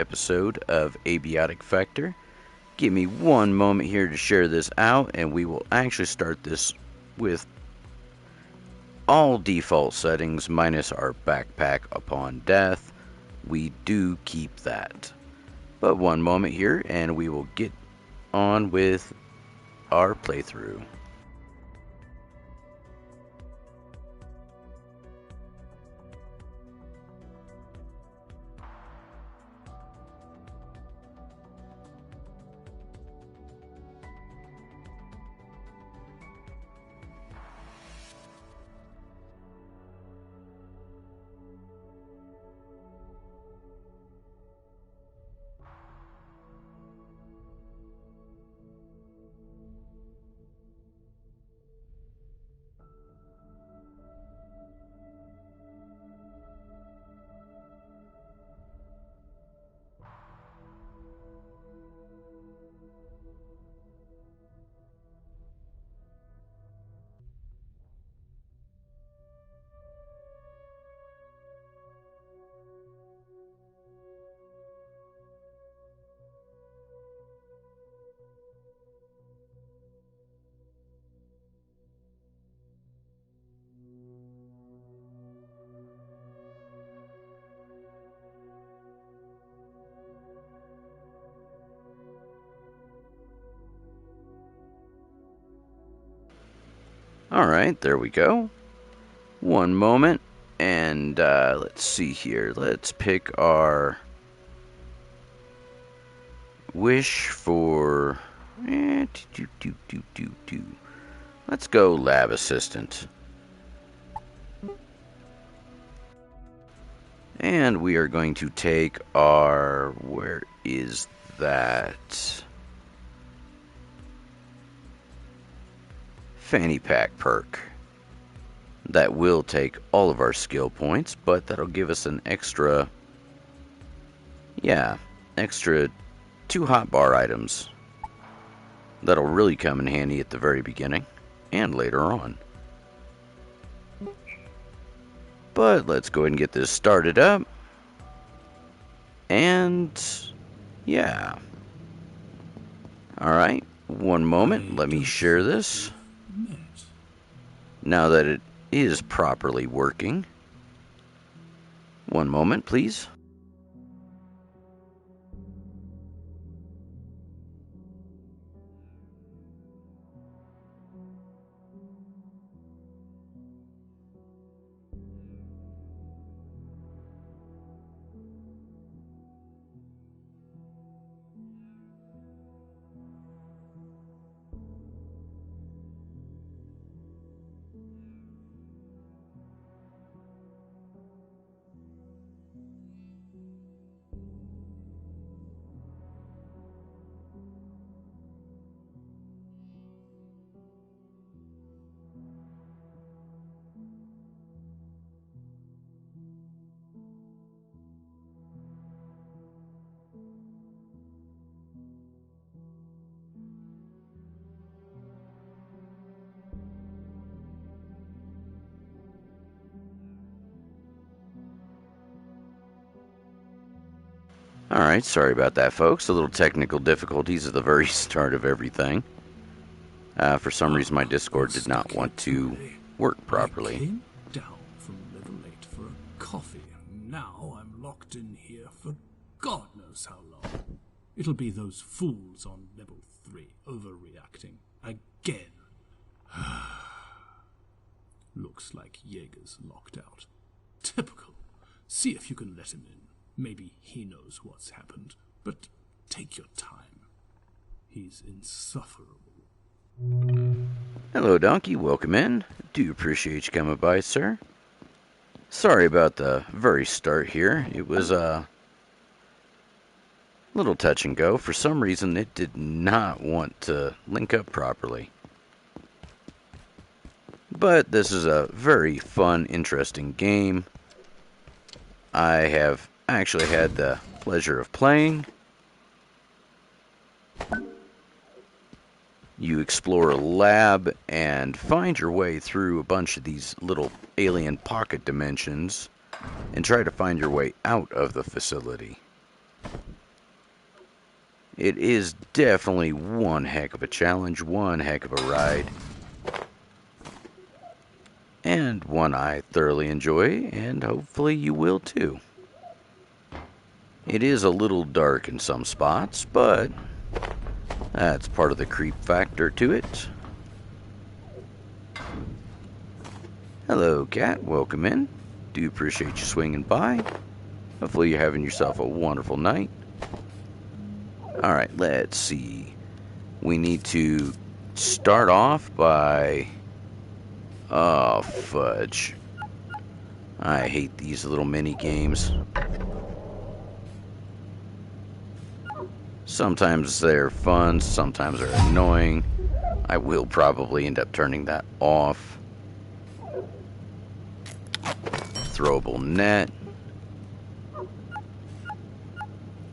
episode of Abiotic Factor. Give me one moment here to share this out, and we will actually start this with all default settings minus our backpack upon death. We do keep that. But one moment here, and we will get on with our playthrough. Alright, there we go. One moment, and let's see here. Let's pick our wish for... Let's go lab assistant. And we are going to take our... Where is that? Fanny pack perk. That will take all of our skill points, but that'll give us an extra, extra 2 hotbar items. That'll really come in handy at the very beginning and later on. But let's go ahead and get this started up. And yeah. Alright, one moment, let me share this. Now that it is properly working. One moment, please. Alright, sorry about that, folks. A little technical difficulties at the very start of everything. For some reason, my Discord did not want to work properly. I came down from level 8 for a coffee, and now I'm locked in here for God knows how long. It'll be those fools on level 3 overreacting again. Looks like Jaeger's locked out. Typical. See if you can let him in. Maybe he knows what's happened, but take your time. He's insufferable. Hello, Donkey. Welcome in. Do appreciate you coming by, sir. Sorry about the very start here. It was a little touch and go. For some reason, it did not want to link up properly. But this is a very fun, interesting game. I have actually had the pleasure of playing. You explore a lab and find your way through a bunch of these little alien pocket dimensions and try to find your way out of the facility. It is definitely one heck of a challenge, one heck of a ride, and one I thoroughly enjoy, and hopefully you will too. It is a little dark in some spots, but that's part of the creep factor to it. Hello, cat. Welcome in. Do appreciate you swinging by. Hopefully you're having yourself a wonderful night. Alright, let's see. We need to start off by... Oh, fudge. I hate these little mini games. Sometimes they're fun, sometimes they're annoying. I will probably end up turning that off. Throwable net.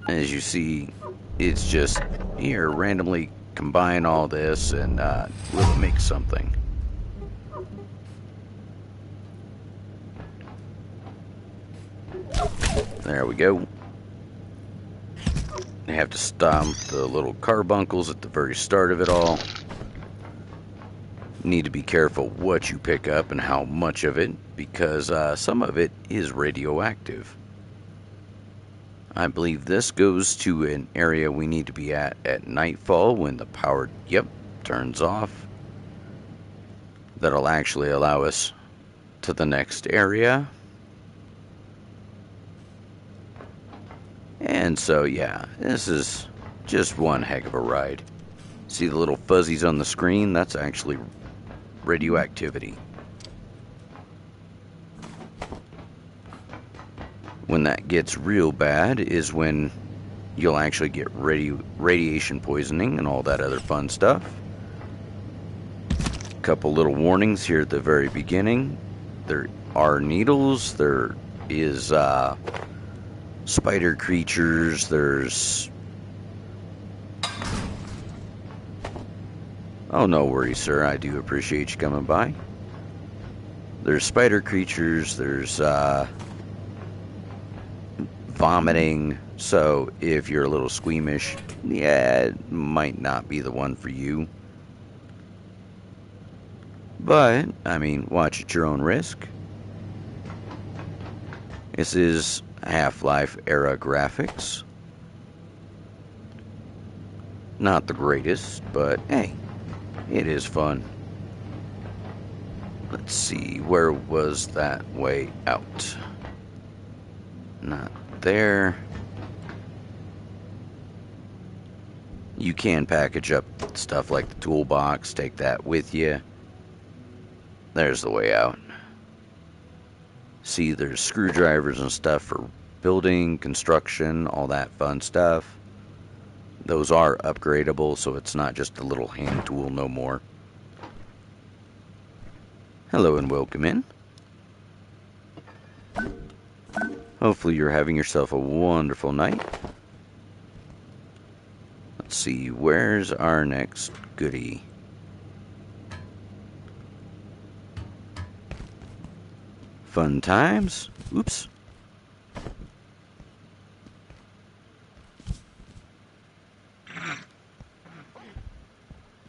As you see, it's just here randomly combine all this and will it make something. There we go. You have to stomp the little carbuncles at the very start of it all. Need to be careful what you pick up and how much of it, because some of it is radioactive. I believe this goes to an area we need to be at nightfall when the power, turns off. That'll actually allow us to the next area. And so, yeah, this is just one heck of a ride. See the little fuzzies on the screen? That's actually radioactivity. When that gets real bad is when you'll actually get radiation poisoning and all that other fun stuff. Couple little warnings here at the very beginning. There are needles, there is spider creatures, there's... Oh, no worries, sir. I do appreciate you coming by. There's spider creatures, there's vomiting, so if you're a little squeamish, yeah, it might not be the one for you. But, I mean, watch at your own risk. This is Half-Life era graphics. Not the greatest, but hey, it is fun. Let's see, where was that way out? Not there. You can package up stuff like the toolbox, take that with you. There's the way out. See, there's screwdrivers and stuff for building, construction, all that fun stuff. Those are upgradable, so it's not just a little hand tool no more. Hello and welcome in. Hopefully you're having yourself a wonderful night. Let's see, where's our next goodie? Fun times. Oops.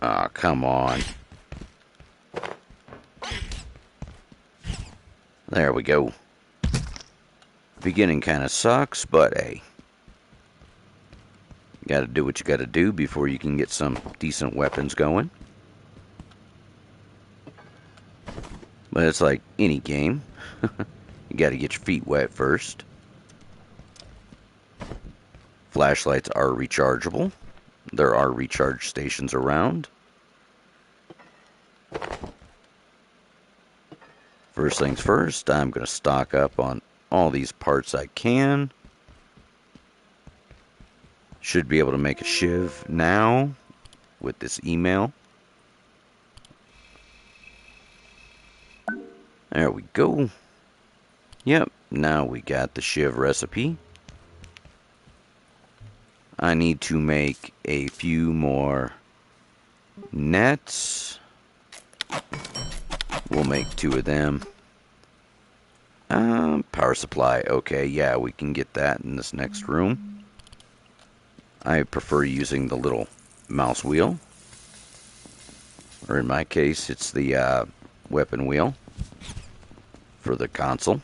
Aw, come on. There we go. Beginning kind of sucks, but hey. You gotta do what you gotta do before you can get some decent weapons going. But it's like any game. You gotta get your feet wet first. Flashlights are rechargeable. There are recharge stations around. First things first, I'm going to stock up on all these parts I can. Should be able to make a shiv now with this email. There we go. Yep, now we got the shiv recipe. I need to make a few more nets. We'll make 2 of them. Power supply. Okay, yeah, we can get that in this next room. I prefer using the little mouse wheel, or in my case, it's the weapon wheel for the console.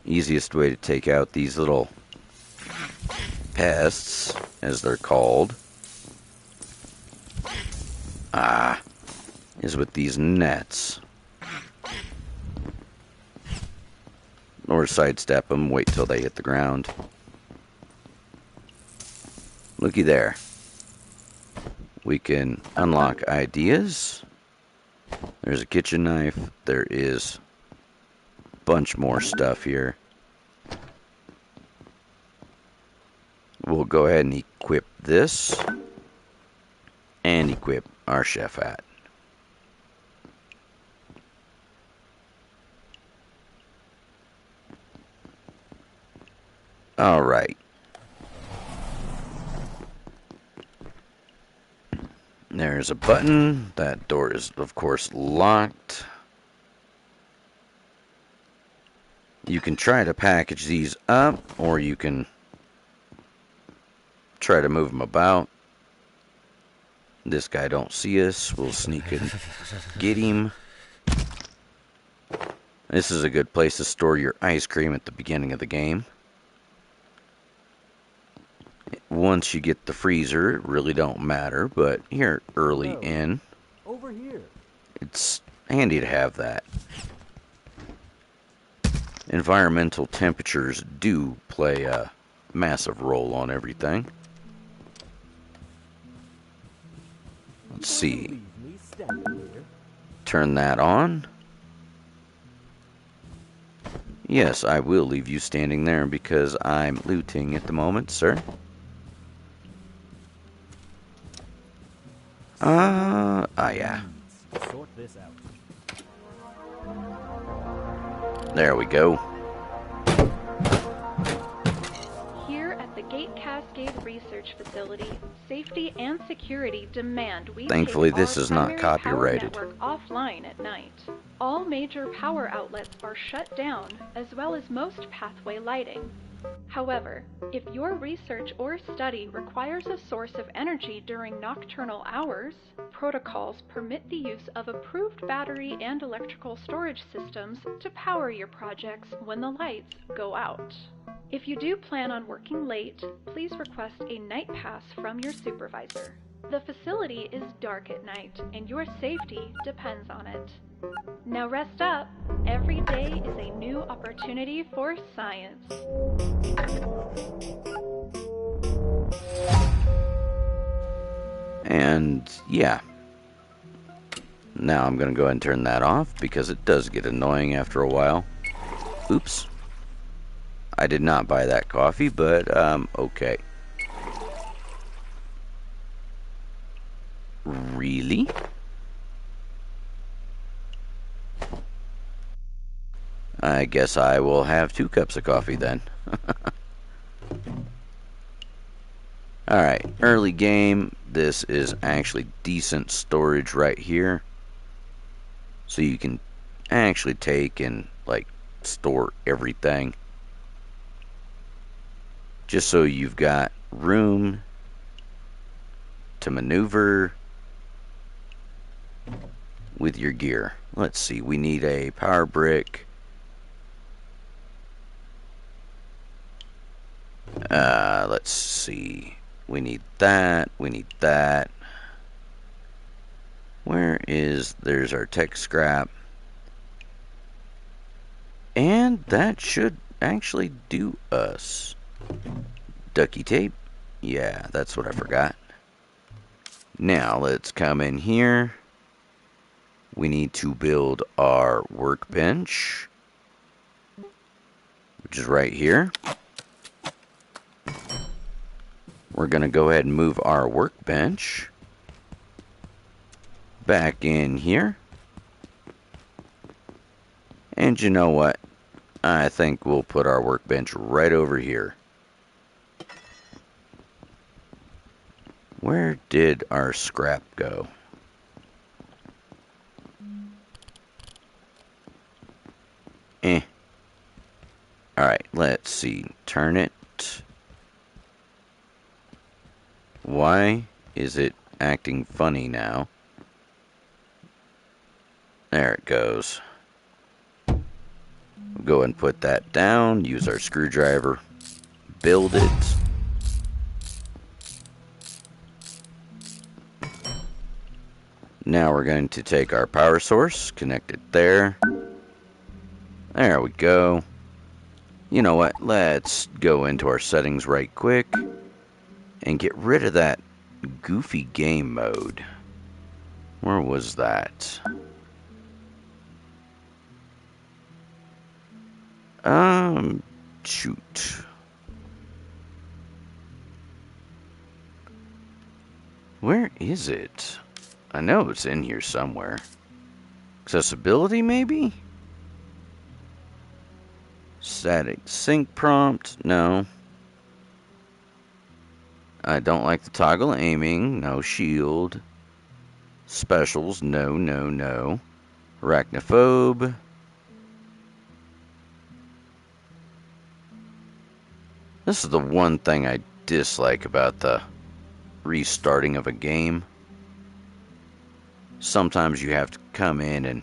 Easiest way to take out these little pests, as they're called, is with these nets. Or sidestep them, wait till they hit the ground. Looky there. We can unlock ideas. There's a kitchen knife. There is a bunch more stuff here. We'll go ahead and equip this. And equip our chef hat. Alright. There's a button. That door is, of course, locked. You can try to package these up, or you can try to move them about. This guy don't see us. We'll sneak and get him. This is a good place to store your ice cream at the beginning of the game. Once you get the freezer, it really don't matter, but here early in, over here, it's handy to have that. Environmental temperatures do play a massive role on everything. Let's see. Turn that on. Yes, I will leave you standing there because I'm looting at the moment, sir. Yeah. Sort this out. There we go. Here at the Gate Cascade Research Facility, safety and security demand we Thankfully, take this our is not primary copyrighted. power network offline at night. All major power outlets are shut down, as well as most pathway lighting. However, if your research or study requires a source of energy during nocturnal hours, protocols permit the use of approved battery and electrical storage systems to power your projects when the lights go out. If you do plan on working late, please request a night pass from your supervisor. The facility is dark at night, and your safety depends on it. Now rest up. Every day is a new opportunity for science. And yeah. Now I'm going to go ahead and turn that off because it does get annoying after a while. Oops. I did not buy that coffee, but okay. Really? I guess I will have 2 cups of coffee then. Alright, early game. This is actually decent storage right here. So you can actually take and like store everything. Just so you've got room to maneuver with your gear. Let's see, we need a power brick. Let's see. We need that. We need that. There's our tech scrap. And that should actually do us. Ducky tape. Yeah, that's what I forgot. Now, let's come in here. We need to build our workbench, which is right here. We're going to go ahead and move our workbench back in here. And you know what? I think we'll put our workbench right over here. Where did our scrap go? Alright, let's see. Turn it. Why is it acting funny now? There it goes. We'll go ahead and put that down, use our screwdriver, build it. Now we're going to take our power source, connect it there. There we go. You know what? Let's go into our settings right quick and get rid of that goofy game mode. Where was that? Shoot. Where is it? I know it's in here somewhere. Accessibility, maybe? Static sync prompt, no. I don't like the toggle aiming, no shield. Specials, no, no, no. Arachnophobe. This is the one thing I dislike about the restarting of a game. Sometimes you have to come in and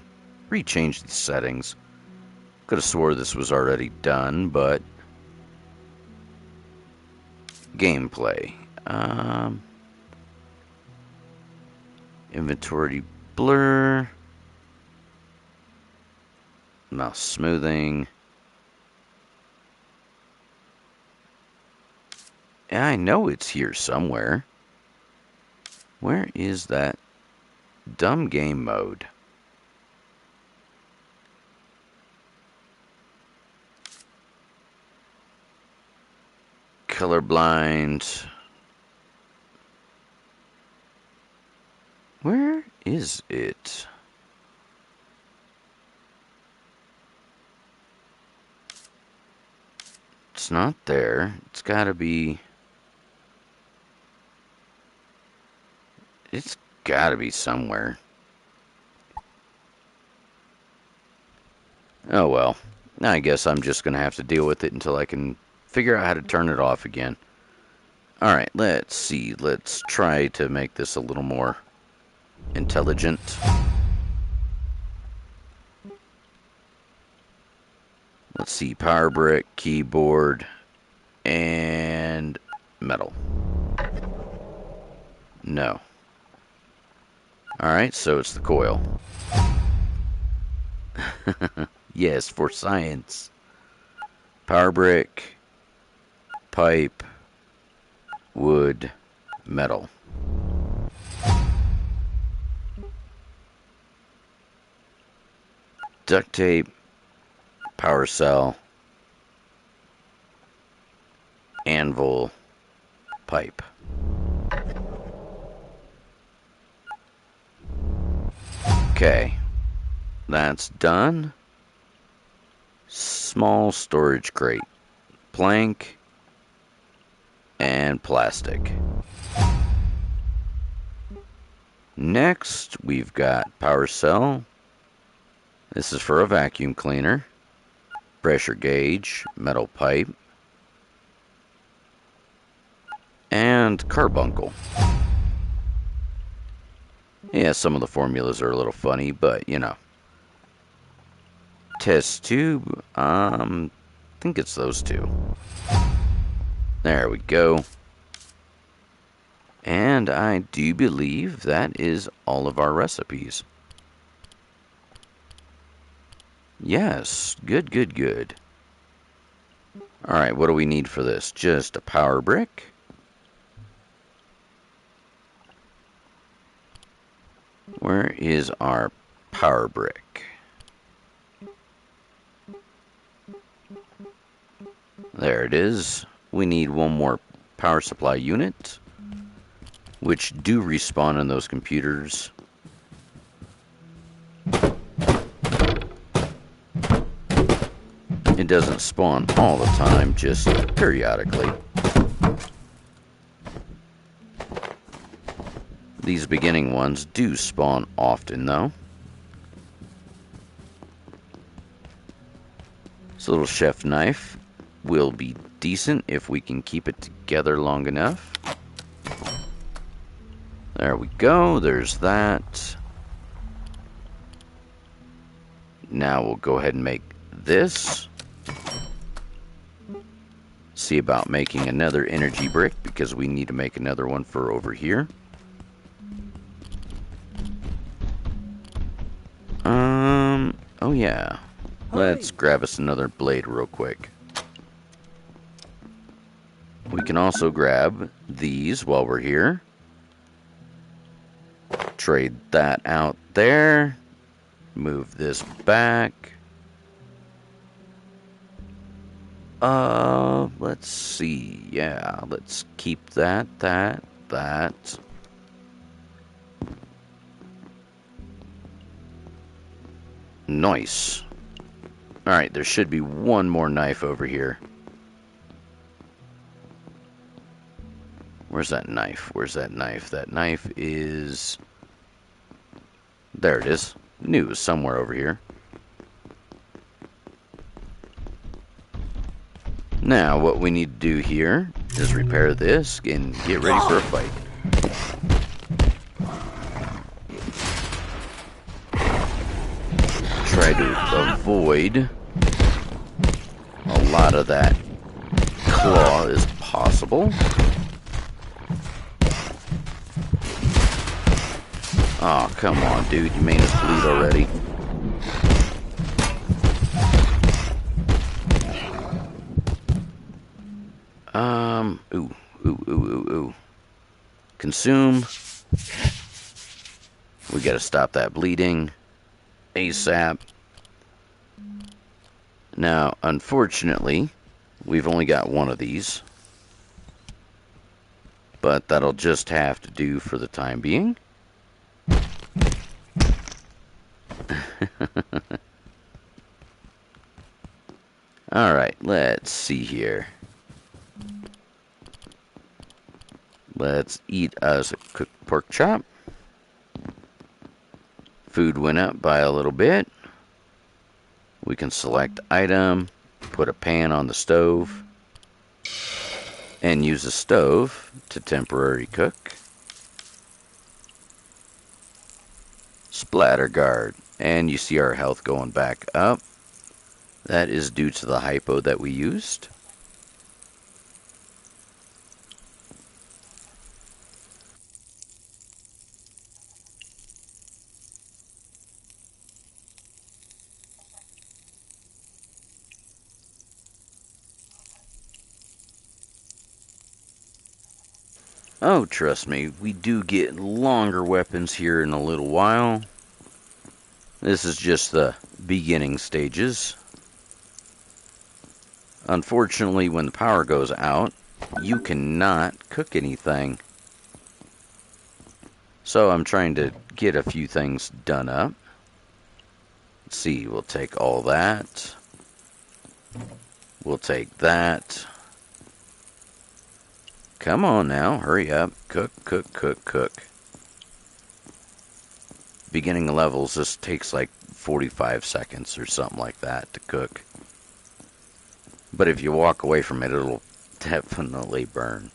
rechange the settings. Could have swore this was already done, but gameplay. Inventory blur. Mouse smoothing. Yeah, I know it's here somewhere. Where is that dumb game mode? Colorblind. Where is it? It's not there. It's gotta be... It's gotta be somewhere. Oh well. I guess I'm just gonna have to deal with it until I can figure out how to turn it off again. Alright, let's see. Let's try to make this a little more intelligent. Let's see. Power brick, keyboard, and metal. No. Alright, so it's the coil. Yes, for science. Power brick, pipe, wood, metal. Duct tape, power cell, anvil, pipe. Okay, that's done. Small storage crate, plank, and plastic. Next, we've got power cell. This is for a vacuum cleaner. Pressure gauge, metal pipe, and carbuncle. Yeah, some of the formulas are a little funny, but you know. Test tube, I think it's those two. There we go. And I do believe that is all of our recipes. Yes, good, good, good. Alright, what do we need for this? Just a power brick. Where is our power brick? There it is. We need one more power supply unit, which do respawn in those computers. It doesn't spawn all the time, just periodically. These beginning ones do spawn often, though. This little chef knife will be decent if we can keep it together long enough. There we go. There's that. Now we'll go ahead and make this. See about making another energy brick because we need to make another one for over here. Oh yeah. Let's grab us another blade real quick. We can also grab these while we're here. Trade that out there. Move this back. Let's see. Yeah, let's keep that. Nice. Alright, there should be one more knife over here. Where's that knife? Where's that knife? That knife is... There it is. Knew it was somewhere over here. Now, what we need to do here is repair this and get ready for a fight. Try to avoid a lot of that claw as possible. Oh, come on, dude. You made us bleed already. Ooh. Consume. We gotta stop that bleeding ASAP. Now, unfortunately, we've only got one of these. But that'll just have to do for the time being. Alright, let's see here. Let's eat us a cooked pork chop. Food went up by a little bit. We can select item, put a pan on the stove, and use the stove to temporarily cook. Splatter guard, and you see our health going back up. That is due to the hypo that we used. Oh, trust me, we do get longer weapons here in a little while. This is just the beginning stages. Unfortunately, when the power goes out, you cannot cook anything. So I'm trying to get a few things done up. Let's see, we'll take all that. We'll take that. Come on now, hurry up. Cook. Beginning levels, this takes like 45 seconds or something like that to cook. But if you walk away from it, it'll definitely burn.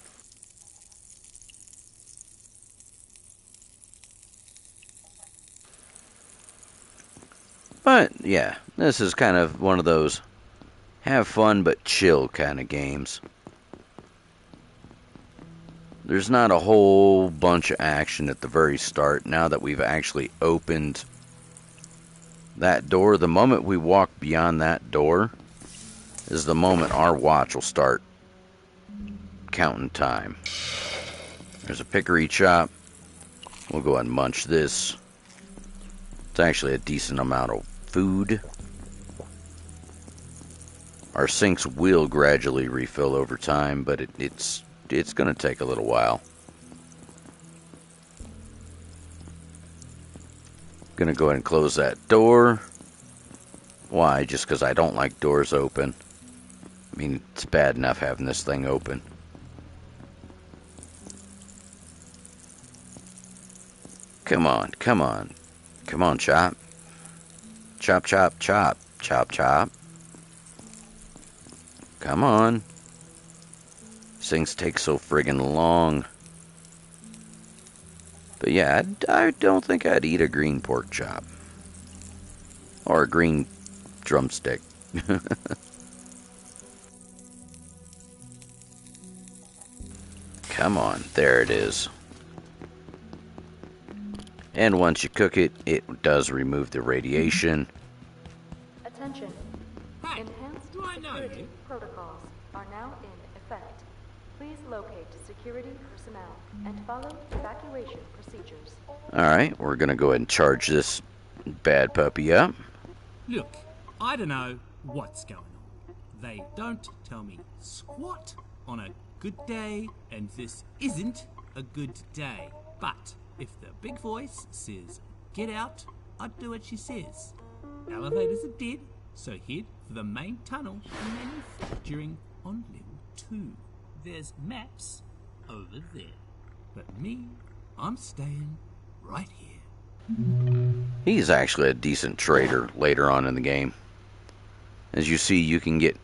But yeah, this is kind of one of those have fun but chill kind of games. There's not a whole bunch of action at the very start now that we've actually opened that door. The moment we walk beyond that door is the moment our watch will start counting time. There's a pickery chop. We'll go ahead and munch this. It's actually a decent amount of food. Our sinks will gradually refill over time, but it's going to take a little while. Going to go ahead and close that door. Why? Just because I don't like doors open. I mean, it's bad enough having this thing open. Come on. Come on, chop. Chop. Come on. These things take so friggin' long. But yeah, I don't think I'd eat a green pork chop. Or a green drumstick. Come on, there it is. And once you cook it, it does remove the radiation. Attention. Hey, Enhanced do I know security you? protocols are now in effect. Please locate security personnel and follow evacuation procedures. Alright, we're going to go ahead and charge this bad puppy up. Look, I don't know what's going on. They don't tell me squat on a good day, and this isn't a good day. But if the big voice says get out, I'd do what she says. Elevators are dead, so head for the main tunnel for manufacturing on level 2. There's maps over there. But me, I'm staying right here. He's actually a decent trader later on in the game. As you see, you can get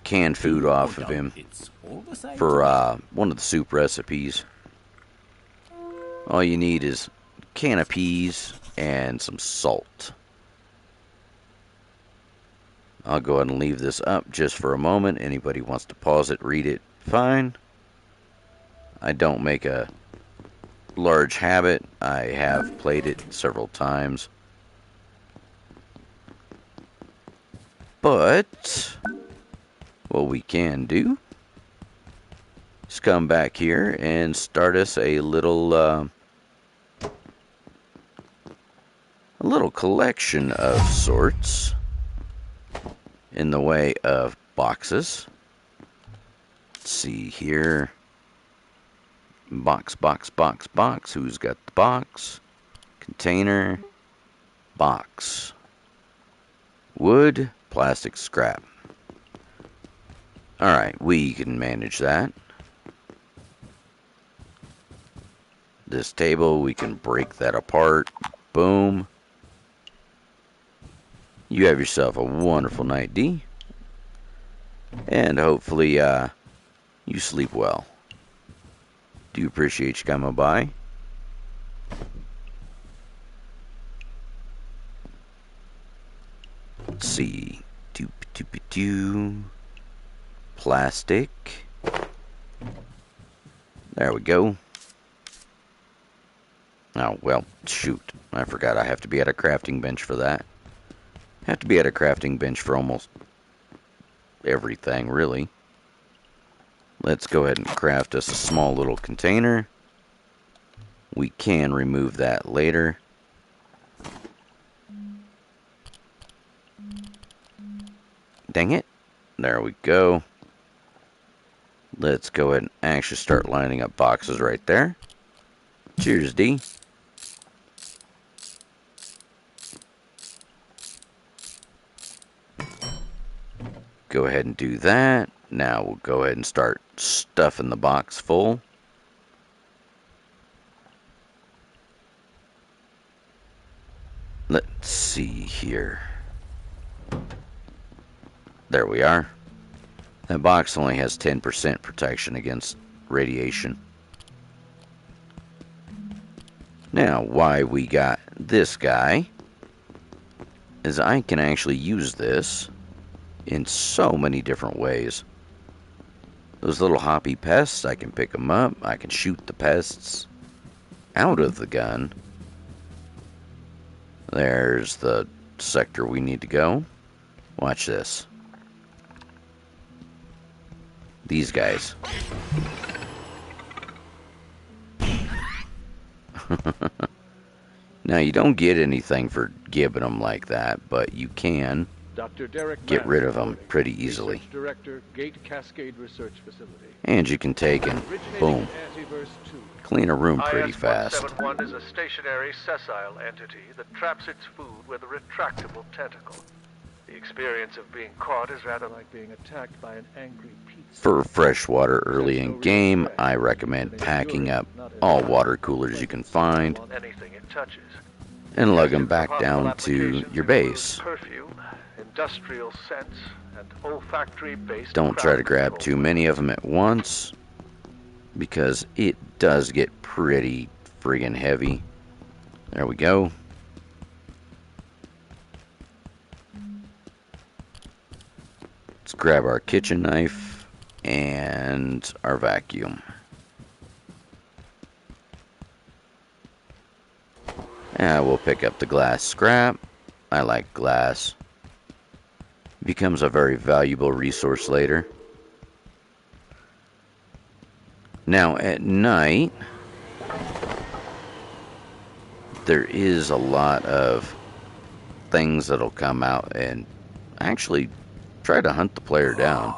canned food off of him It's all the same for to me. one of the soup recipes. All you need is a can of peas and some salt. I'll go ahead and leave this up just for a moment. Anybody wants to pause it, read it, fine. I don't make a large habit. I have played it several times. But what we can do is come back here and start us a little collection of sorts in the way of boxes. Let's see here. Box, box, box, box. Who's got the box? Container. Box. Wood. Plastic scrap. Alright, we can manage that. This table, we can break that apart. Boom. You have yourself a wonderful night, D. And hopefully, you sleep well. Do appreciate you coming by. Let's see. Plastic. There we go. Oh, well, shoot. I forgot I have to be at a crafting bench for that. Have to be at a crafting bench for almost everything, really. Let's go ahead and craft us a small little container. We can remove that later. Dang it. There we go. Let's go ahead and actually start lining up boxes right there. Cheers, D. Go ahead and do that. Now we'll go ahead and start stuffing the box full. Let's see here. There we are. That box only has 10% protection against radiation. Now, why we got this guy is I can actually use this in so many different ways. Those little hoppy pests, I can pick them up. I can shoot the pests out of the gun. There's the sector we need to go. Watch this. These guys. Now, you don't get anything for gibbing them like that, but you can Dr. Derek get rid of them reporting. pretty easily. Research Director, Gate Cascade Research Facility. And you can take and, boom, Antiverse 2. clean a room pretty fast. IS-171 is a stationary sessile entity that traps its food with a retractable tentacle. The experience of being caught is rather like being attacked by an angry pizza. For fresh water early in game, I recommend packing up all water coolers you can find On anything it touches. and lug them back down to your base. Perfume, industrial scents, and olfactory-based Don't try to crowd grab control. too many of them at once, because it does get pretty friggin' heavy. There we go. Let's grab our kitchen knife and our vacuum. And we'll pick up the glass scrap. I like glass. Becomes a very valuable resource later. Now at night, there is a lot of things that'll come out and actually try to hunt the player down.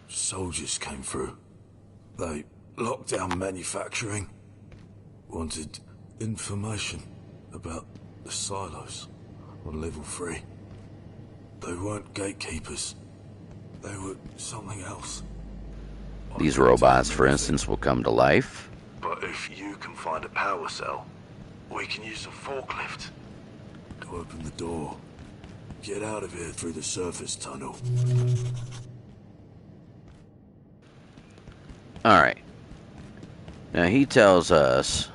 Soldiers came through. They locked down manufacturing. Wanted information about the silos on level 3. They weren't gatekeepers. They were something else. These robots, for instance, will come to life. But if you can find a power cell, we can use a forklift to open the door. Get out of here through the surface tunnel. Alright. Now he tells us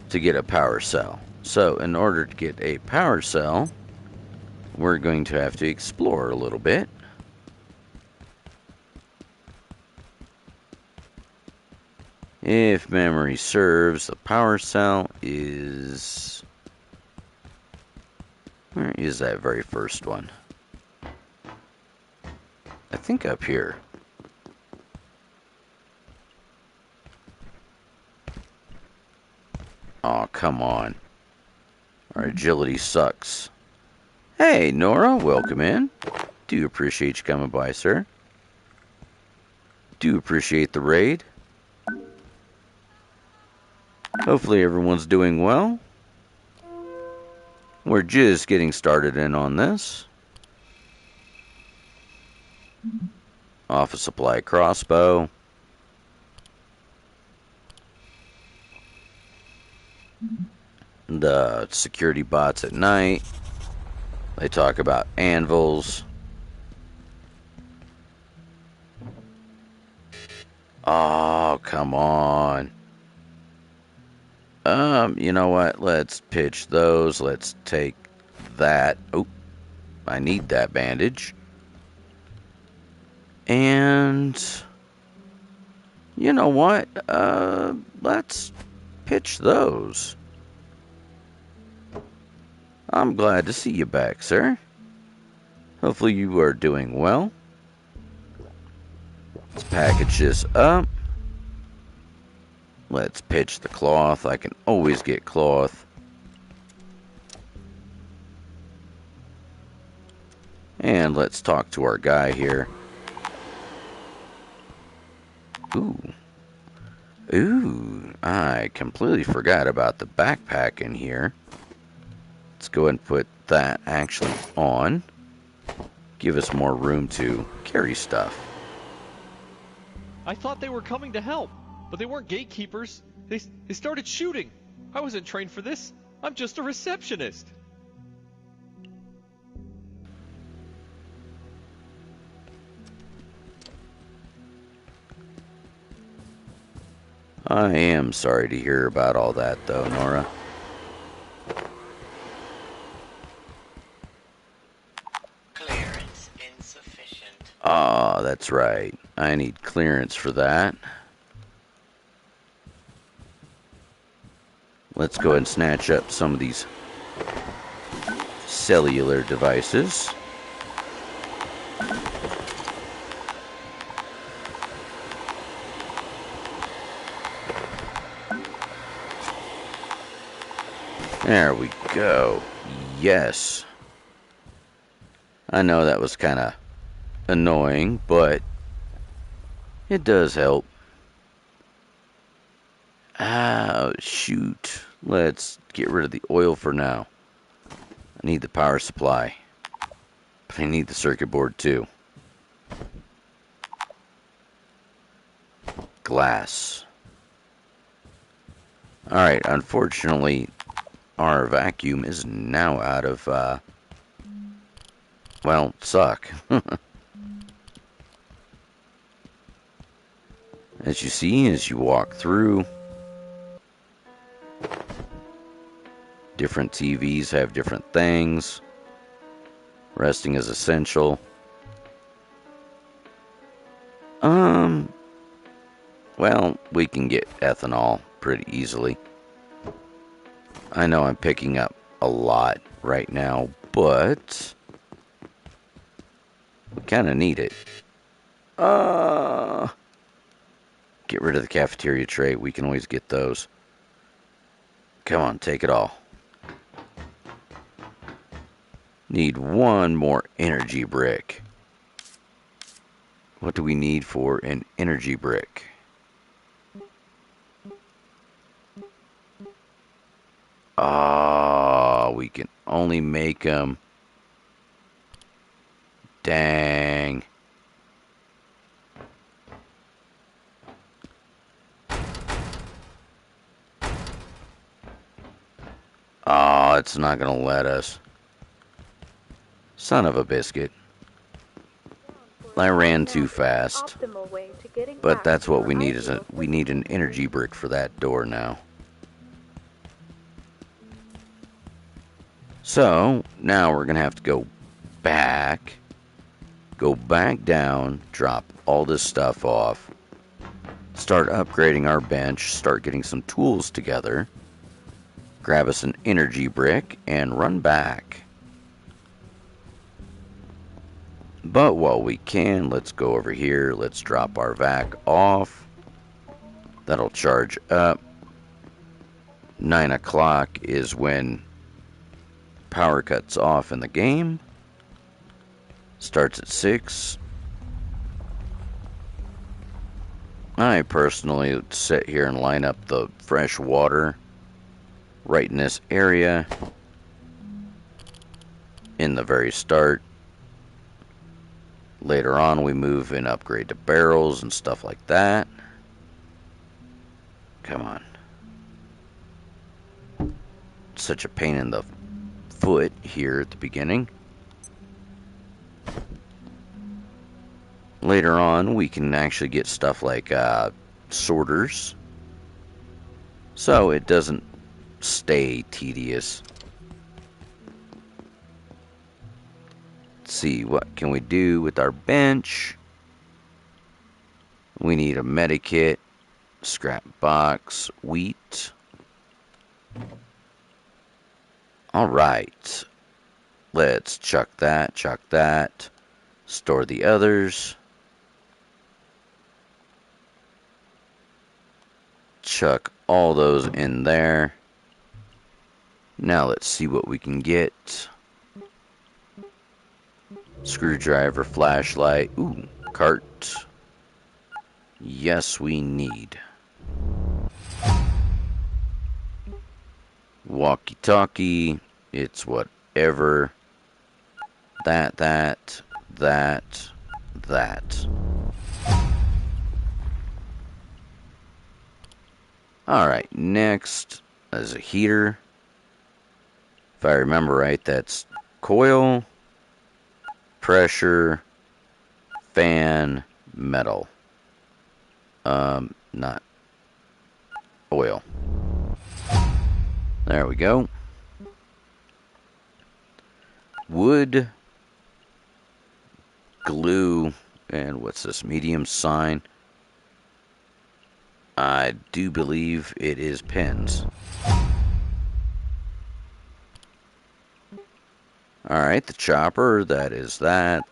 to get a power cell. So in order to get a power cell, we're going to have to explore a little bit. If memory serves, the power cell is... Where is that very first one? I think up here. Oh, come on. Our agility sucks. Hey, Nora, welcome in. Do appreciate you coming by, sir. Do appreciate the raid. Hopefully everyone's doing well. We're just getting started in on this. Office supply crossbow. The security bots at night. They talk about anvils. Oh, come on. You know what? Let's pitch those. Let's take that. Oh, I need that bandage. And you know what? Let's pitch those. I'm glad to see you back, sir. Hopefully you are doing well. Let's package this up. Let's pitch the cloth. I can always get cloth. And let's talk to our guy here. Ooh, I completely forgot about the backpack in here. Let's go ahead and put that actually on. Give us more room to carry stuff. I thought they were coming to help, but they weren't gatekeepers. They started shooting. I wasn't trained for this. I'm just a receptionist. I am sorry to hear about all that, though, Nora. Clearance insufficient. Ah, that's right. I need clearance for that. Let's go ahead and snatch up some of these cellular devices. There we go. Yes. I know that was kind of annoying, but it does help. Oh, shoot. Let's get rid of the oil for now. I need the power supply. But I need the circuit board too. Glass. Alright, unfortunately, our vacuum is now out of, well, suck. As you see, as you walk through, different TVs have different things. Resting is essential. Well, we can get ethanol pretty easily. I know I'm picking up a lot right now, but we kind of need it. Get rid of the cafeteria tray. We can always get those. Come on, take it all. Need one more energy brick. What do we need for an energy brick? We can only make them. Dang. Oh, it's not gonna let us. Son of a biscuit. I ran too fast. But that's what we need, we need an energy brick for that door now. So, now we're gonna have to go back down, drop all this stuff off, start upgrading our bench, start getting some tools together, grab us an energy brick, and run back. But while we can, let's go over here, let's drop our vac off. That'll charge up. 9 o'clock is when power cuts off in the game. Starts at 6. I personally would sit here and line up the fresh water right in this area in the very start. Later on we move and upgrade to barrels and stuff like that. Come on. Such a pain in the foot here at the beginning. Later on we can actually get stuff like sorters, so it doesn't stay tedious. Let's see, what can we do with our bench? We need a medikit, scrap box, wheat. Alright, let's chuck that, store the others, chuck all those in there. Now let's see what we can get. Screwdriver, flashlight, ooh, cart. Yes, we need. Walkie-talkie, it's whatever. That. Alright, next is a heater. If I remember right, that's coil, pressure, fan, metal. Not oil. There we go. Wood, glue, and what's this, medium sign? I do believe it is pins. Alright, the chopper, that is that,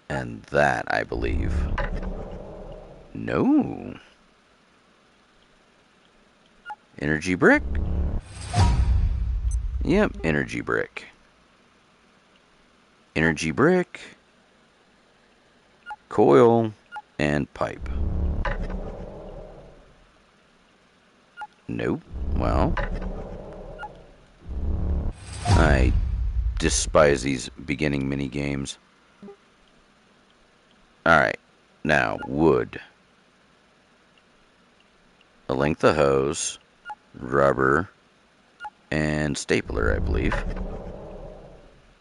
and that, I believe. No. Energy brick? Yep, energy brick. Energy brick, coil, and pipe. Nope. Well, I despise these beginning mini games. Alright, now wood. A length of hose, rubber, and stapler, I believe.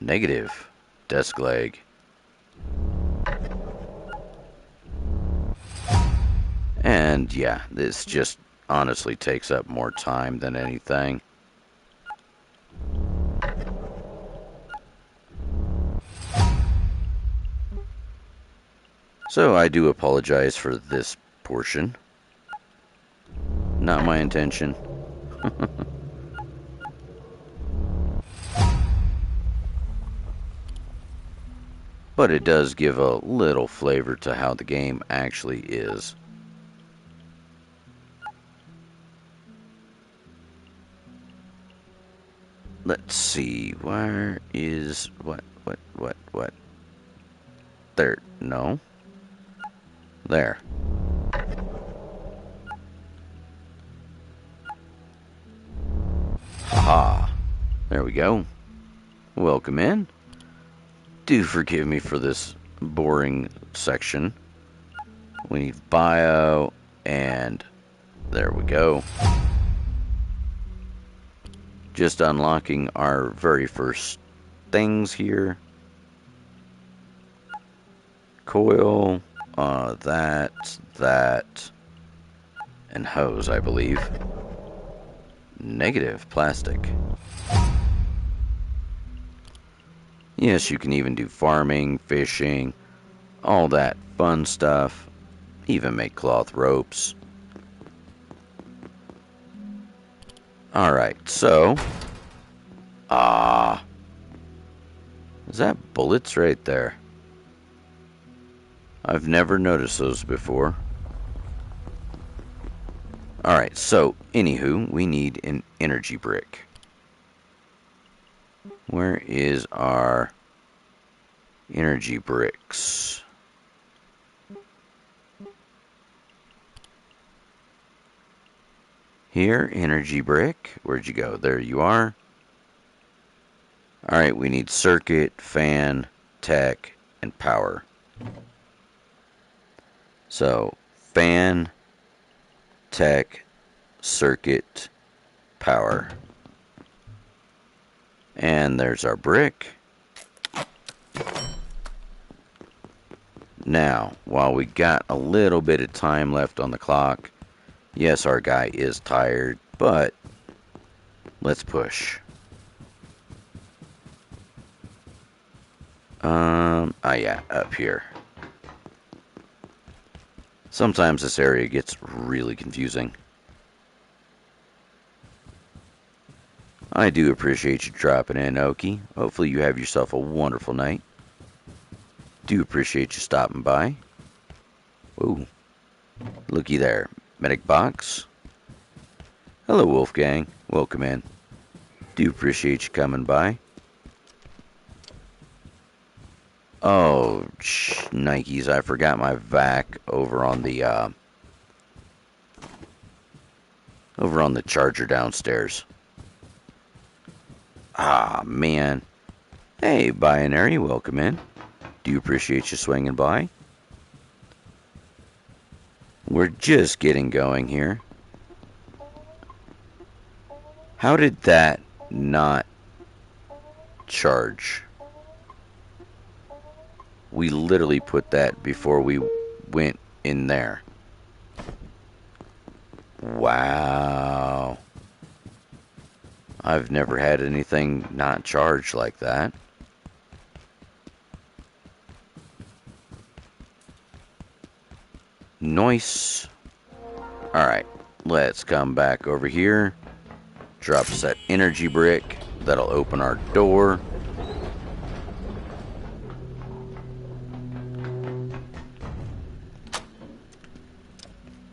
Negative. Desk leg. And yeah, this just honestly takes up more time than anything. So I do apologize for this portion. Not my intention. But it does give a little flavor to how the game actually is. Let's see, where is, what? There, no. There. Haha. There we go. Welcome in. Do forgive me for this boring section. We need bio, and there we go. Just unlocking our very first things here. Coil, that, and hose, I believe. Negative, plastic. Yes, you can even do farming, fishing, all that fun stuff. Even make cloth ropes. Alright, so... is that bullets right there? I've never noticed those before. Alright, so, anywho, we need an energy brick. Where is our energy bricks? Here, energy brick. Where'd you go? There you are. Alright, we need circuit, fan, tech, and power. So, fan, tech, circuit, power. And there's our brick. Now, while we got a little bit of time left on the clock, yes, our guy is tired, but let's push. Yeah, up here. Sometimes this area gets really confusing. I do appreciate you dropping in, Oki. Hopefully you have yourself a wonderful night. Do appreciate you stopping by. Ooh, looky there. Medic box. Hello, Wolfgang. Welcome in. Do appreciate you coming by. Oh, Nikes, I forgot my vac over on the charger downstairs. Ah, man. Hey, Binary, welcome in. Do appreciate you swinging by. We're just getting going here. How did that not charge? We literally put that before we went in there. Wow. I've never had anything not charged like that. Nice. Alright, let's come back over here. Drop us that energy brick. That'll open our door.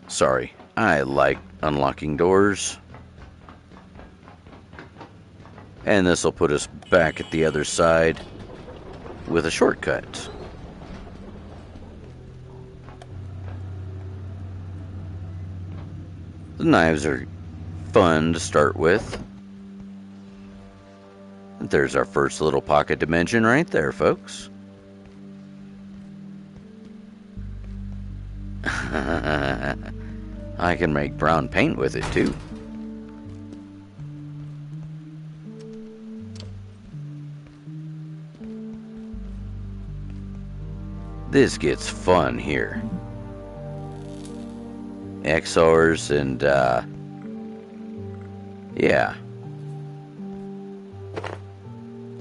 Sorry, I like unlocking doors. And this will put us back at the other side with a shortcut. The knives are fun to start with. There's our first little pocket dimension right there, folks. I can make brown paint with it too. This gets fun here. XRs, and yeah.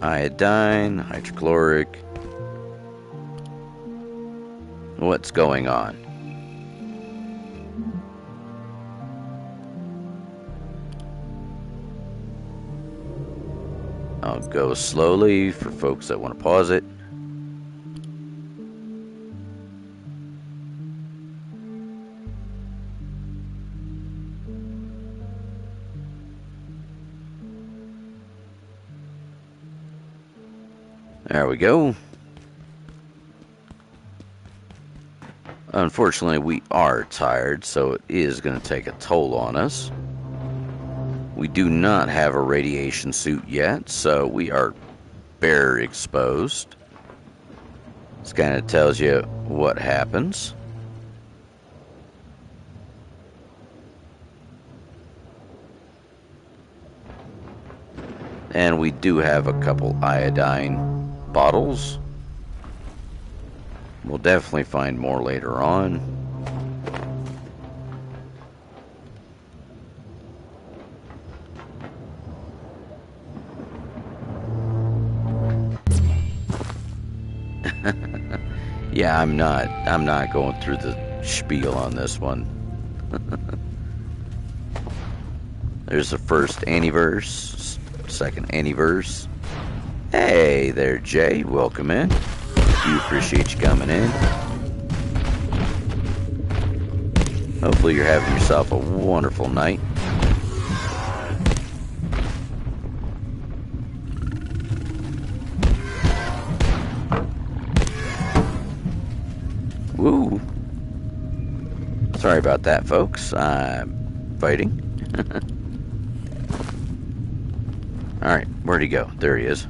Iodine, hydrochloric. What's going on? I'll go slowly for folks that want to pause it. There we go. Unfortunately, we are tired, so it is going to take a toll on us. We do not have a radiation suit yet, so we are bare exposed. This kind of tells you what happens. And we do have a couple iodine bottles. We'll definitely find more later on. Yeah, I'm not going through the spiel on this one. There's the first antiverse, second antiverse. Hey there, Jay. Welcome in. We appreciate you coming in. Hopefully you're having yourself a wonderful night. Woo! Sorry about that, folks. I'm fighting. Alright, where'd he go? There he is.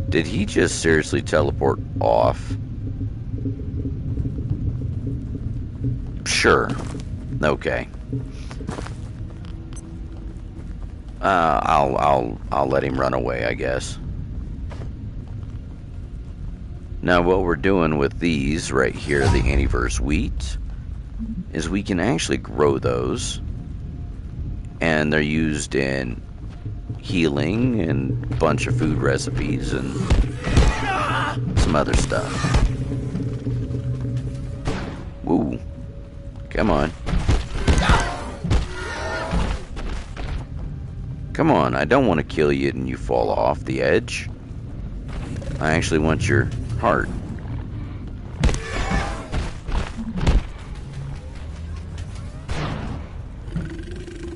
Did he just seriously teleport off? Sure. Okay. I'll let him run away, I guess. Now, what we're doing with these right here, the antiverse wheat, is we can actually grow those, and they're used in healing and a bunch of food recipes and some other stuff. Woo. Come on. Come on, I don't want to kill you and you fall off the edge. I actually want your heart.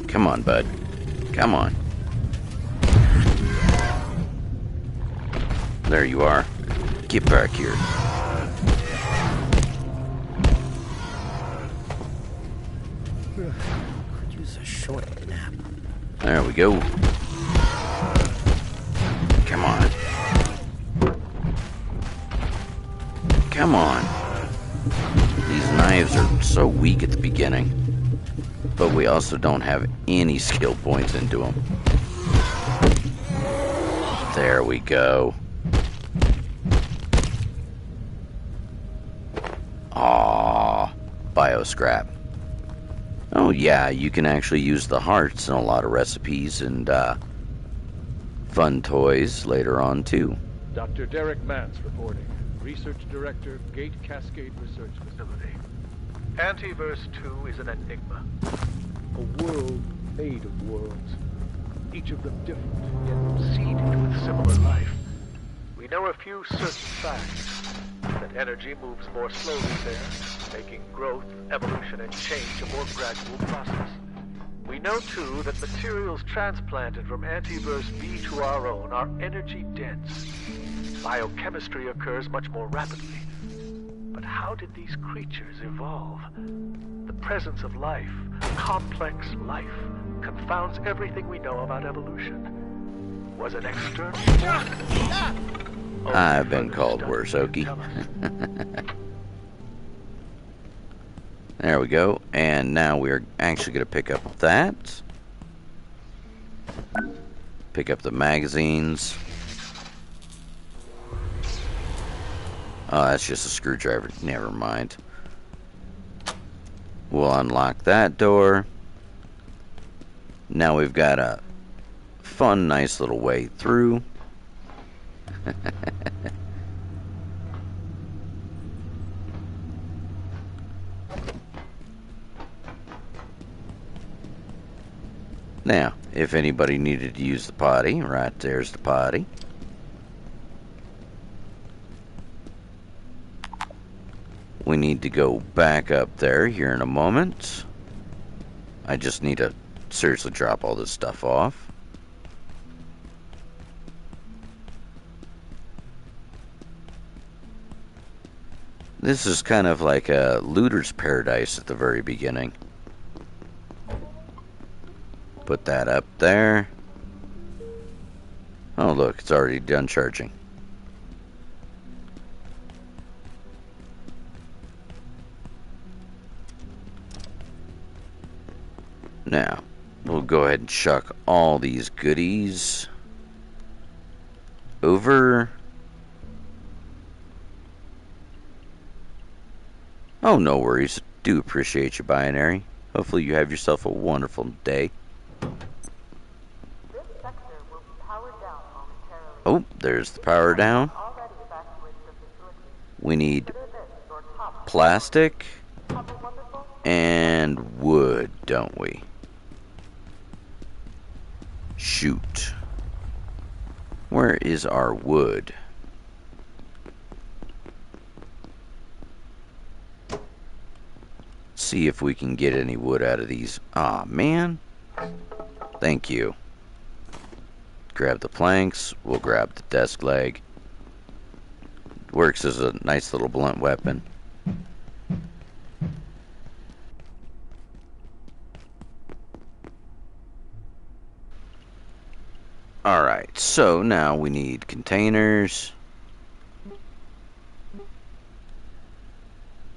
Come on, bud. Come on. There you are. Get back here. Could use a short nap. There we go. Come on. Come on. These knives are so weak at the beginning. But we also don't have any skill points into them. There we go. Aww. Bioscrap. Oh yeah, you can actually use the hearts in a lot of recipes and fun toys later on too. Dr. Derek Mance reporting. Research Director, Gate Cascade Research Facility. Antiverse 2 is an enigma. A world made of worlds. Each of them different, yet seeded with similar life. We know a few certain facts. That energy moves more slowly there, making growth, evolution, and change a more gradual process. We know, too, that materials transplanted from Antiverse B to our own are energy dense. Biochemistry occurs much more rapidly. But how did these creatures evolve? The presence of life, complex life, confounds everything we know about evolution. Was it external? I've been called worse, Okie. There we go. And now we're actually going to pick up that. Pick up the magazines. Oh, that's just a screwdriver. Never mind. We'll unlock that door. Now we've got a fun, nice little way through. Now, if anybody needed to use the potty, right there's the potty. We need to go back up there here in a moment. I just need to seriously drop all this stuff off. This is kind of like a looter's paradise at the very beginning. Put that up there. Oh look, it's already done charging. Now, we'll go ahead and chuck all these goodies over. Oh, no worries. Do appreciate you, Binary. Hopefully you have yourself a wonderful day. This sector will be powered down momentarily. Oh, there's the power down. Already evacuated the facility. We need Consider this your top plastic Have a wonderful and wood, don't we? Shoot. Where is our wood? See if we can get any wood out of these. Aw, man. Thank you. Grab the planks. We'll grab the desk leg. Works as a nice little blunt weapon. Alright, so now we need containers.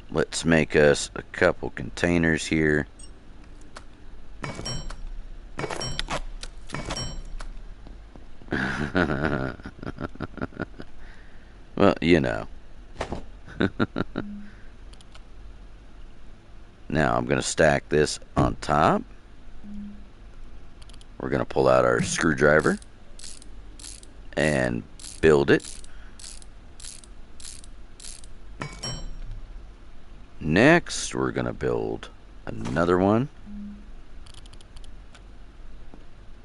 Let's make us a couple containers here. Well, you know. Now I'm going to stack this on top. We're going to pull out our screwdriver and build it. Next, we're going to build another one,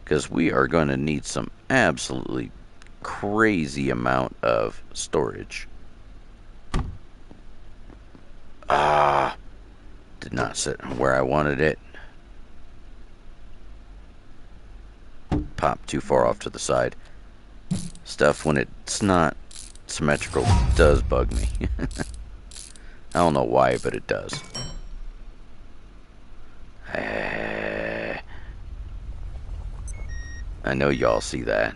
because we are going to need some absolutely crazy amount of storage. Did not sit where I wanted it. Pop too far off to the side. Stuff when it's not symmetrical does bug me. I don't know why, but it does. I know y'all see that.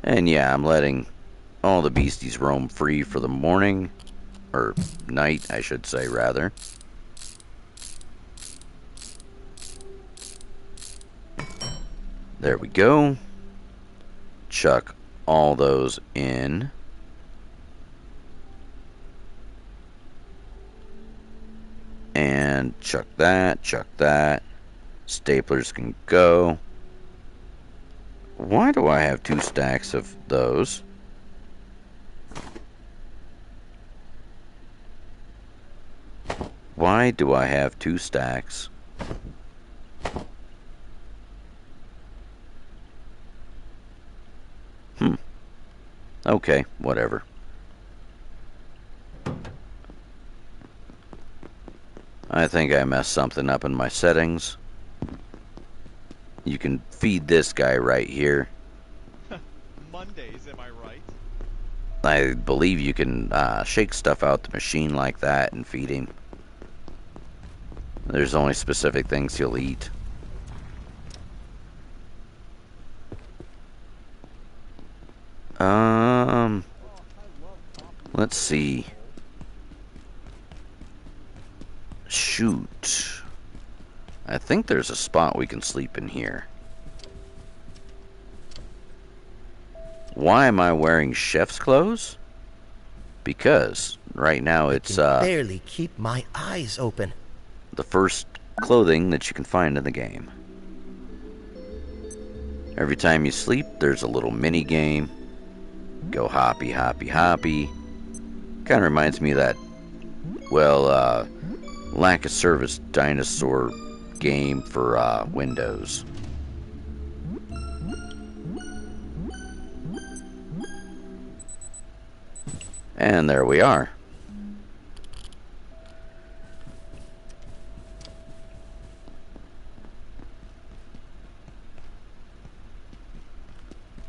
And yeah, I'm letting all the beasties roam free for the morning. Or night, I should say, rather. There we go. Chuck all those in. And chuck that, chuck that. Staplers can go. Why do I have 2 stacks of those? Why do I have 2 stacks? Okay, whatever. I think I messed something up in my settings. You can feed this guy right here. Mondays, am I right? I believe you can shake stuff out the machine like that and feed him. There's only specific things he'll eat. Let's see. Shoot. I think there's a spot we can sleep in here. Why am I wearing chef's clothes? Because right now it's barely keep my eyes open. the first clothing that you can find in the game. Every time you sleep, there's a little mini game. Go hoppy, hoppy, hoppy. Kind of reminds me of that, well, lack of service dinosaur game for Windows. And there we are.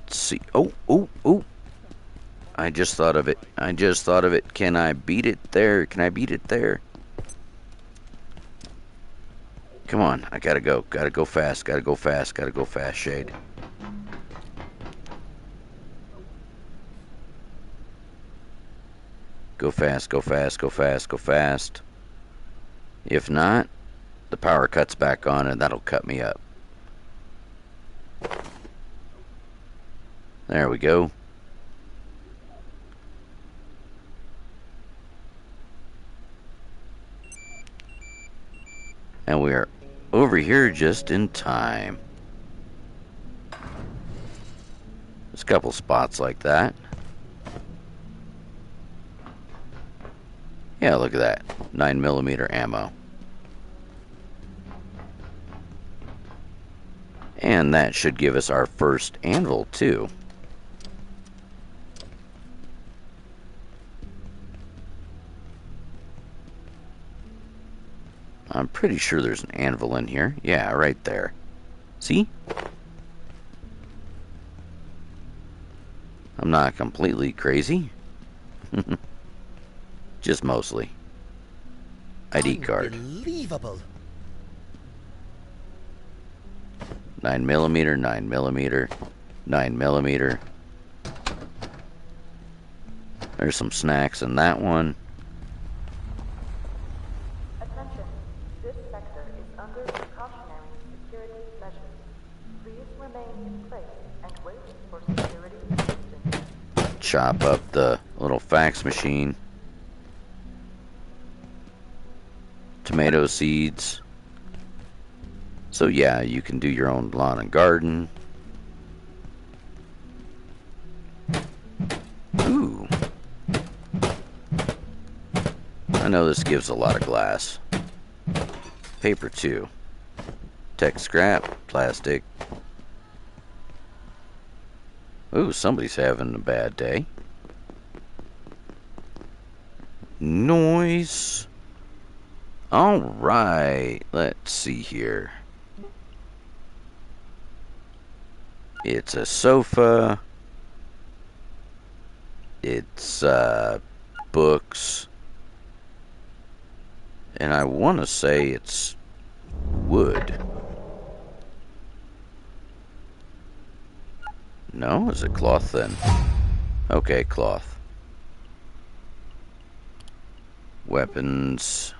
Let's see. Oh. I just thought of it. Can I beat it there? Can I beat it there? Come on. I gotta go. Gotta go fast. Gotta go fast. Gotta go fast, Shade. Go fast, go fast, go fast, go fast. If not, the power cuts back on and that'll cut me up. There we go. And we are over here just in time. There's a couple spots like that. Yeah, look at that. 9mm ammo. And that should give us our first anvil, too. I'm pretty sure there's an anvil in here. Yeah, right there. See? I'm not completely crazy. Just mostly. ID card. Unbelievable. 9mm, 9mm, 9mm. There's some snacks in that one. Attention. This sector is under precautionary security measures. Please remain in place and wait for security assistance. Chop up the little fax machine. Tomato seeds. So yeah, you can do your own lawn and garden. Ooh. I know this gives a lot of glass. Paper too. Tech scrap, plastic. Ooh, somebody's having a bad day. Noise. Alright, let's see here. It's a sofa. It's books. And I want to say it's wood. No? Is it cloth then? Okay, cloth. Weapons.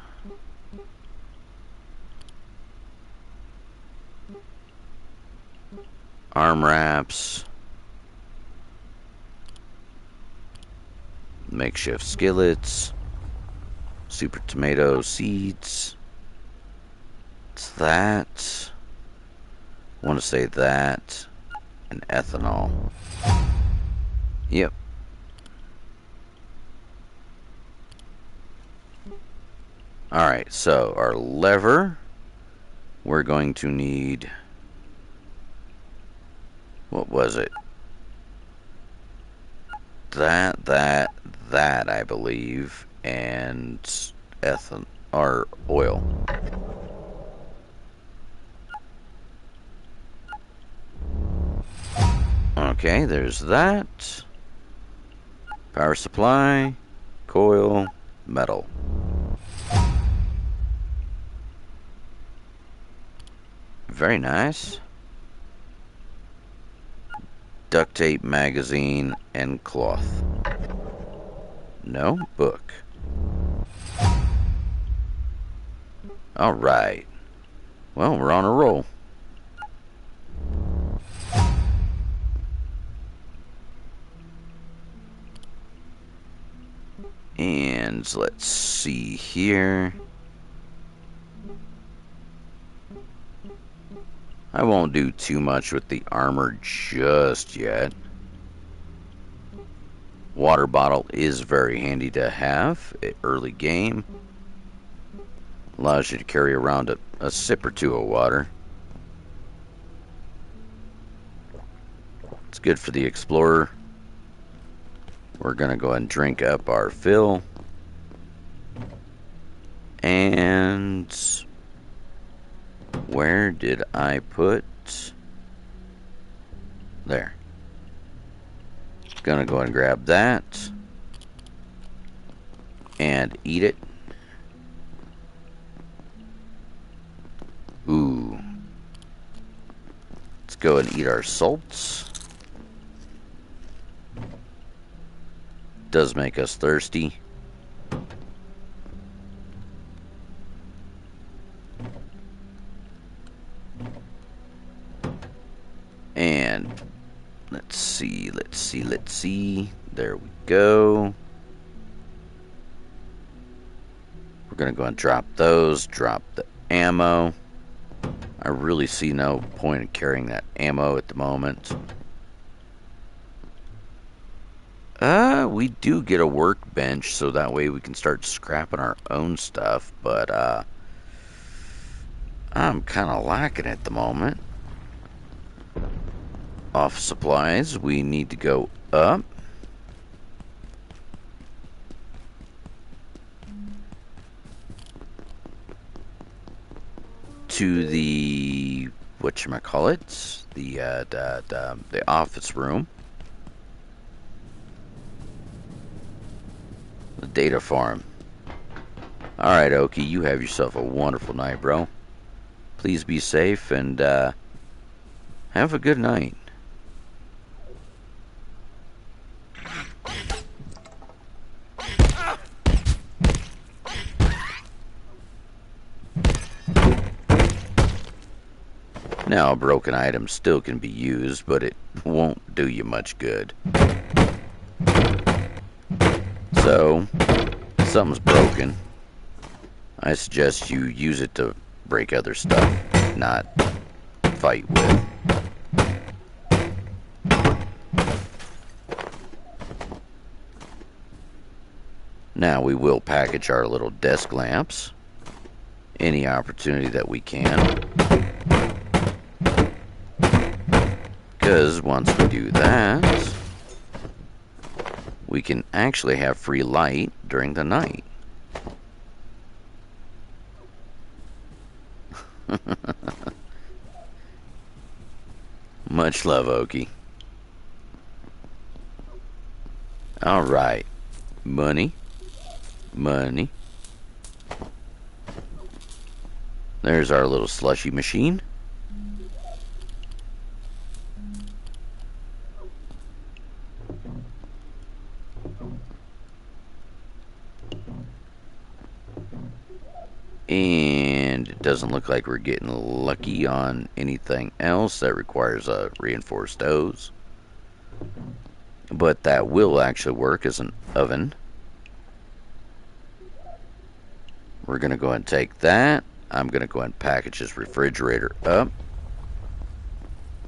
Arm wraps. Makeshift skillets. Super tomato seeds. It's that. I want to say that. And ethanol. Yep. Alright, so our lever. We're going to need... What was it? That, I believe, and ethanol or oil. Okay, there's that. Power supply, coil, metal. Very nice. Duct tape, magazine, and cloth. No book. Alright. Well, we're on a roll. And let's see here. I won't do too much with the armor just yet. Water bottle is very handy to have early game. Allows you to carry around a sip or two of water. It's good for the explorer. We're going to go ahead and drink up our fill. And where did I put? There. Gonna go ahead and grab that and eat it. Ooh. Let's go and eat our salts. Does make us thirsty. And let's see. There we go. We're gonna go and drop those, drop the ammo. I really see no point in carrying that ammo at the moment. We do get a workbench, so that way we can start scrapping our own stuff, but I'm kind of lacking at the moment. Off supplies, we need to go up. To the whatchamacallit, the office room. The data farm. Alright, Oki, you have yourself a wonderful night, bro. Please be safe and have a good night. Now, a broken item still can be used, but it won't do you much good. So, if something's broken, I suggest you use it to break other stuff, not fight with. Now we will package our little desk lamps. Any opportunity that we can. Because once we do that, we can actually have free light during the night. Much love, Oki. Alright. Money. Money. There's our little slushy machine. And it doesn't look like we're getting lucky on anything else that requires a reinforced hose. But that will actually work as an oven. We're going to go ahead and take that. I'm going to go ahead and package this refrigerator up.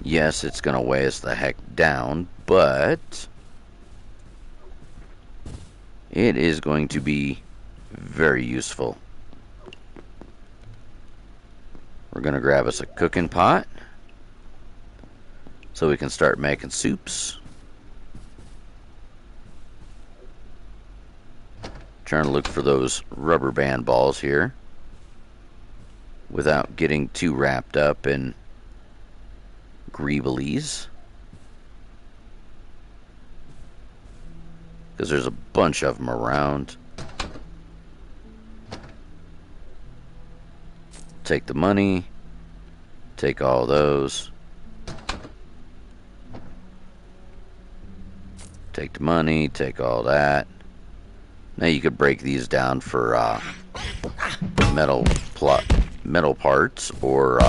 Yes, it's going to weigh us the heck down, but it is going to be very useful. We're going to grab us a cooking pot so we can start making soups. Trying to look for those rubber band balls here without getting too wrapped up in greeblies, because there's a bunch of them around. Take the money, take all those, take the money, take all that. Now you could break these down for metal parts or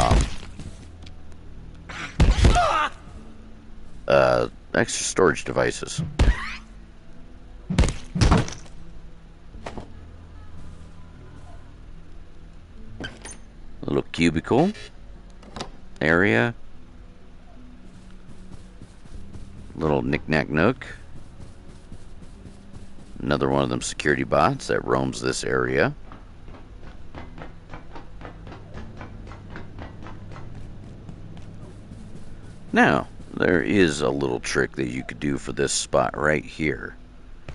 extra storage devices. cubicle area. Little knick-knack nook. Another one of them security bots that roams this area. Now, there is a little trick that you could do for this spot right here.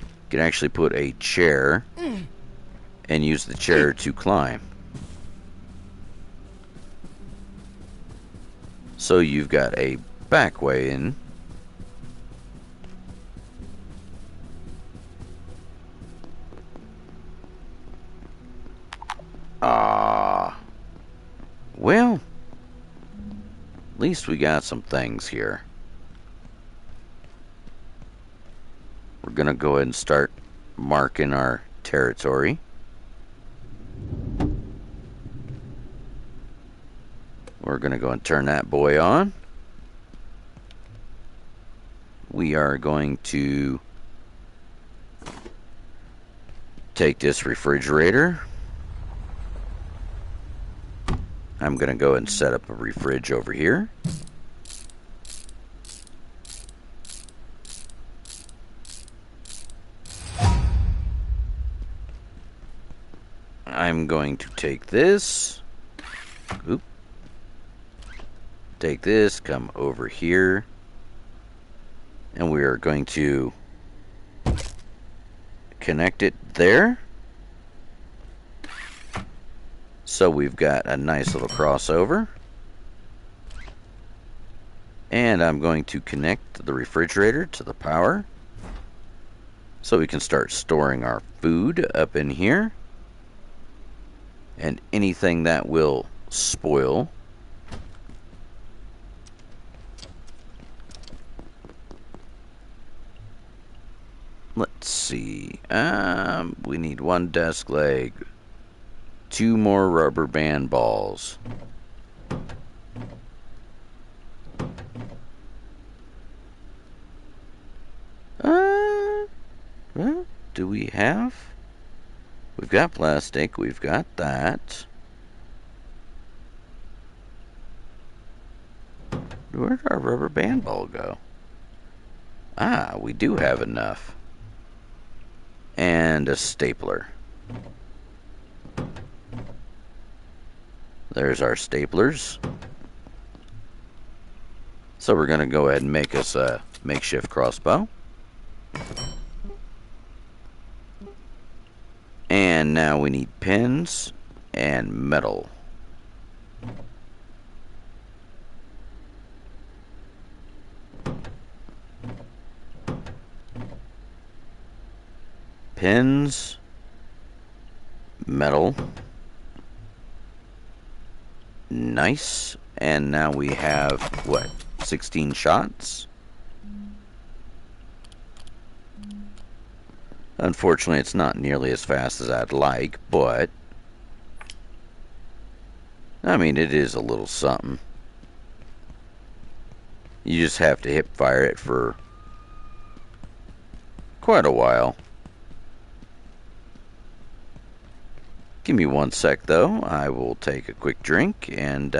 You can actually put a chair and use the chair to climb. So you've got a back way in. Well, at least we got some things here. We're gonna go ahead and start marking our territory. We're gonna go and turn that boy on. We are going to take this refrigerator. I'm going to go and set up a refrige over here. I'm going to take this. Oop. Take this, come over here. And we are going to connect it there. So we've got a nice little crossover. And I'm going to connect the refrigerator to the power so we can start storing our food up in here. And anything that will spoil, let's see, we need one desk leg, 2 more rubber band balls. Well, do we have? We've got plastic, we've got that. Where'd our rubber band ball go? Ah, we do have enough. And a stapler. There's our staplers. So we're going to go ahead and make us a makeshift crossbow. And now we need pins and metal. Pins, metal. Nice. And now we have, what, 16 shots? Unfortunately, it's not nearly as fast as I'd like, but I mean, it is a little something. You just have to hip fire it for quite a while. Give me 1 sec, though. I will take a quick drink and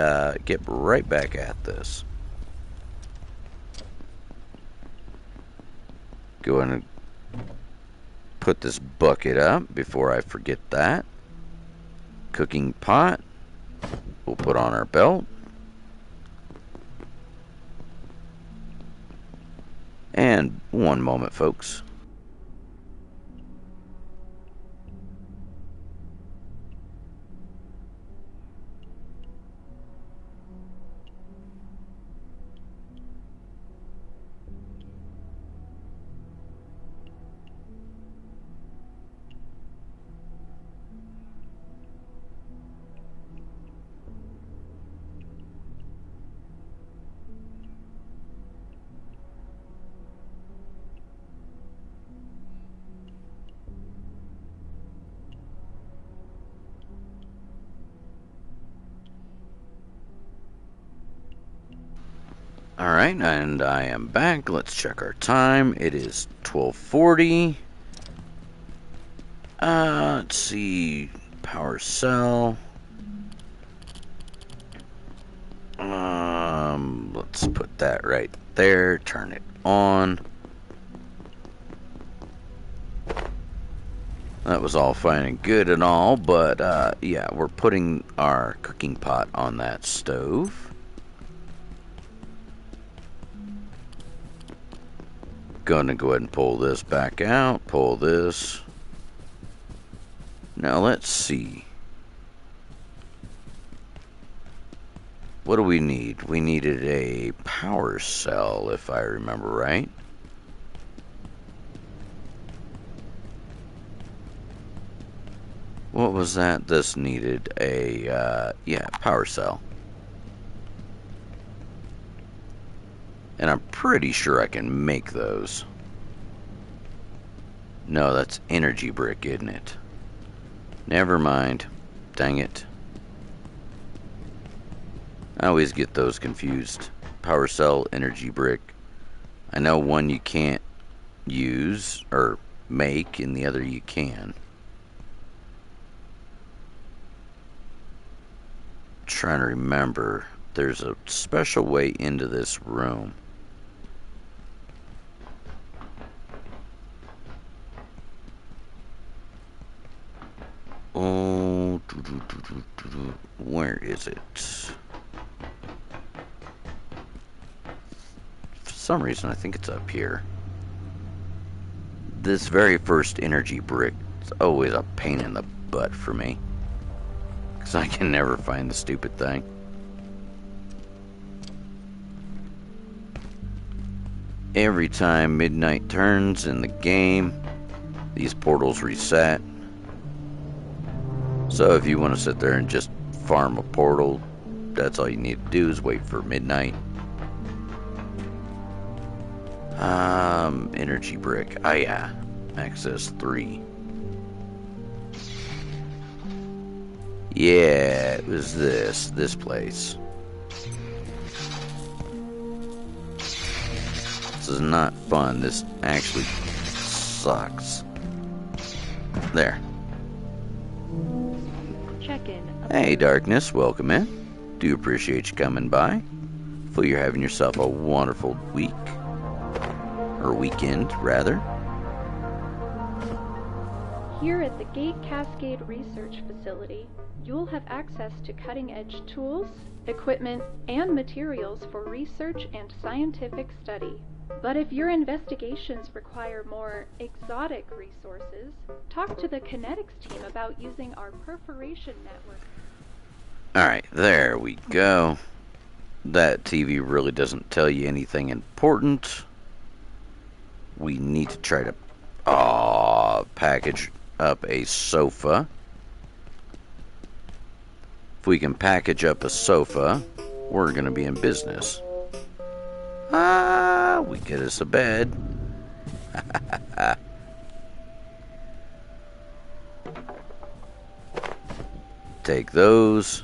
get right back at this. Go in and put this bucket up before I forget that. Cooking pot. We'll put on our belt. And 1 moment, folks. Alright, and I am back. Let's check our time. It is 12:40. Let's see. Power cell. Let's put that right there. Turn it on. That was all fine and good and all, but yeah, we're putting our cooking pot on that stove. Gonna go ahead and pull this back out. Pull this. Now let's see. What do we need? We needed a power cell, if I remember right. What was that? This needed a, yeah, power cell. And I'm pretty sure I can make those. No, that's energy brick, isn't it? Never mind. Dang it. I always get those confused. Power cell, energy brick. I know one you can't use or make, and the other you can. Trying to remember. There's a special way into this room. Oh, where is it? For some reason, I think it's up here. This very first energy brick is always a pain in the butt for me, because I can never find the stupid thing. Every time midnight turns in the game, these portals reset. So if you want to sit there and just farm a portal, that's all you need to do is wait for midnight. Energy brick. Oh yeah. Access 3. Yeah, it was this place. This is not fun. This actually sucks. There. Check-in. Hey, Darkness, welcome in. Do appreciate you coming by. Hopefully you're having yourself a wonderful week. Or weekend, rather. Here at the Gate Cascade Research Facility, you'll have access to cutting-edge tools, equipment, and materials for research and scientific study. But if your investigations require more exotic resources, talk to the kinetics team about using our perforation network. Alright, there we go. That TV really doesn't tell you anything important. We need to try to package up a sofa. If we can package up a sofa, we're going to be in business. We get us a bed. Take those.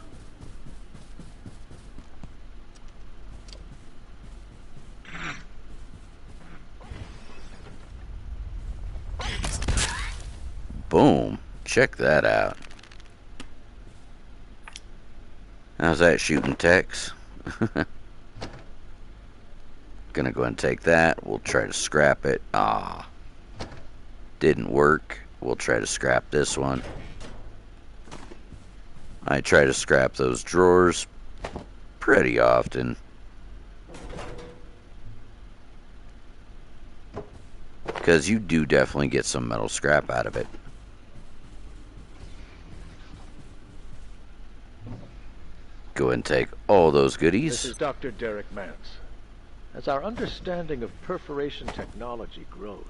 Boom. Check that out. How's that shooting, Tex? Gonna go ahead and take that. We'll try to scrap it. Didn't work. We'll try to scrap this one. I try to scrap those drawers pretty often. Because you do definitely get some metal scrap out of it. Go ahead and take all those goodies. This is Dr. Derek Mance. As our understanding of perforation technology grows,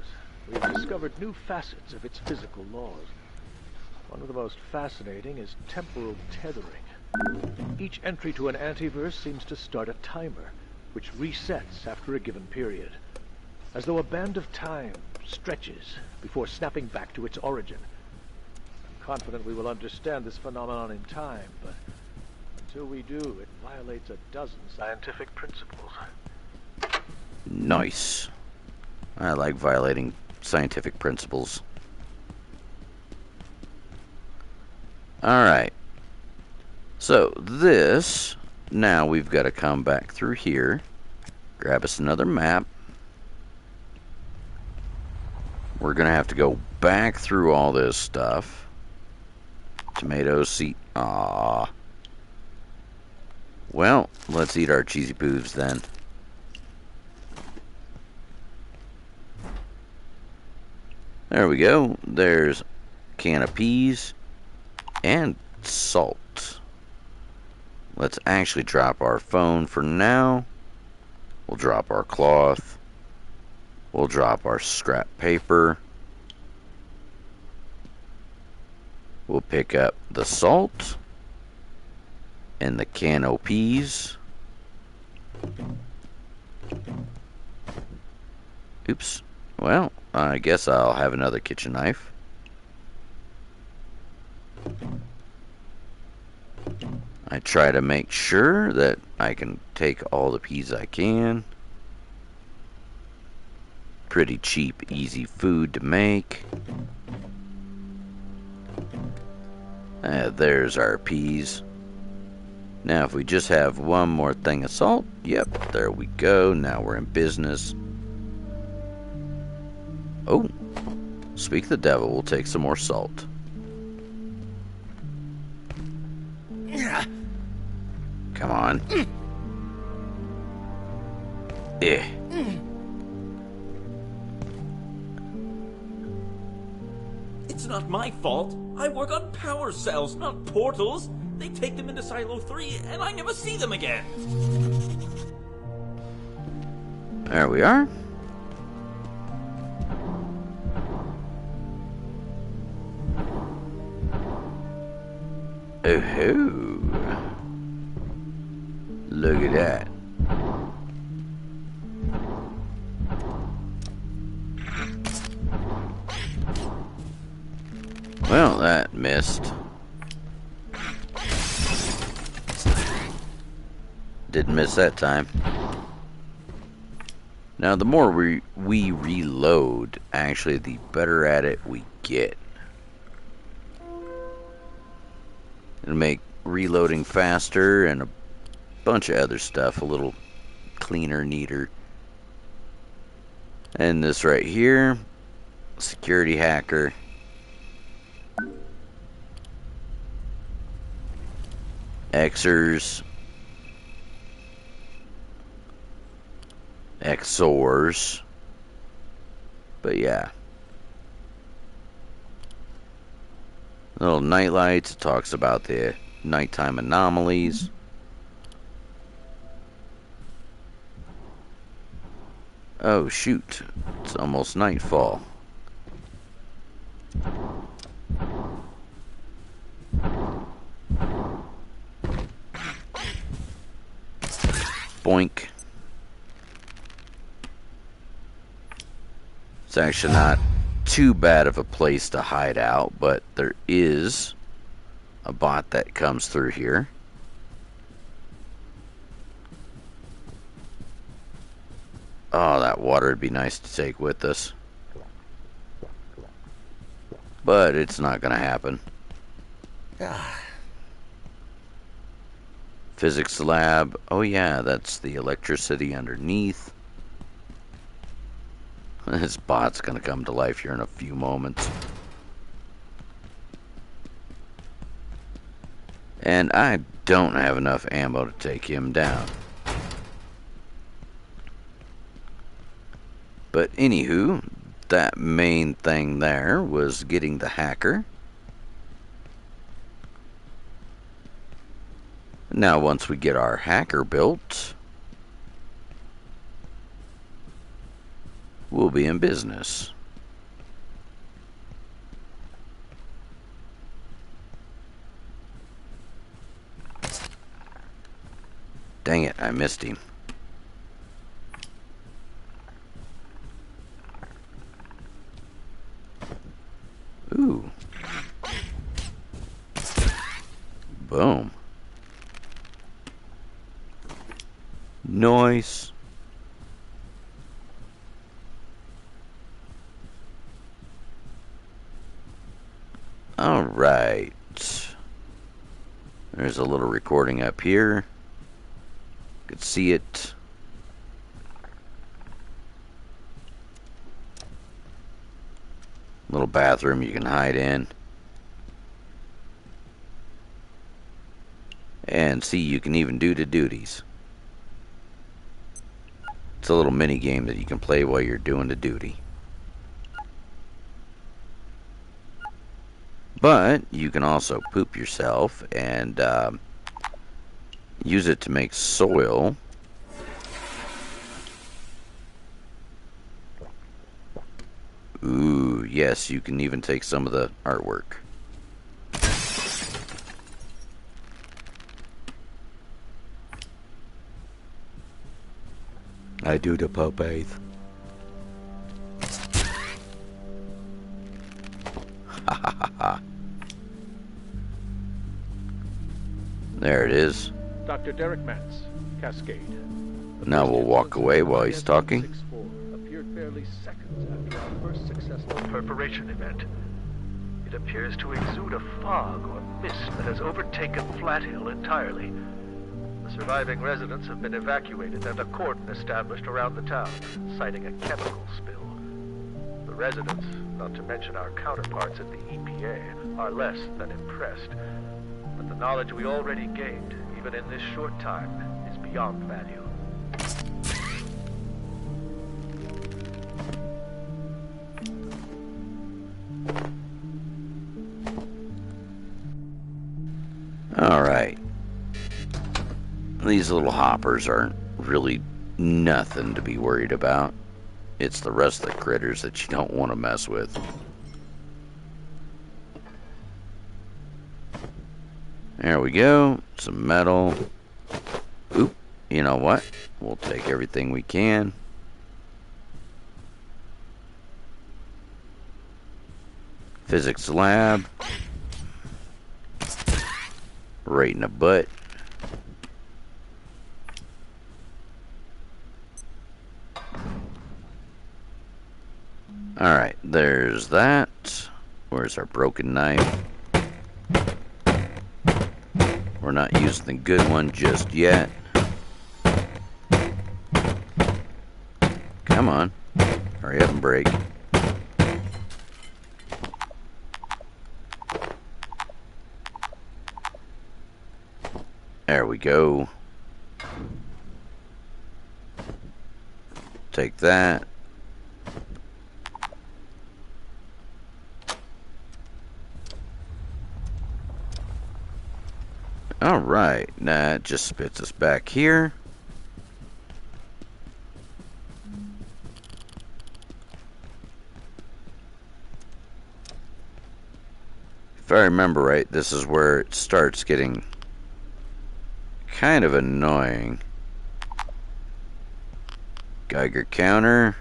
we've discovered new facets of its physical laws. One of the most fascinating is temporal tethering. Each entry to an antiverse seems to start a timer, which resets after a given period, as though a band of time stretches before snapping back to its origin. I'm confident we will understand this phenomenon in time, but until we do, it violates a dozen scientific principles. Nice. I like violating scientific principles. Alright. So, this now we've got to come back through here, grab us another map. We're going to have to go back through all this stuff. Tomato seed. Aww. Well, let's eat our cheesy poofs then. There we go. There's a can of peas and salt. Let's actually drop our phone for now. We'll drop our cloth. We'll drop our scrap paper. We'll pick up the salt and the can of peas. Oops. Well, I guess I'll have another kitchen knife. I try to make sure that I can take all the peas I can. Pretty cheap, easy food to make. There's our peas. Now if we just have one more thing of salt, yep, there we go. Now we're in business. Oh, speak the devil, we'll take some more salt. Come on. It's not my fault. I work on power cells, not portals. They take them into Silo 3, and I never see them again. There we are. Oh-ho. Look at that. Well, that missed. Didn't miss that time. Now, the more we reload, actually, the better at it we get. It'll make reloading faster and a bunch of other stuff a little cleaner, neater. And this right here, security hacker. Xers. XORs. But yeah. Little night lights. It talks about the nighttime anomalies. Oh shoot. It's almost nightfall. Boink. It's actually not too bad of a place to hide out, but there is a bot that comes through here. Oh, that water would be nice to take with us. But it's not going to happen. Physics lab. Oh yeah, that's the electricity underneath. This bot's gonna come to life here in a few moments. And I don't have enough ammo to take him down. But anywho, that main thing there was getting the hacker. Now once we get our hacker built, we'll be in business. Dang it, I missed him. Ooh. Boom. Nice. All right. There's a little recording up here. Could see it. Little bathroom you can hide in. And see, you can even do the duties. It's a little mini game that you can play while you're doing the duty. But you can also poop yourself and use it to make soil. Ooh, yes, you can even take some of the artwork. I do the puppies. Ha ha ha ha. There it is. Dr. Derek Mance, Cascade. Now we'll walk away while he's talking. 6-4 appeared barely seconds after our first successful perforation event. It appears to exude a fog or mist that has overtaken Flat Hill entirely. The surviving residents have been evacuated and a cordon established around the town, citing a chemical spill. The residents, not to mention our counterparts at the EPA, are less than impressed. But the knowledge we already gained, even in this short time, is beyond value. Alright. These little hoppers aren't really nothing to be worried about. It's the rest of the critters that you don't want to mess with. There we go. Some metal. Oop. You know what? We'll take everything we can. Physics lab. Right in the butt. Alright, there's that. Where's our broken knife? We're not using the good one just yet. Come on. Hurry up and break. There we go. Take that. Alright, that just spits us back here. If I remember right, this is where it starts getting kind of annoying. Geiger counter.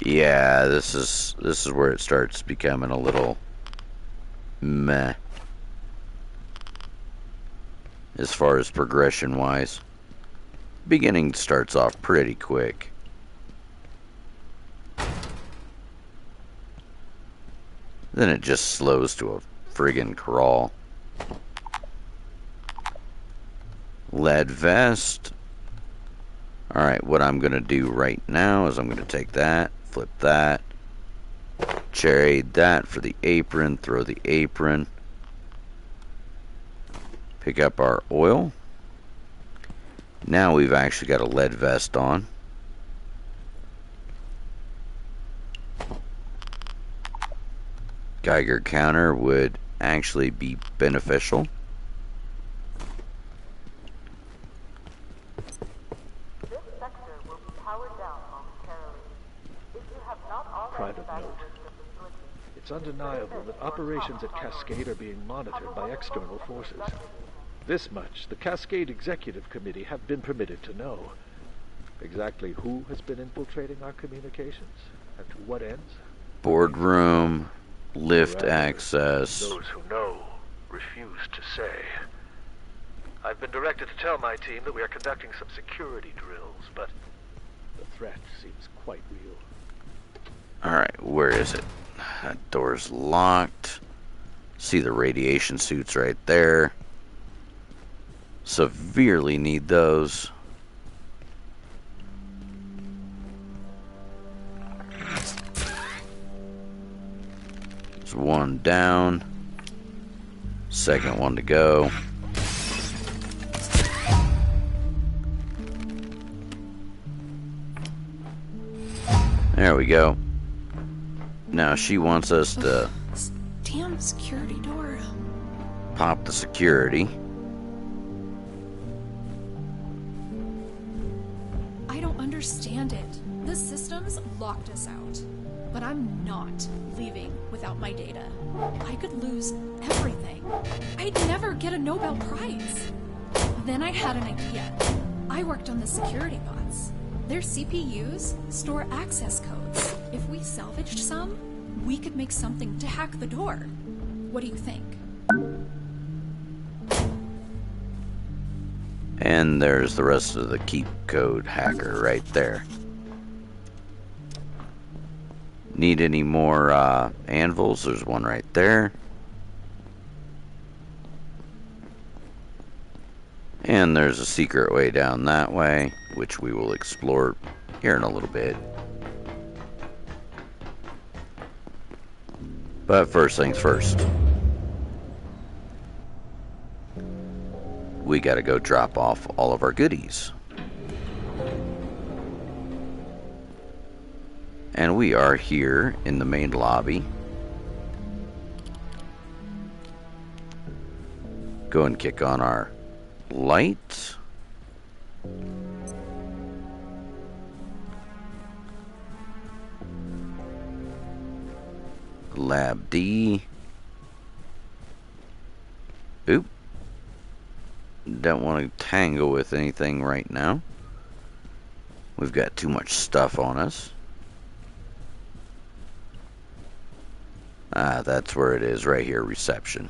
Yeah, this is where it starts becoming a little meh. As far as progression wise. Beginning starts off pretty quick. Then it just slows to a friggin' crawl. Lead vest. Alright, what I'm going to do right now is I'm going to take that, flip that, trade that for the apron, throw the apron, pick up our oil. Now we've actually got a lead vest on. Geiger counter would actually be beneficial. This sector will be powered down momentarily. If you have not already Private note. evacuated the facility, It's undeniable that operations at Cascade are being monitored by external forces. This much the Cascade Executive Committee have been permitted to know. Exactly who has been infiltrating our communications, and to what ends? Boardroom, lift access. Those who know refuse to say. I've been directed to tell my team that we are conducting some security drills, but the threat seems quite real. Alright, where is it? That door's locked. See the radiation suits right there. severely need those. There's one down. Second one to go. There we go. Now she wants us to damn security door. Pop the security. I don't understand it. The systems locked us out. But I'm not leaving without my data. I could lose everything. I'd never get a Nobel Prize. Then I had an idea. I worked on the security bots. Their CPUs store access codes. If we salvaged some, we could make something to hack the door. What do you think? And there's the rest of the keep code hacker right there. Need any more anvils? There's one right there. And there's a secret way down that way, which we will explore here in a little bit. But first things first. We gotta go drop off all of our goodies. And we are here in the main lobby. Go and kick on our light. Lab D. Oop. Don't want to tangle with anything right now. We've got too much stuff on us. Ah, that's where it is, right here, reception.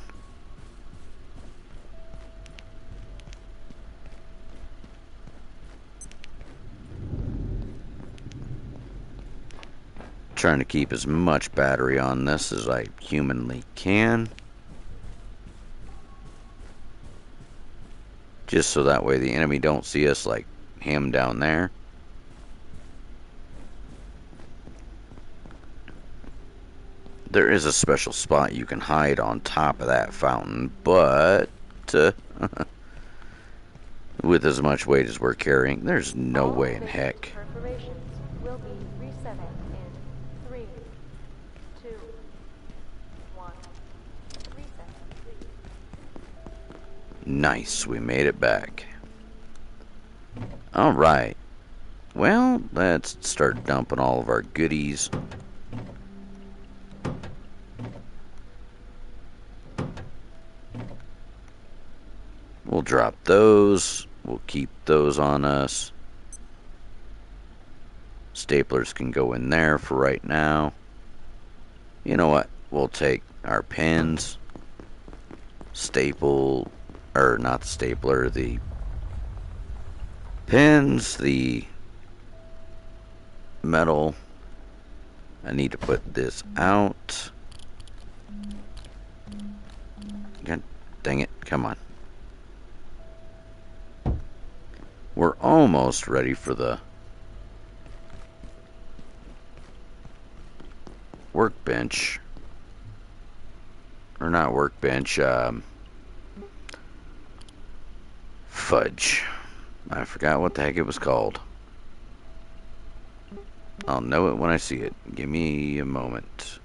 Trying to keep as much battery on this as I humanly can. Just so that way the enemy don't see us like him down there. There is a special spot you can hide on top of that fountain, but with as much weight as we're carrying, there's no way in heck. Perforations will be resetting in 3, 2, 1. Reset complete. Nice, we made it back. Alright. Well, let's start dumping all of our goodies. We'll drop those. We'll keep those on us. Staplers can go in there for right now. You know what? We'll take our pens. Staple, or not the stapler, the pins, the metal. I need to put this out. God dang it, come on. We're almost ready for the workbench. Or not workbench, fudge. I forgot what the heck it was called. I'll know it when I see it. Give me a moment.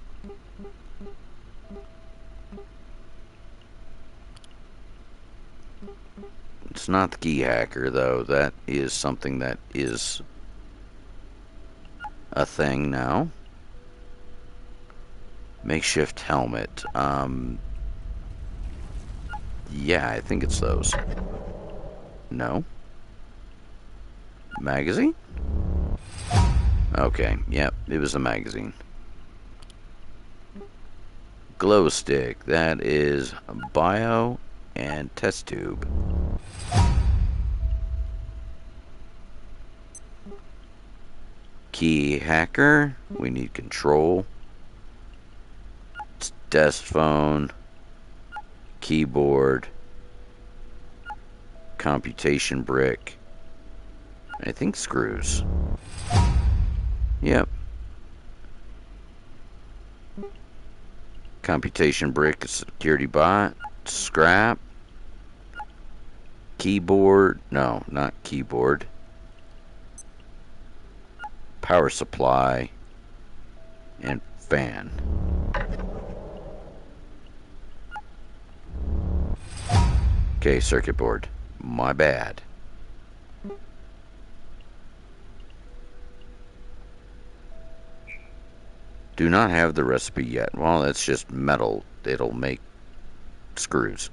It's not the key hacker, though. That is something that is a thing now. Makeshift helmet. Yeah, I think it's those. No. Magazine? Okay, yep, it was a magazine. Glow stick. That is bio and test tube. Key hacker. We need control. It's desk phone. Keyboard. computation brick. I think screws. Yep. Computation brick, security bot, scrap, keyboard, no, not keyboard, power supply, and fan. Okay, circuit board. My bad. Do not have the recipe yet. Well, that's just metal. It'll make screws.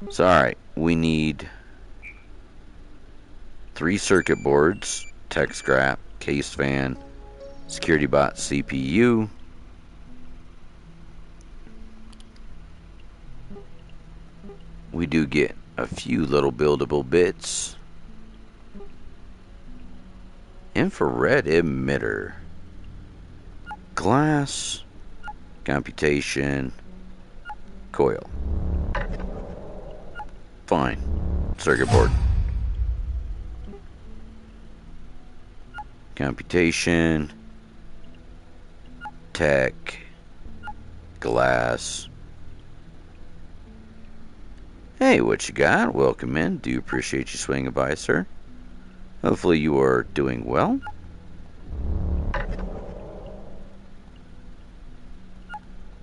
So, alright. We need 3 circuit boards, tech scrap, case fan, security bot CPU, we do get a few little buildable bits. Infrared emitter, glass, computation, coil. Fine. Circuit board. Computation, tech, glass. Hey, what you got? Welcome in. Do appreciate you swinging by, sir. Hopefully you are doing well.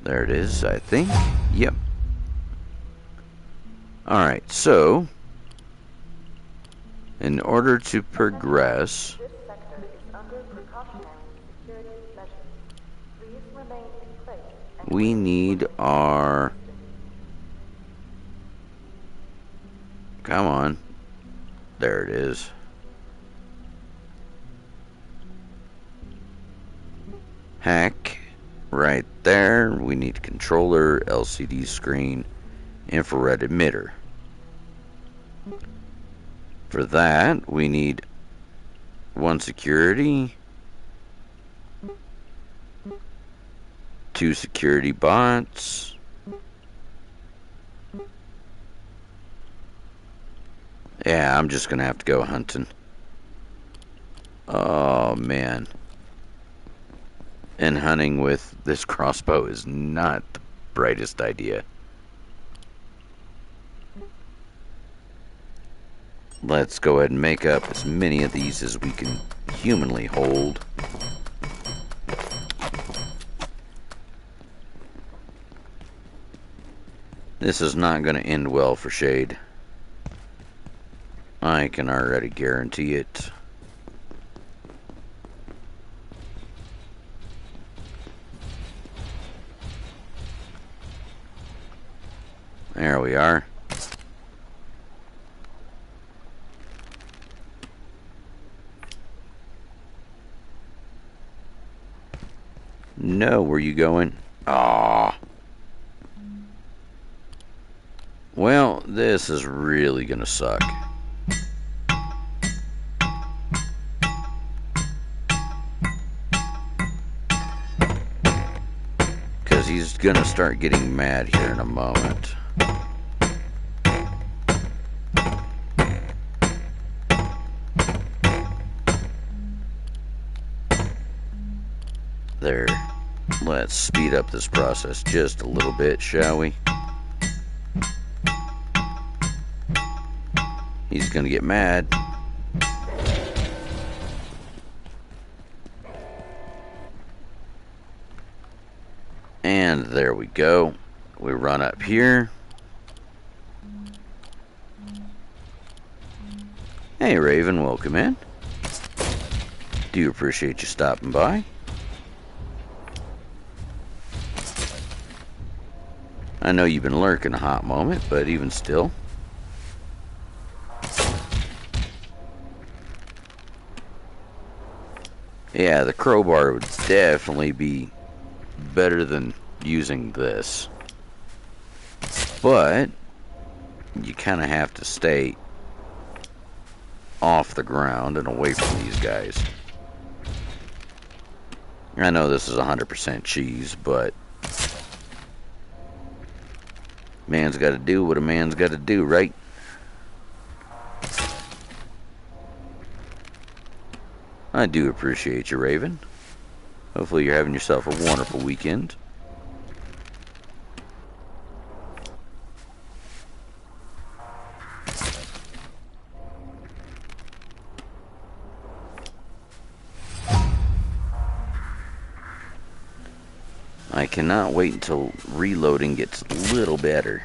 There it is, I think. Yep. Alright, so in order to progress, This sector is under precautionary security measures. Please remain in place and we need our... Come on. There it is. Hack right there. We need controller, LCD screen, infrared emitter. For that, we need 1 security, 2 security bots, yeah, I'm just gonna have to go hunting. Oh man. And hunting with this crossbow is not the brightest idea. Let's go ahead and make up as many of these as we can humanly hold. This is not going to end well for Shade. I can already guarantee it. There we are. No, where you going? Ah. Well, this is really gonna suck. Because he's gonna start getting mad here in a moment. There. Let's speed up this process just a little bit, shall we? He's gonna get mad. And there we go. We run up here. Hey Raven, welcome in. Do appreciate you stopping by. I know you've been lurking a hot moment, but even still. Yeah, the crowbar would definitely be better than using this. But you kind of have to stay off the ground and away from these guys. I know this is 100% cheese, but man's got to do what a man's got to do, right? I do appreciate you, Raven. Hopefully you're having yourself a wonderful weekend. I cannot wait until reloading gets a little better.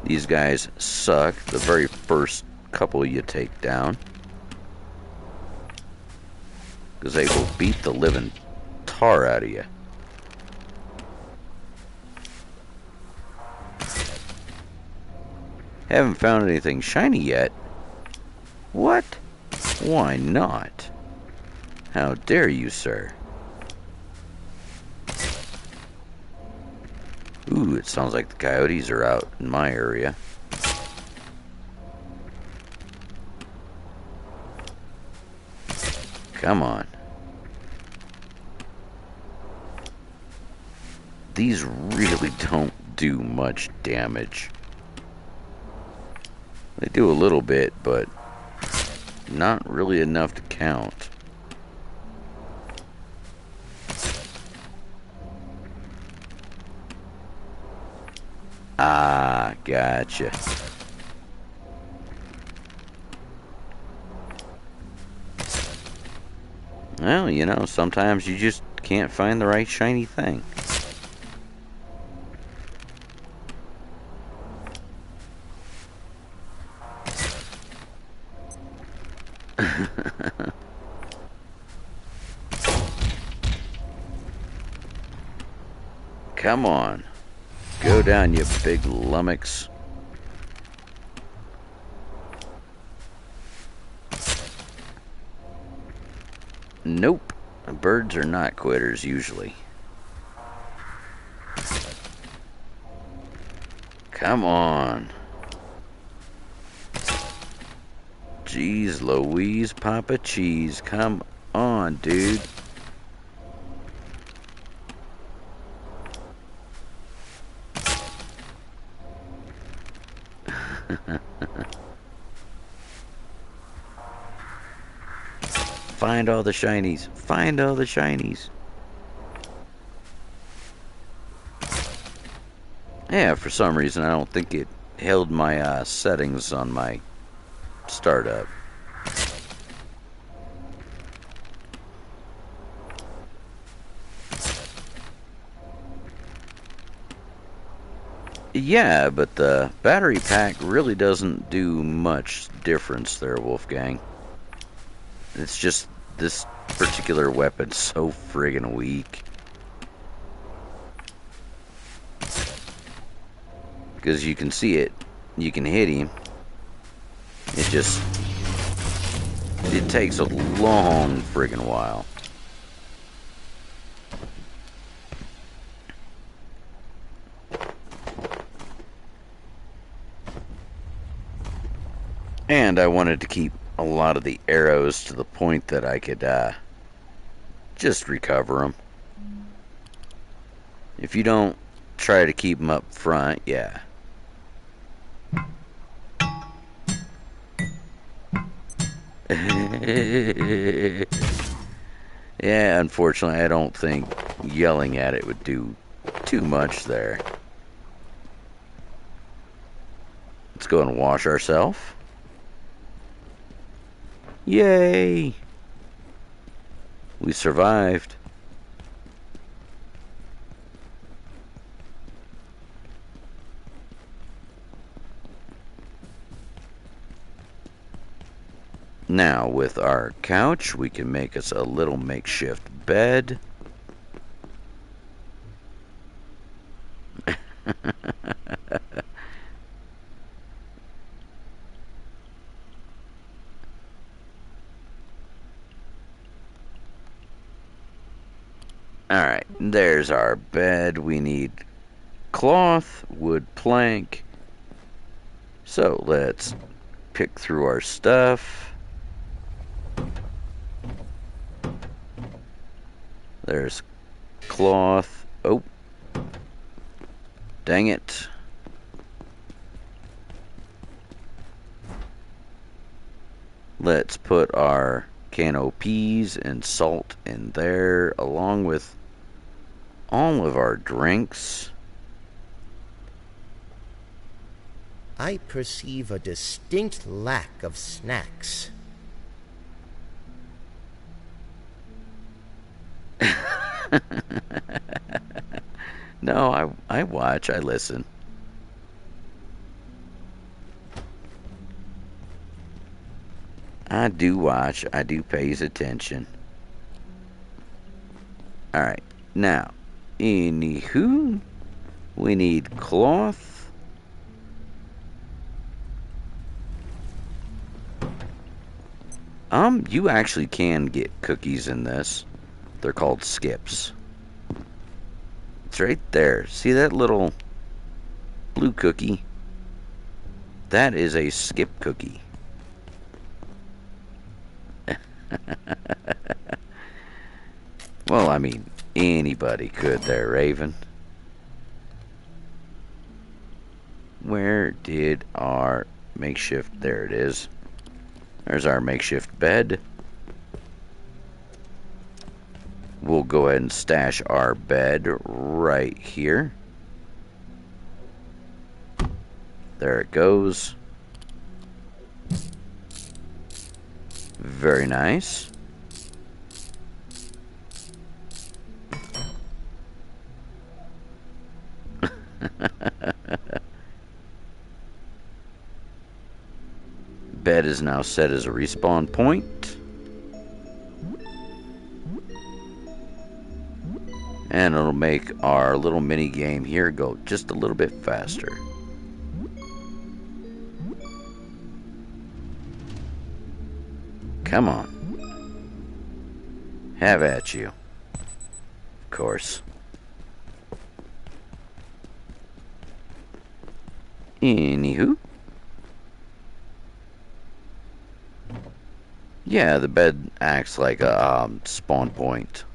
These guys suck the very first couple you take down, because they will beat the living tar out of you. Haven't found anything shiny yet. What? Why not? How dare you, sir? Ooh, it sounds like the coyotes are out in my area. Come on. These really don't do much damage. They do a little bit, but not really enough to count. Ah, gotcha. Well, you know, sometimes you just can't find the right shiny thing. Come on. Go down, you big lummox. Nope. Birds are not quitters usually. Come on. Jeez Louise, Papa Cheese. Come on, dude. Find all the shinies. Find all the shinies. Yeah, for some reason I don't think it held my settings on my startup. Yeah, but the battery pack really doesn't do much difference there, Wolfgang. It's just this particular weapon's so friggin' weak. Because you can see it, you can hit him. It takes a long friggin' while. And I wanted to keep a lot of the arrows to the point that I could just recover them. If you don't try to keep them up front, yeah. Yeah, unfortunately, I don't think yelling at it would do too much there. Let's go and wash ourselves. Yay! We survived. Now, with our couch, we can make us a little makeshift bed. Alright, there's our bed. We need cloth, wood plank. So let's pick through our stuff. There's cloth. Oh, dang it. Let's put our can of peas and salt in there, along with all of our drinks. I perceive a distinct lack of snacks. No, I watch, I listen. I do watch, I do pays attention. Alright, now, anywho, we need cloth. You actually can get cookies in this. They're called skips. It's right there. See that little blue cookie? That is a skip cookie. Well, I mean, anybody could there, Raven. Where did our makeshift... There it is. There's our makeshift bed. We'll go ahead and stash our bed right here. There it goes. Very nice. Bed is now set as a respawn point. And it'll make our little mini game here go just a little bit faster. Come on. Have at you. Of course. Anywho. Yeah, the bed acts like a spawn point.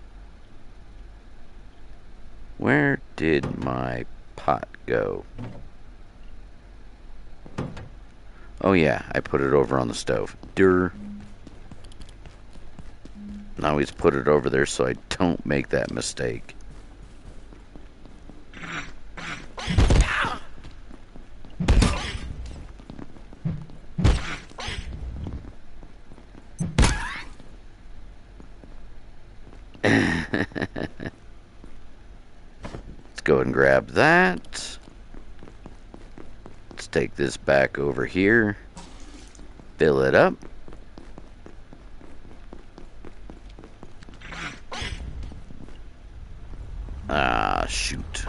Where did my pot go? Oh yeah, I put it over on the stove. Durr. I always put it over there so I don't make that mistake. Go ahead and grab that. Let's take this back over here. Fill it up. Ah, shoot.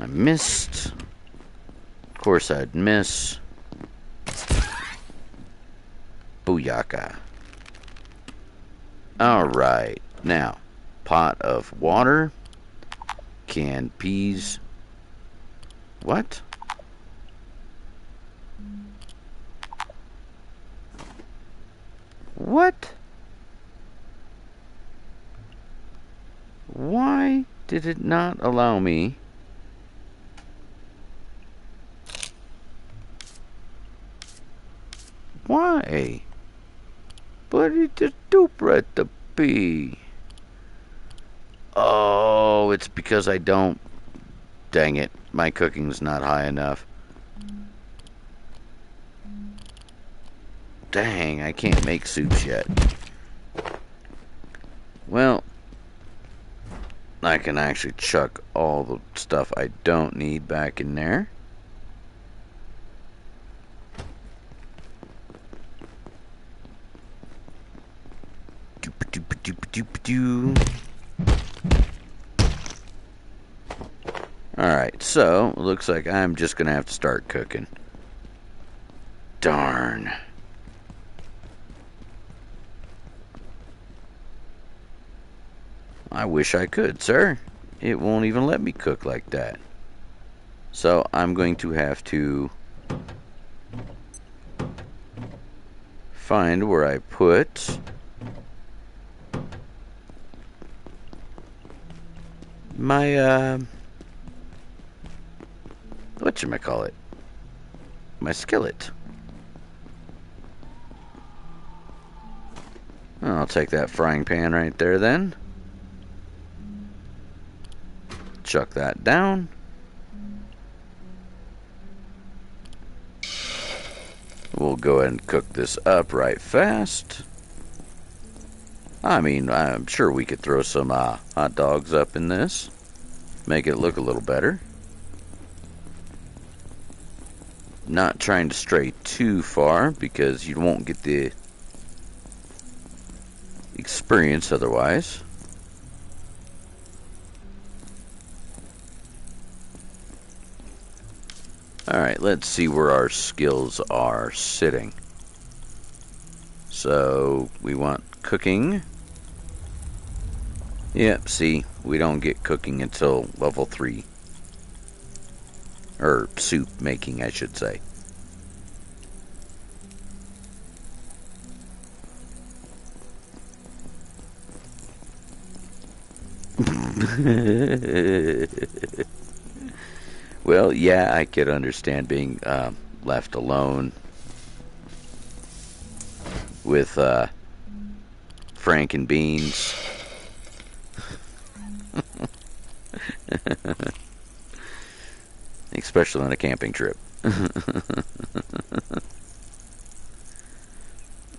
I missed. Of course I'd miss. Booyaka. Alright. Now, pot of water, canned peas. What? What? Why did it not allow me? Why? But it just stupid to be. Oh, it's because I don't. Dang it, my cooking's not high enough. Dang, I can't make soups yet. Well, I can actually chuck all the stuff I don't need back in there. Doop-a-doop-a-doop-a-doop-a-doo. Alright, so, looks like I'm just gonna have to start cooking. Darn. I wish I could, sir. It won't even let me cook like that. So, I'm going to have to find where I put my, whatchamacallit? my skillet. I'll take that frying pan right there then. Chuck that down. We'll go ahead and cook this up right fast. I mean, I'm sure we could throw some hot dogs up in this. Make it look a little better. Not trying to stray too far because you won't get the experience otherwise. Alright, let's see where our skills are sitting. So, we want cooking. Yep, see, we don't get cooking until level 3. Or soup making, I should say. Well, yeah, I could understand being left alone with Frank and Beans. Especially on a camping trip.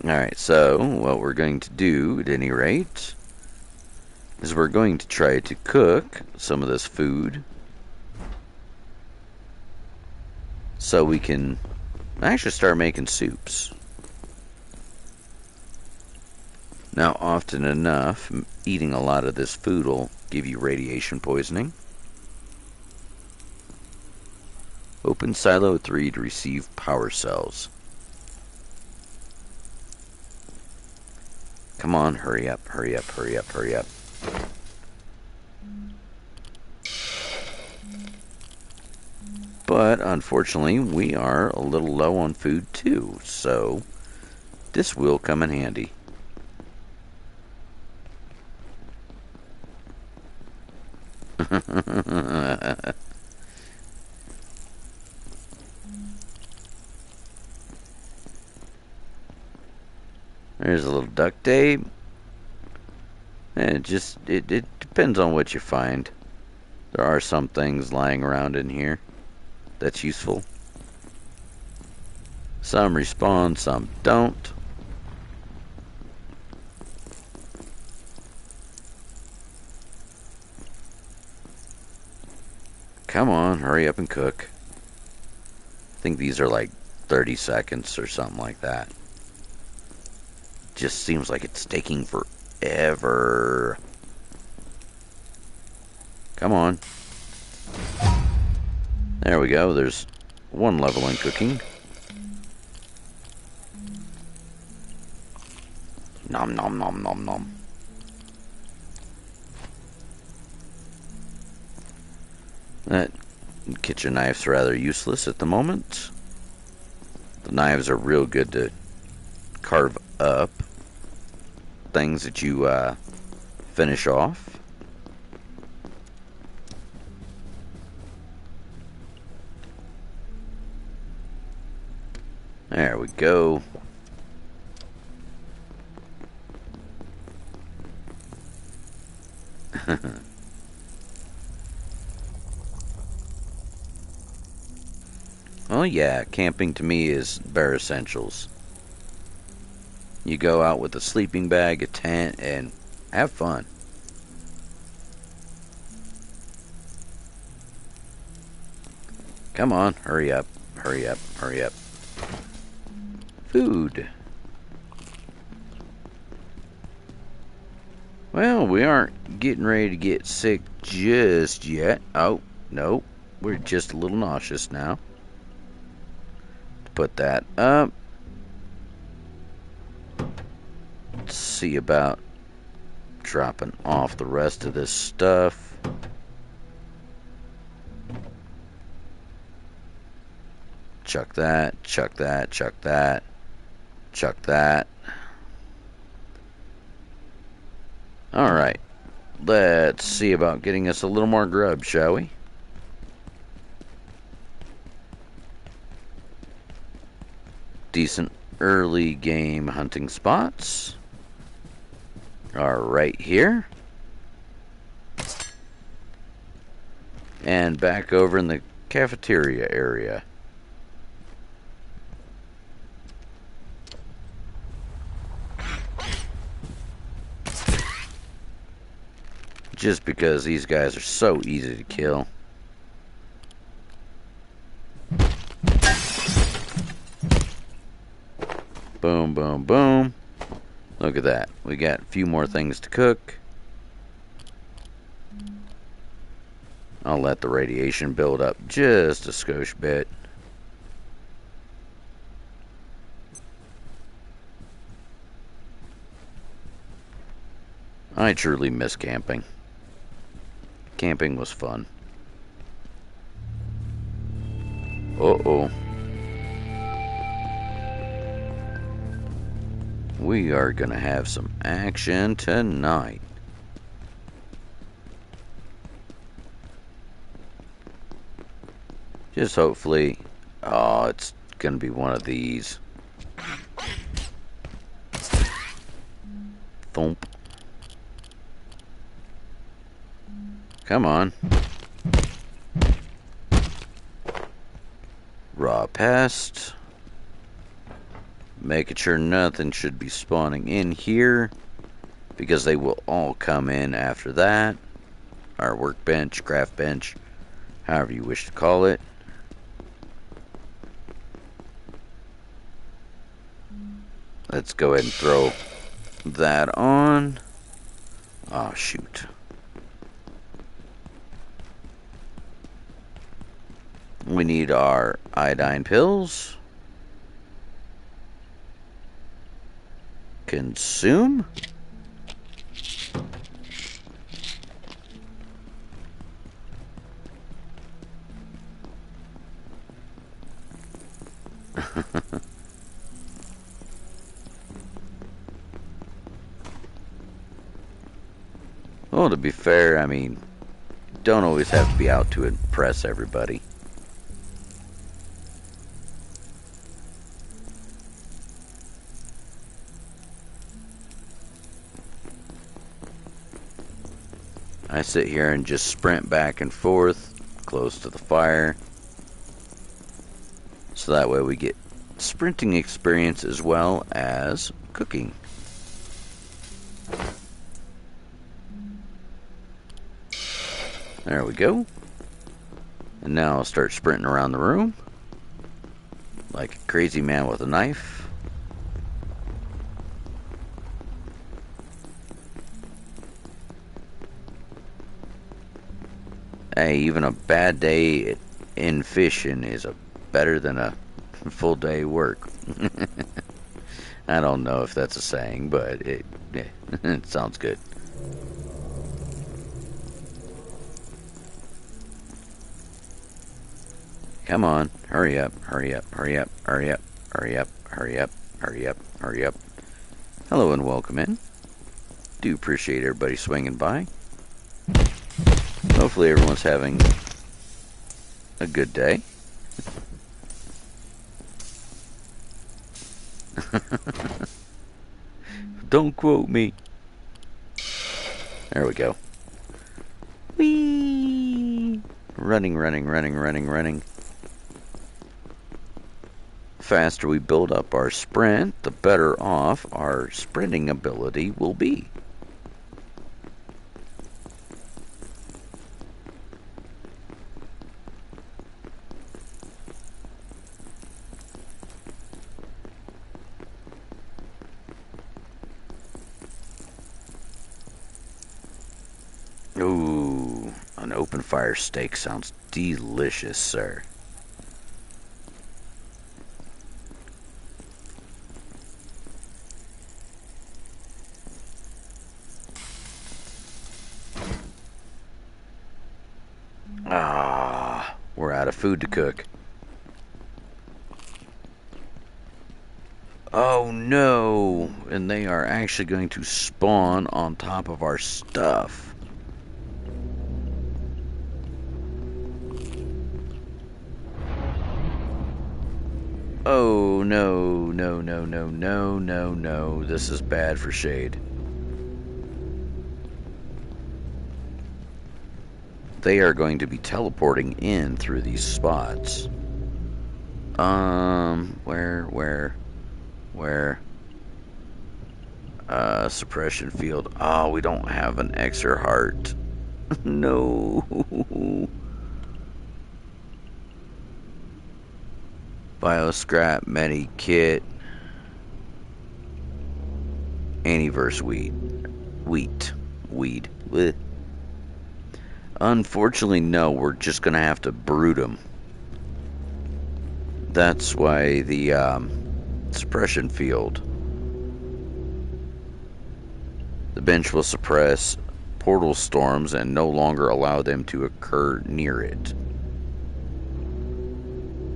Alright, so what we're going to do, at any rate, is we're going to try to cook some of this food so we can actually start making soups. Now, often enough, eating a lot of this food will give you radiation poisoning. Open Silo 3 to receive power cells. Come on, hurry up, hurry up, hurry up, hurry up. But, unfortunately, we are a little low on food too, so this will come in handy. There's a little duct tape. And it depends on what you find. There are some things lying around in here that's useful. Some respawn, some don't. Come on, hurry up and cook. I think these are like 30 seconds or something like that. Just seems like it's taking forever. Come on. There we go. There's one level in cooking. Nom nom nom nom nom. That kitchen knife's rather useless at the moment. The knives are real good to carve up things that you finish off. There we go. Well, yeah, camping to me is bare essentials. You go out with a sleeping bag, a tent, and have fun. Come on, hurry up, hurry up, hurry up. Food. Well, we aren't getting ready to get sick just yet. Oh, no, we're just a little nauseous now. Put that up. Let's see about dropping off the rest of this stuff. Chuck that, chuck that, chuck that, chuck that. Alright, let's see about getting us a little more grub, shall we? decent early game hunting spots are right here. And back over in the cafeteria area. Just because these guys are so easy to kill. Boom, boom, boom. Look at that. We got a few more things to cook. I'll let the radiation build up just a skosh bit. I truly miss camping. Camping was fun. Uh-oh. We are gonna have some action tonight. Just hopefully... Oh, it's gonna be one of these. Thump. Come on. Raw pest. Making sure nothing should be spawning in here, because they will all come in after that. Our workbench, craft bench, however you wish to call it. Let's go ahead and throw that on. Oh, shoot. We need our iodine pills. Consume. Well, to be fair, I mean, don't always have to be out to impress everybody. I sit here and just sprint back and forth close to the fire, so that way we get sprinting experience as well as cooking. There we go. And now I'll start sprinting around the room like a crazy man with a knife. Hey, even a bad day in fishing is better than a full day work. I don't know if that's a saying, but it sounds good. Come on, hurry up, hurry up, hurry up, hurry up, hurry up, hurry up, hurry up, hurry up. Hello and welcome in. Do appreciate everybody swinging by. Hopefully everyone's having a good day. Don't quote me. There we go. Whee! Running, running, running, running, running. The faster we build up our sprint, the better off our sprinting ability will be. Ooh, an open fire steak sounds delicious, sir. Ah, we're out of food to cook. Oh no, and they are actually going to spawn on top of our stuff. Oh, no, no, no, no, no, no, no. This is bad for Shade. They are going to be teleporting in through these spots. Where? Suppression field. Oh, we don't have an extra heart. No. Bioscrap, Medi Kit, Antiverse Weed. Blech. Unfortunately, no, we're just gonna have to brood them. That's why the suppression field. The bench will suppress portal storms and no longer allow them to occur near it.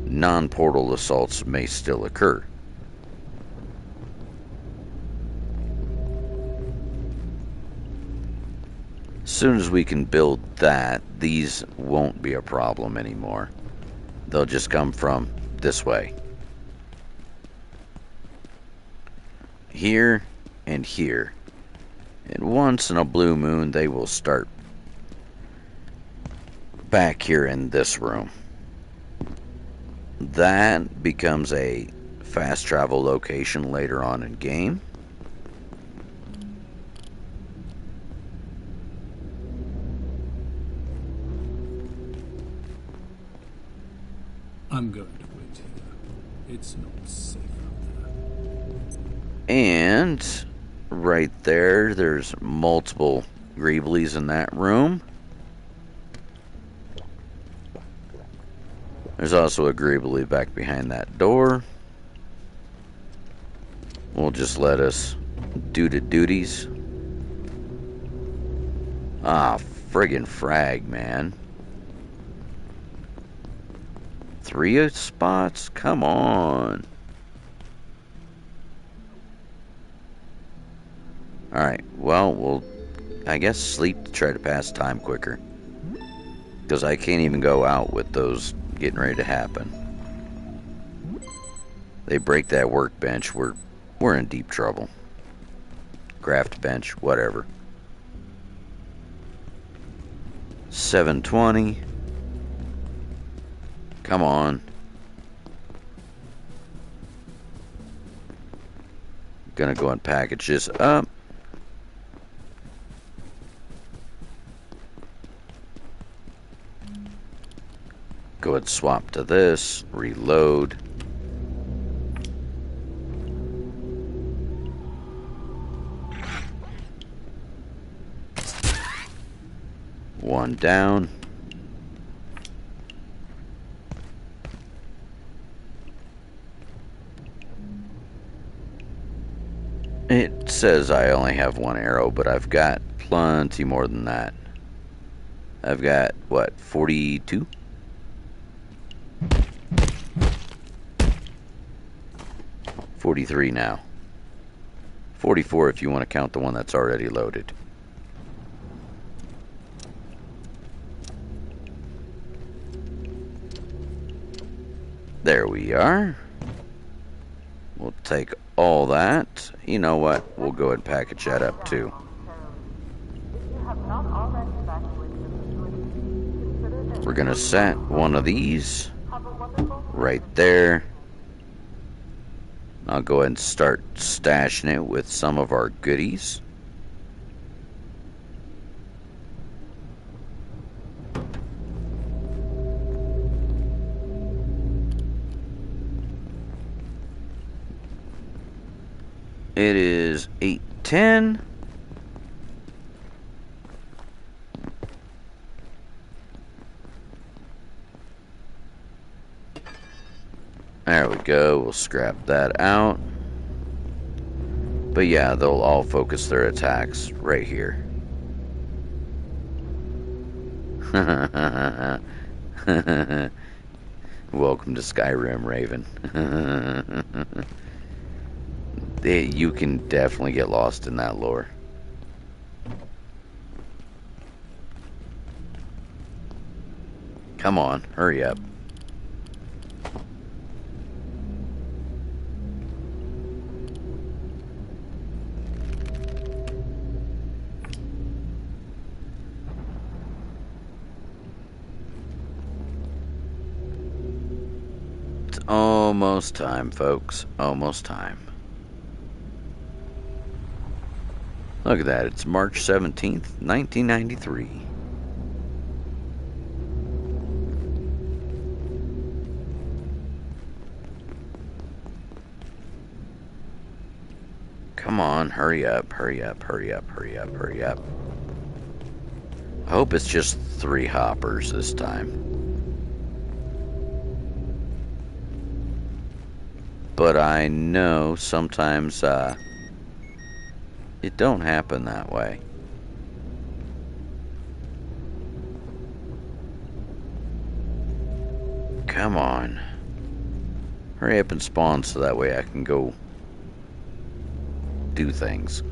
Non-portal assaults may still occur. As soon as we can build that, these won't be a problem anymore. They'll just come from this way. Here and here. And once in a blue moon, they will start back here in this room. That becomes a fast travel location later on in game. I'm going to wait here. It's not safe out there. And right there's multiple Greeblies in that room. There's also a Greebly back behind that door. We'll just let us do the duties. Ah, friggin' frag, man. 3 spots? Come on. Alright, well, we'll, I guess, sleep to try to pass time quicker. Because I can't even go out with those getting ready to happen. They break that workbench, we're in deep trouble. Craft bench, whatever. 720. Come on. Gonna go and package this up. Go ahead and swap to this. Reload. One down. It says I only have 1 arrow, but I've got plenty more than that. I've got, what, 42? $43 now. 44 if you want to count the one that's already loaded. There we are. We'll take all that. You know what? We'll go ahead and package that up too. We're going to set one of these right there. I'll go ahead and start stashing it with some of our goodies. It is 8:10. There we go. We'll scrap that out. But yeah, they'll all focus their attacks right here. Welcome to Skyrim, Raven. You can definitely get lost in that lore. Come on, hurry up. Almost time, folks. Almost time. Look at that. It's March 17th, 1993. Come on, hurry up, hurry up, hurry up, hurry up, hurry up. I hope it's just 3 hoppers this time. But I know sometimes it don't happen that way. Come on. Hurry up and spawn so that way I can go do things.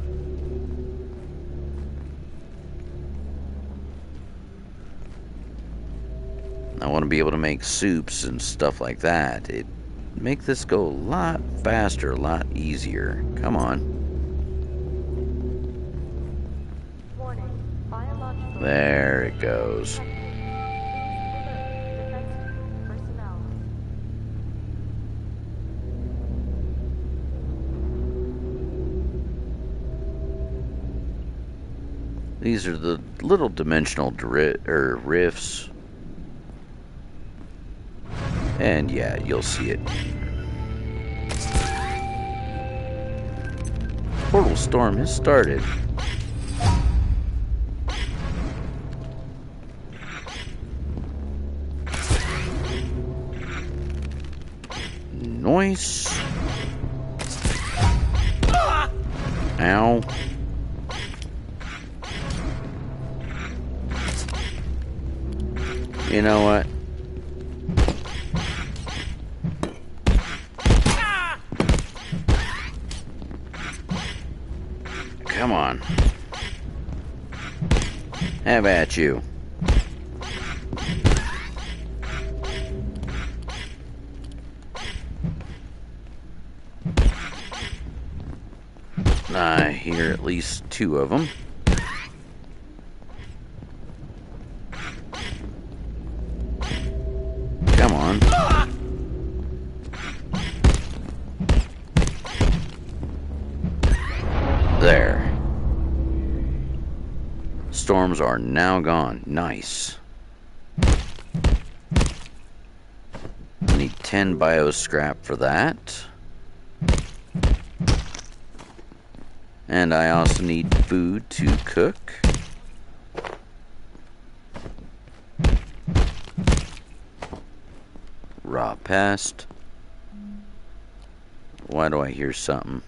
I want to be able to make soups and stuff like that. It make this go a lot faster, a lot easier. Come on. Warning, biological. There it goes. Personnel. These are the little dimensional rifts. And yeah, you'll see it. Portal storm has started. Nice. Ow. You know what? Come on. Have at you. I hear at least 2 of them. Come on. There. Storms are now gone. Nice. I need 10 bio scrap for that. And I also need food to cook. Raw pest. Why do I hear something?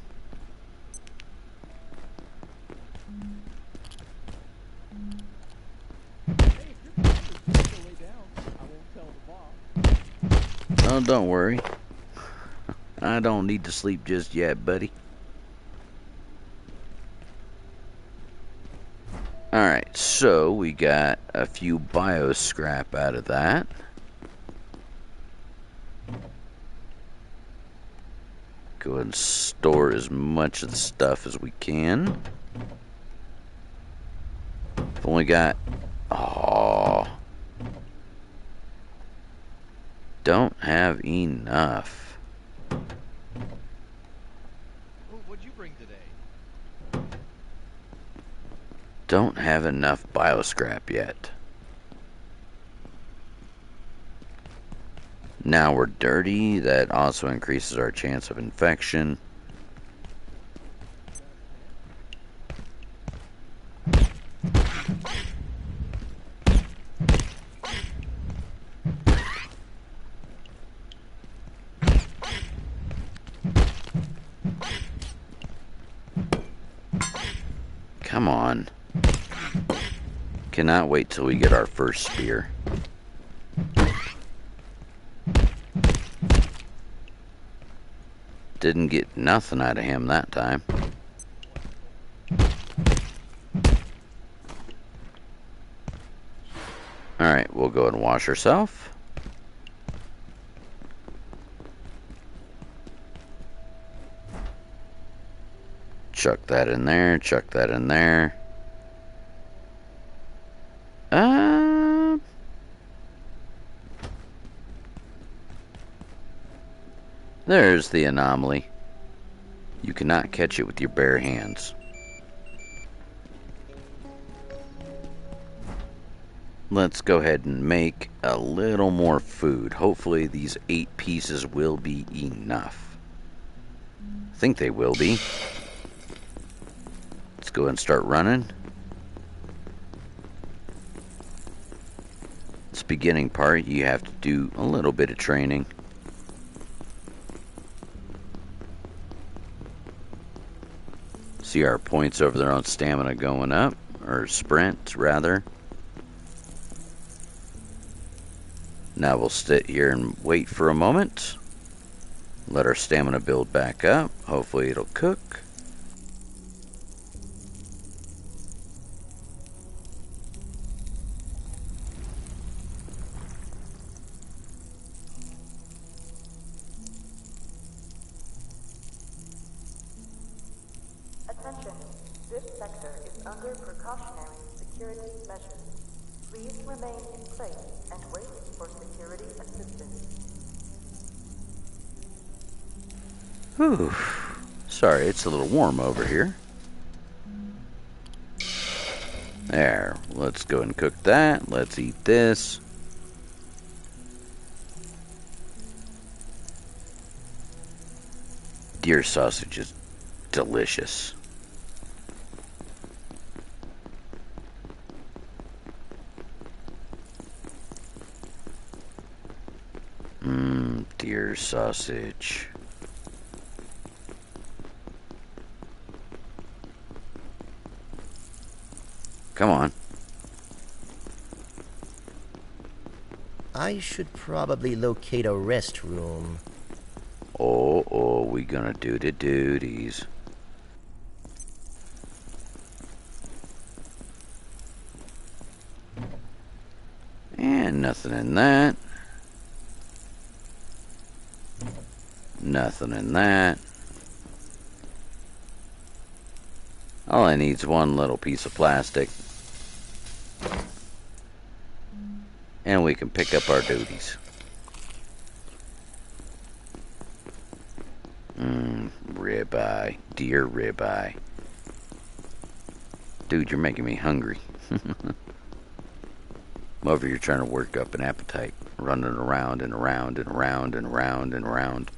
Oh, don't worry. I don't need to sleep just yet, buddy. Alright, so we got a few bio scrap out of that. Go ahead and store as much of the stuff as we can. I've only got... Oh, don't have enough. What'd you bring today? Don't have enough bio scrap yet. Now we're dirty. That also increases our chance of infection. Come on. Cannot wait till we get our first spear. Didn't get nothing out of him that time. Alright, we'll go ahead and wash ourselves. Chuck that in there, chuck that in there. There's the anomaly. You cannot catch it with your bare hands. Let's go ahead and make a little more food. Hopefully these 8 pieces will be enough. I think they will be. Let's go ahead and start running. This beginning part, you have to do a little bit of training. See our points over there on stamina going up, or sprint rather. Now we'll sit here and wait for a moment. Let our stamina build back up. Hopefully it'll cook. Attention, this sector is under precautionary security measures. Please remain in place and wait for security assistance. Whew. Sorry, it's a little warm over here. There, let's go and cook that. Let's eat this. Deer sausage is delicious. Deer sausage. Come on. I should probably locate a restroom. Oh, we gonna do the duties. And nothing in that. Nothing in that. All I need is one little piece of plastic. And we can pick up our duties. Ribeye. Deer ribeye. Dude, you're making me hungry. I'm over here trying to work up an appetite. Running around and around and around and around and around.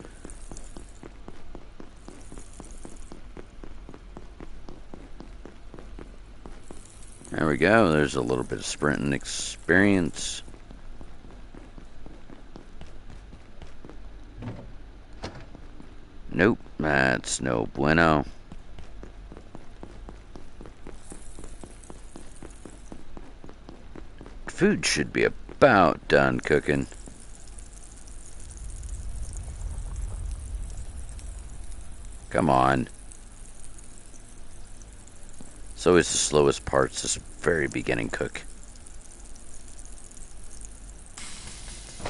There we go. There's a little bit of sprinting experience. Nope, that's no bueno. Food should be about done cooking. Come on. It's always the slowest parts, this very beginning cook.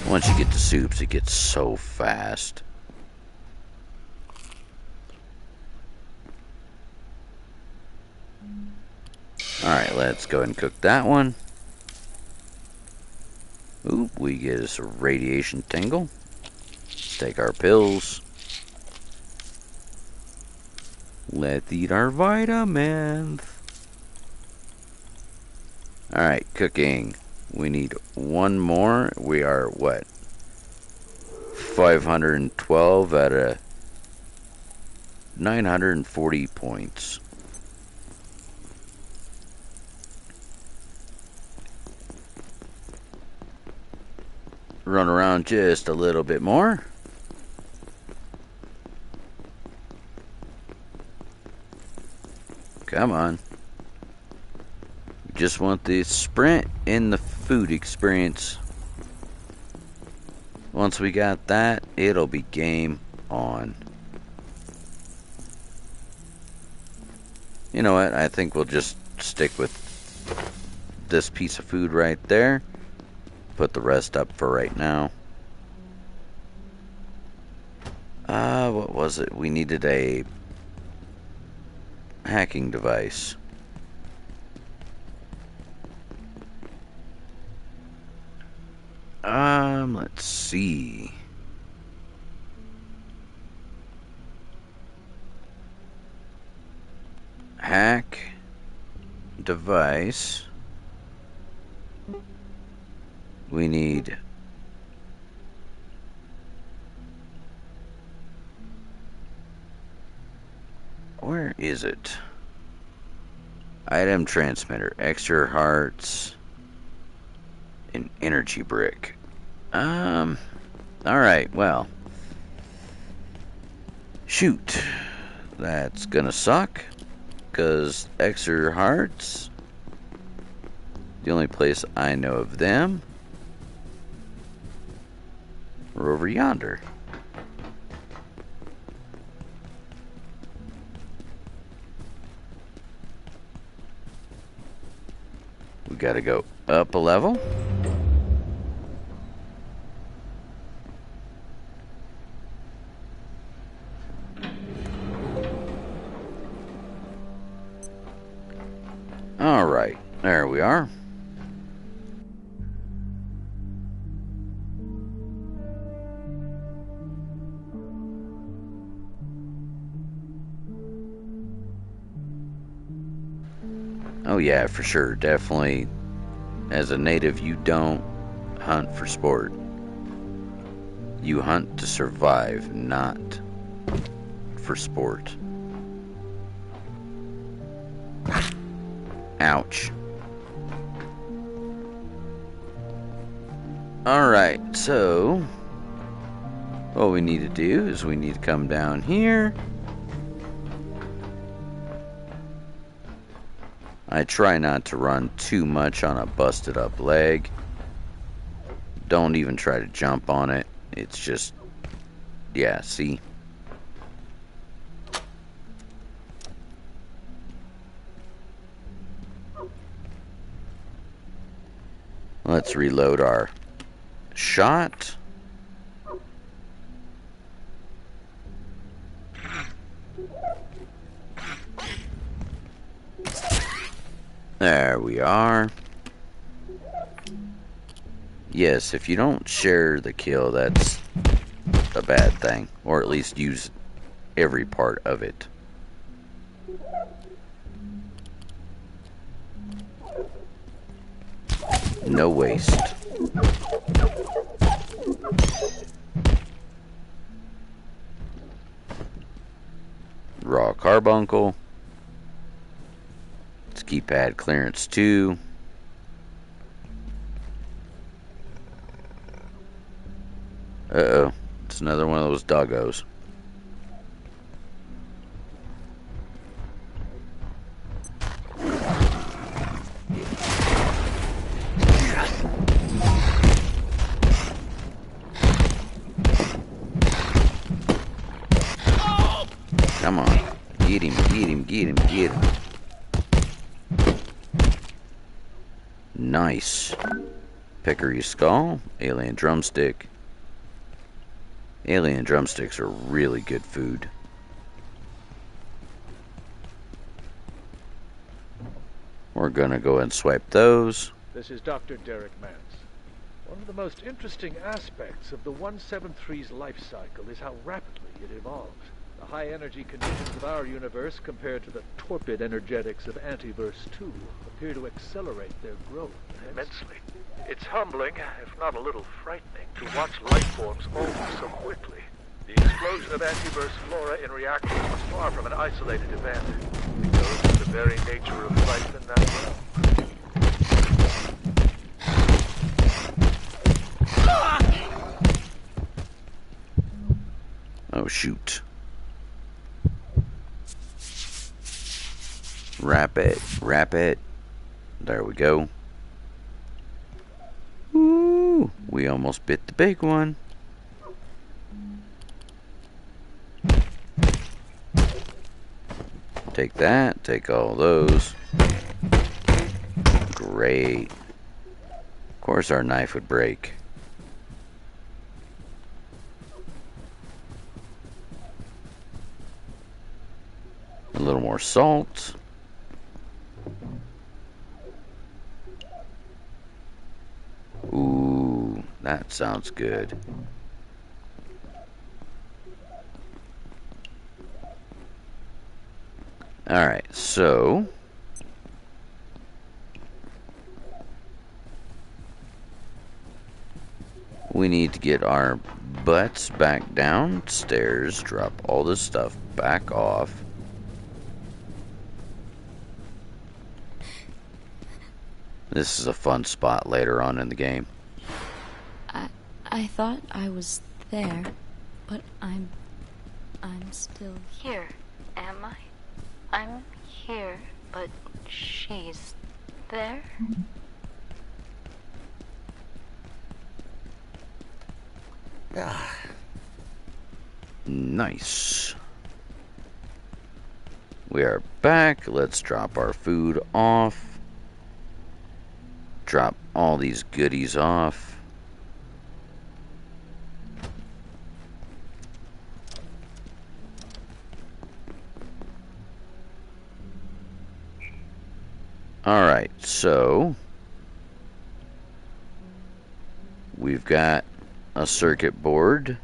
Once you get to soups, it gets so fast. Alright, let's go ahead and cook that one. Oop, we get us a radiation tingle. Let's take our pills. Let's eat our vitamins. Alright, cooking. We need one more. We are, what? 512 out of 940 points. Run around just a little bit more. Come on. Just want the sprint and the food experience. Once we got that, it'll be game on. You know what? I think we'll just stick with this piece of food right there. Put the rest up for right now. What was it? We needed a hacking device. Let's see. Hack device. We need where is it? Item transmitter, extra hearts, an energy brick. Alright, well. Shoot. That's gonna suck. Because extra hearts, the only place I know of them are over yonder. We gotta go up a level. Alright, there we are. Oh yeah, for sure, definitely. As a native, you don't hunt for sport. You hunt to survive, not for sport. Ouch. Alright, so what we need to do is we need to come down here. I try not to run too much on a busted up leg. Don't even try to jump on it. It's just, yeah, see? Let's reload our shot. There we are. Yes, if you don't share the kill, that's a bad thing. Or at least use every part of it. No waste. Raw carbuncle. Let's keypad clearance 2. Uh-oh. It's another one of those doggos. Come on. Get him, get him, get him, get him. Nice. Peccary skull. Alien drumstick. Alien drumsticks are really good food. We're gonna go and swipe those. This is Dr. Derek Mance. One of the most interesting aspects of the 173's life cycle is how rapidly it evolved. The high energy conditions of our universe compared to the torpid energetics of Antiverse 2 appear to accelerate their growth immensely. It's humbling, if not a little frightening, to watch life forms alter so quickly. The explosion of Antiverse flora in reactors was far from an isolated event. It goes to the very nature of life in that realm. Oh shoot. Wrap it, wrap it. There we go. Ooh, we almost bit the big one. Take that, take all those. Great. Of course our knife would break. A little more salt. Ooh, that sounds good. Alright, so we need to get our butts back downstairs, drop all this stuff back off. This is a fun spot later on in the game. I thought I was there, but I'm still here. Am I? I'm here, but she's there? Nice. We are back. Let's drop our food off. Drop all these goodies off. Alright, so we've got a circuit board.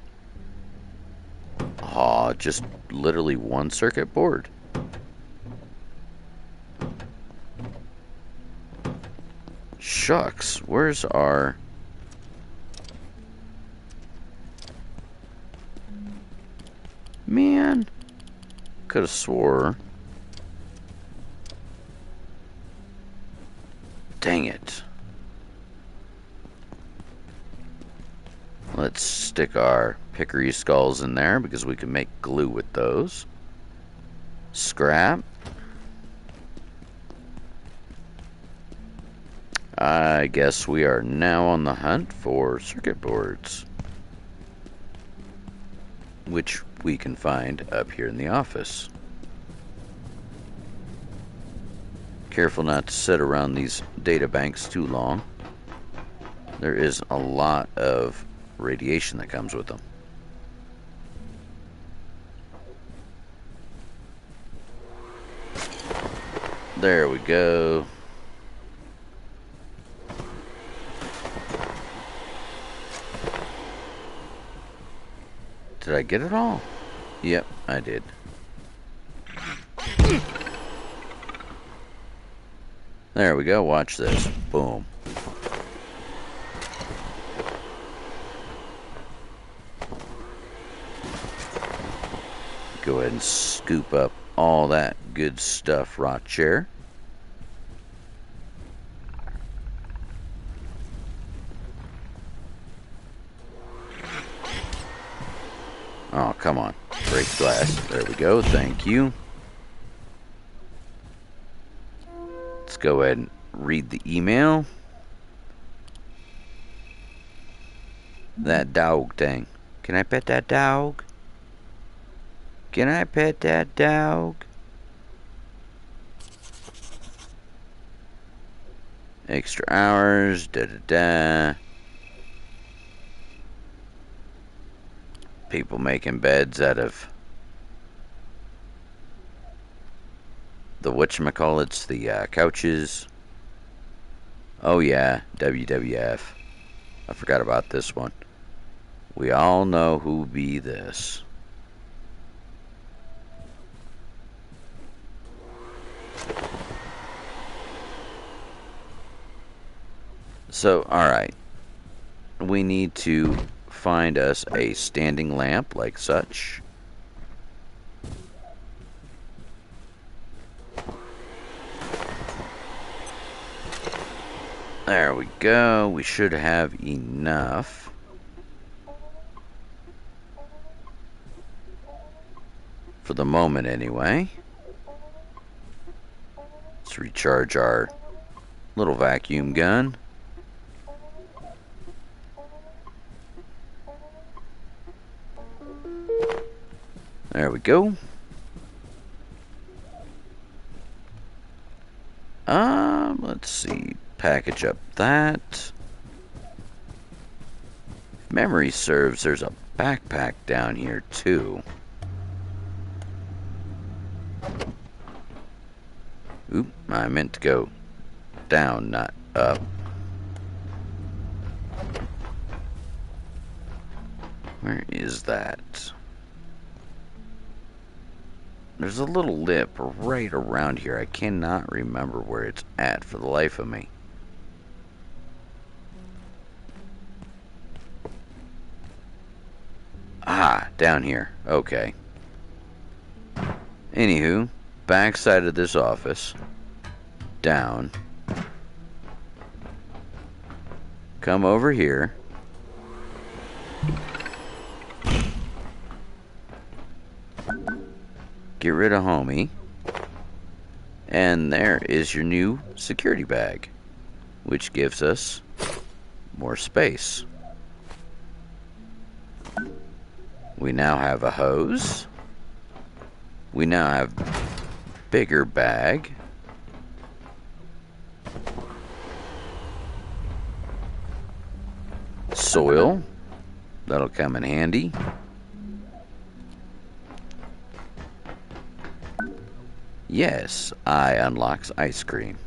Aw, just literally one circuit board. Shucks, where's our... Man, could have swore. Dang it. Let's stick our hickory skulls in there because we can make glue with those. Scrap. I guess we are now on the hunt for circuit boards, which we can find up here in the office. Careful not to sit around these data banks too long. There is a lot of radiation that comes with them. There we go. Did I get it all? Yep, I did. There we go, watch this. Boom. Go ahead and scoop up all that good stuff right here. Oh, come on. Break the glass. There we go. Thank you. Let's go ahead and read the email. That dog thing. Can I pet that dog? Can I pet that dog? Extra hours. Da da da. People making beds out of the whatchamacallits, the couches. Oh yeah, WWF. I forgot about this one. We all know who be this. So, alright. We need to find us a standing lamp like such. There we go. We should have enough. For the moment, anyway. Let's recharge our little vacuum gun. There we go. Let's see. Package up that. If memory serves, there's a backpack down here too. Oop, I meant to go down, not up. Where is that? There's a little lip right around here. I cannot remember where it's at for the life of me. Ah, down here. Okay. Anywho, backside of this office. Down. Come over here. Get rid of homie. And there is your new security bag, which gives us more space. We now have a hose. We now have bigger bag. Soil. That'll come in handy. Yes, I unlocks ice cream.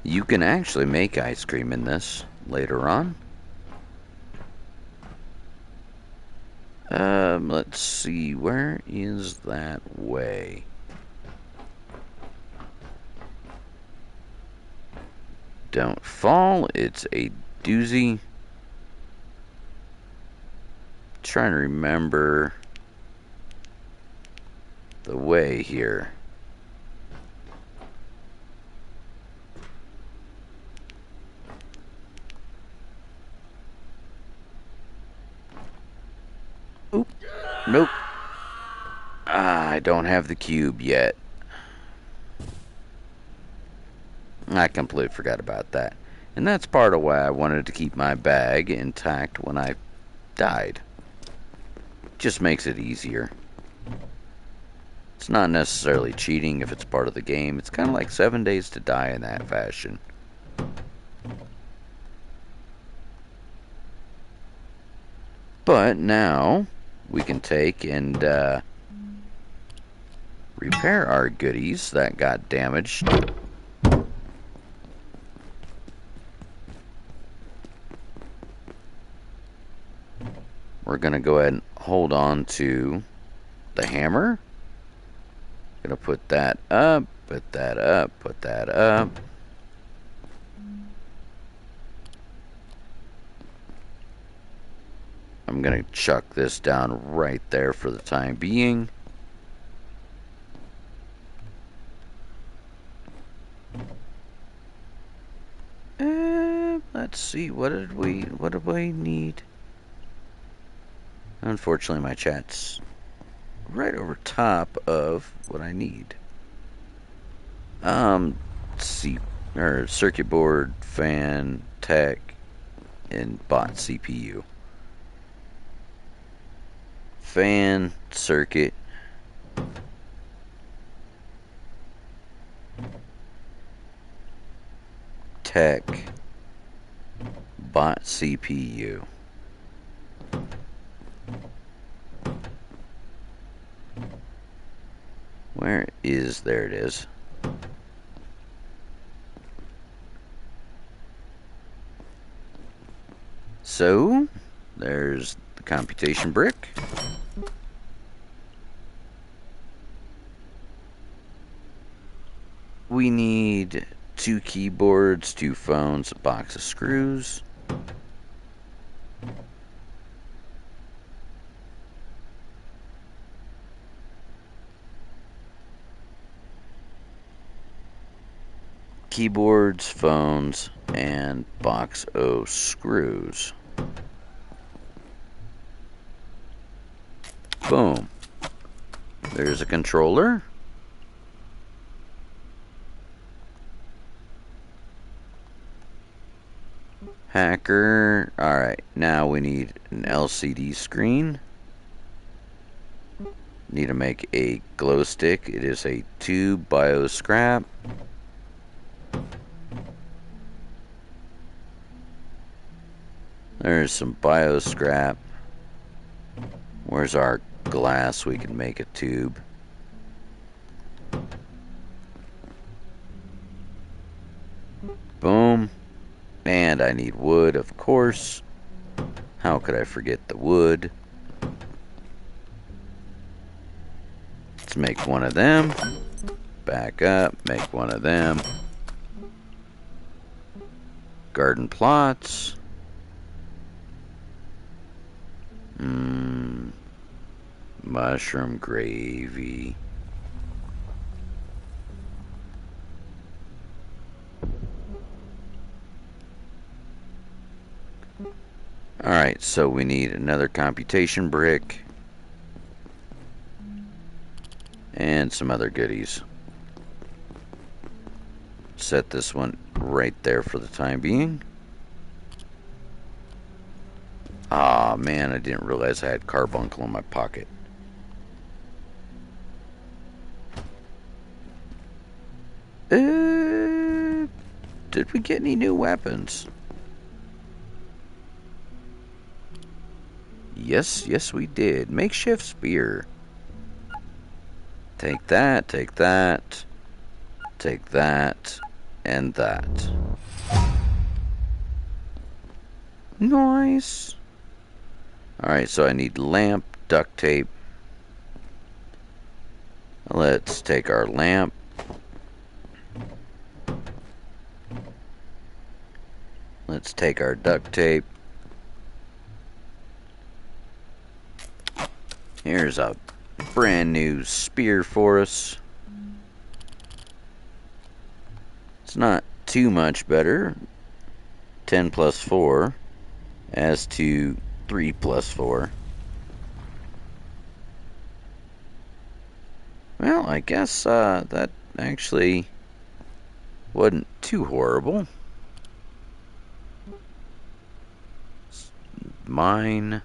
You can actually make ice cream in this later on. Let's see, where is that way? Don't fall, it's a doozy. Trying to remember the way here. Oop. Nope. I don't have the cube yet. I completely forgot about that. And that's part of why I wanted to keep my bag intact when I died. Just makes it easier. It's not necessarily cheating if it's part of the game. It's kind of like 7 Days to Die in that fashion. But now we can take and repair our goodies that got damaged. We're going to go ahead and hold on to the hammer. Going to put that up, put that up, put that up. I'm going to chuck this down right there for the time being. Let's see, what did we need? Unfortunately, my chat's right over top of what I need. Circuit board, fan, tech, and bot CPU. Fan, circuit. Tech, bot CPU. Where is, there it is. So, there's the computation brick. We need 2 keyboards, 2 phones, a box of screws. Keyboards, phones, and box of screws. Boom. There's a controller. Hacker. Alright, now we need an LCD screen. Need to make a glow stick. It is a 2 bio scrap. There's some bio scrap. Where's our glass? We can make a tube. Boom. And I need wood, of course. How could I forget the wood? Let's make one of them. Back up, make one of them. Garden plots. Mushroom gravy. Alright, so we need another computation brick. And some other goodies. Set this one right there for the time being. Ah, man, I didn't realize I had carbuncle in my pocket. Did we get any new weapons? Yes, we did. Makeshift spear. Take that, take that, take that, and that. Nice. Alright, so I need lamp, duct tape. Let's take our lamp. Let's take our duct tape. Here's a brand new spear for us. It's not too much better. 10 plus 4 as to 3 plus 4. Well, I guess that actually wasn't too horrible. Mine.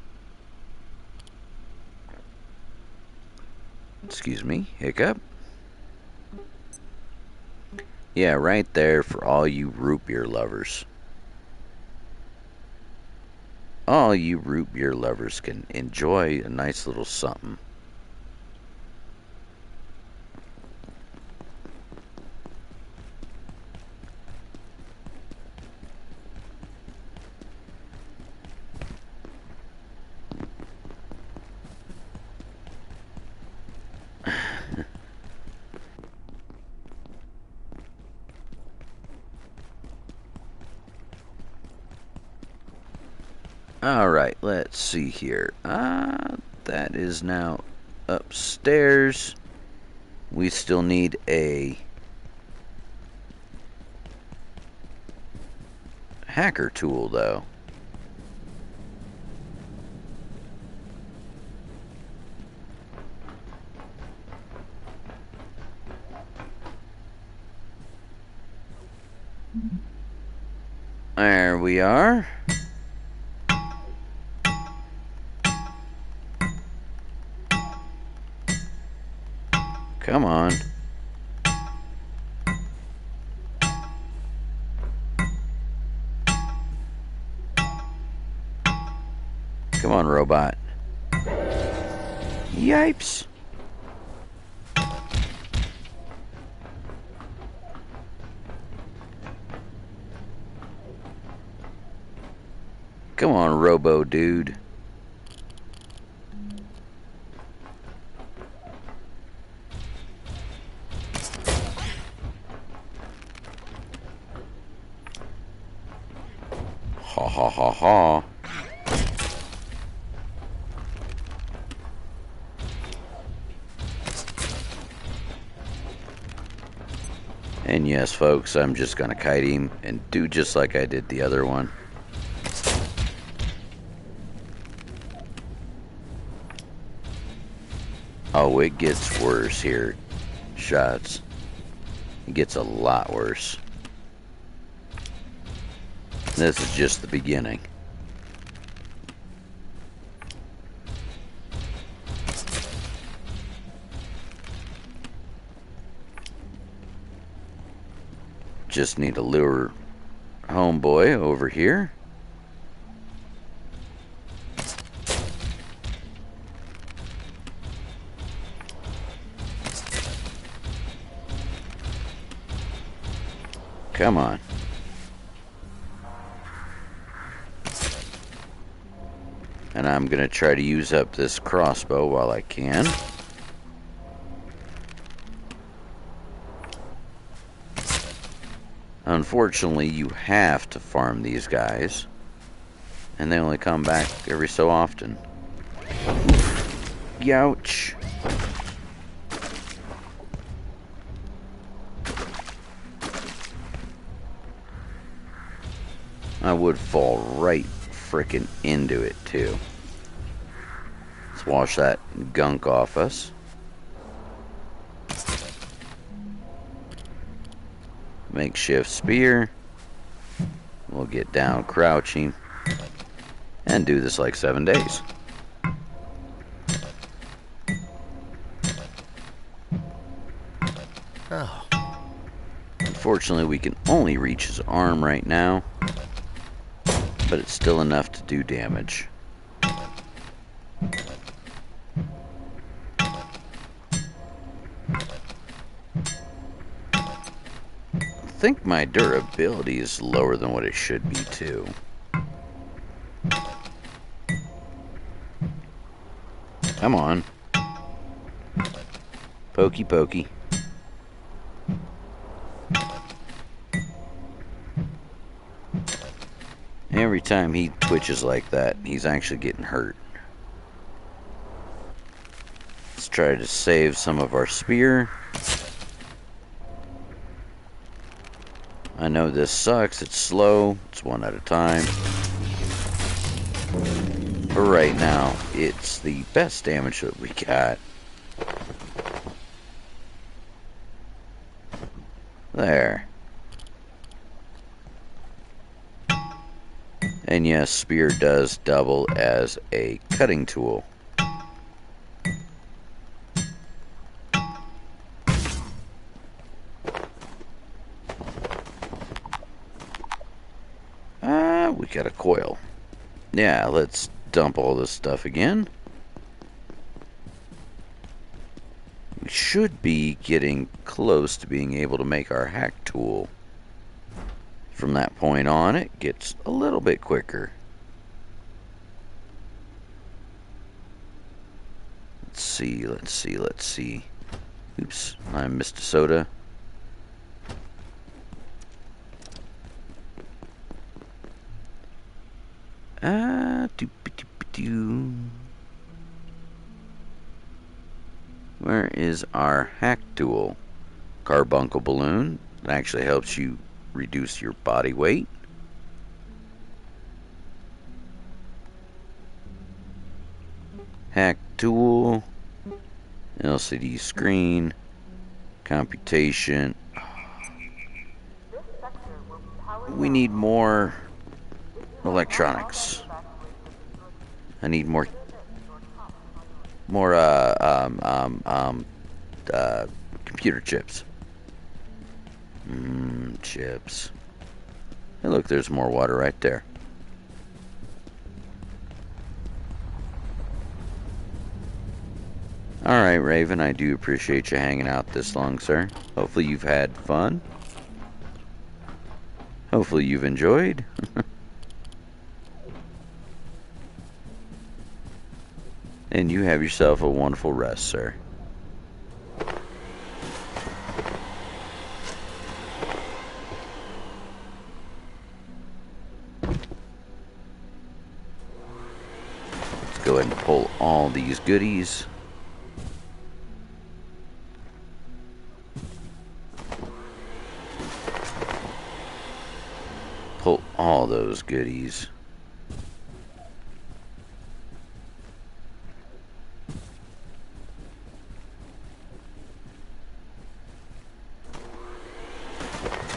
Excuse me, hiccup. Yeah, right there for all you root beer lovers. All you root beer lovers can enjoy a nice little something. Alright, let's see here. That is now upstairs. We still need a hacker tool, though. There we are. Come on. Come on, robot. Yipes. Come on, robo dude. Ha ha ha ha. And yes, folks, I'm just gonna kite him and do just like I did the other one. Oh, it gets worse here, shots. It gets a lot worse. This is just the beginning. Just need to lure homeboy over here. Come on. And I'm going to try to use up this crossbow while I can. Unfortunately, you have to farm these guys. And they only come back every so often. Oof. Youch. I would fall right frickin' into it, too. Let's wash that gunk off us. Makeshift spear. We'll get down crouching. And do this like 7 days. Oh. Unfortunately, we can only reach his arm right now. But it's still enough to do damage. I think my durability is lower than what it should be, too. Come on. Pokey pokey. Every time he twitches like that, he's actually getting hurt. Let's try to save some of our spear. I know this sucks, it's slow, it's one at a time. But right now, it's the best damage that we got. There. And yes, spear does double as a cutting tool. We got a coil. Yeah, let's dump all this stuff again. We should be getting close to being able to make our hack tool. From that point on, it gets a little bit quicker. Let's see, let's see, let's see. Oops, I missed a soda. Doop-a-doop-a-doop-a-doo. Where is our hack tool? Carbuncle balloon. It actually helps you reduce your body weight. Hack tool. LCD screen. Computation. We need more electronics. I need more computer chips. Chips. Hey, look, there's more water right there. Alright, Raven, I do appreciate you hanging out this long, sir. Hopefully you've had fun. Hopefully you've enjoyed. And you have yourself a wonderful rest, sir. Let's go ahead and pull all these goodies. Pull all those goodies.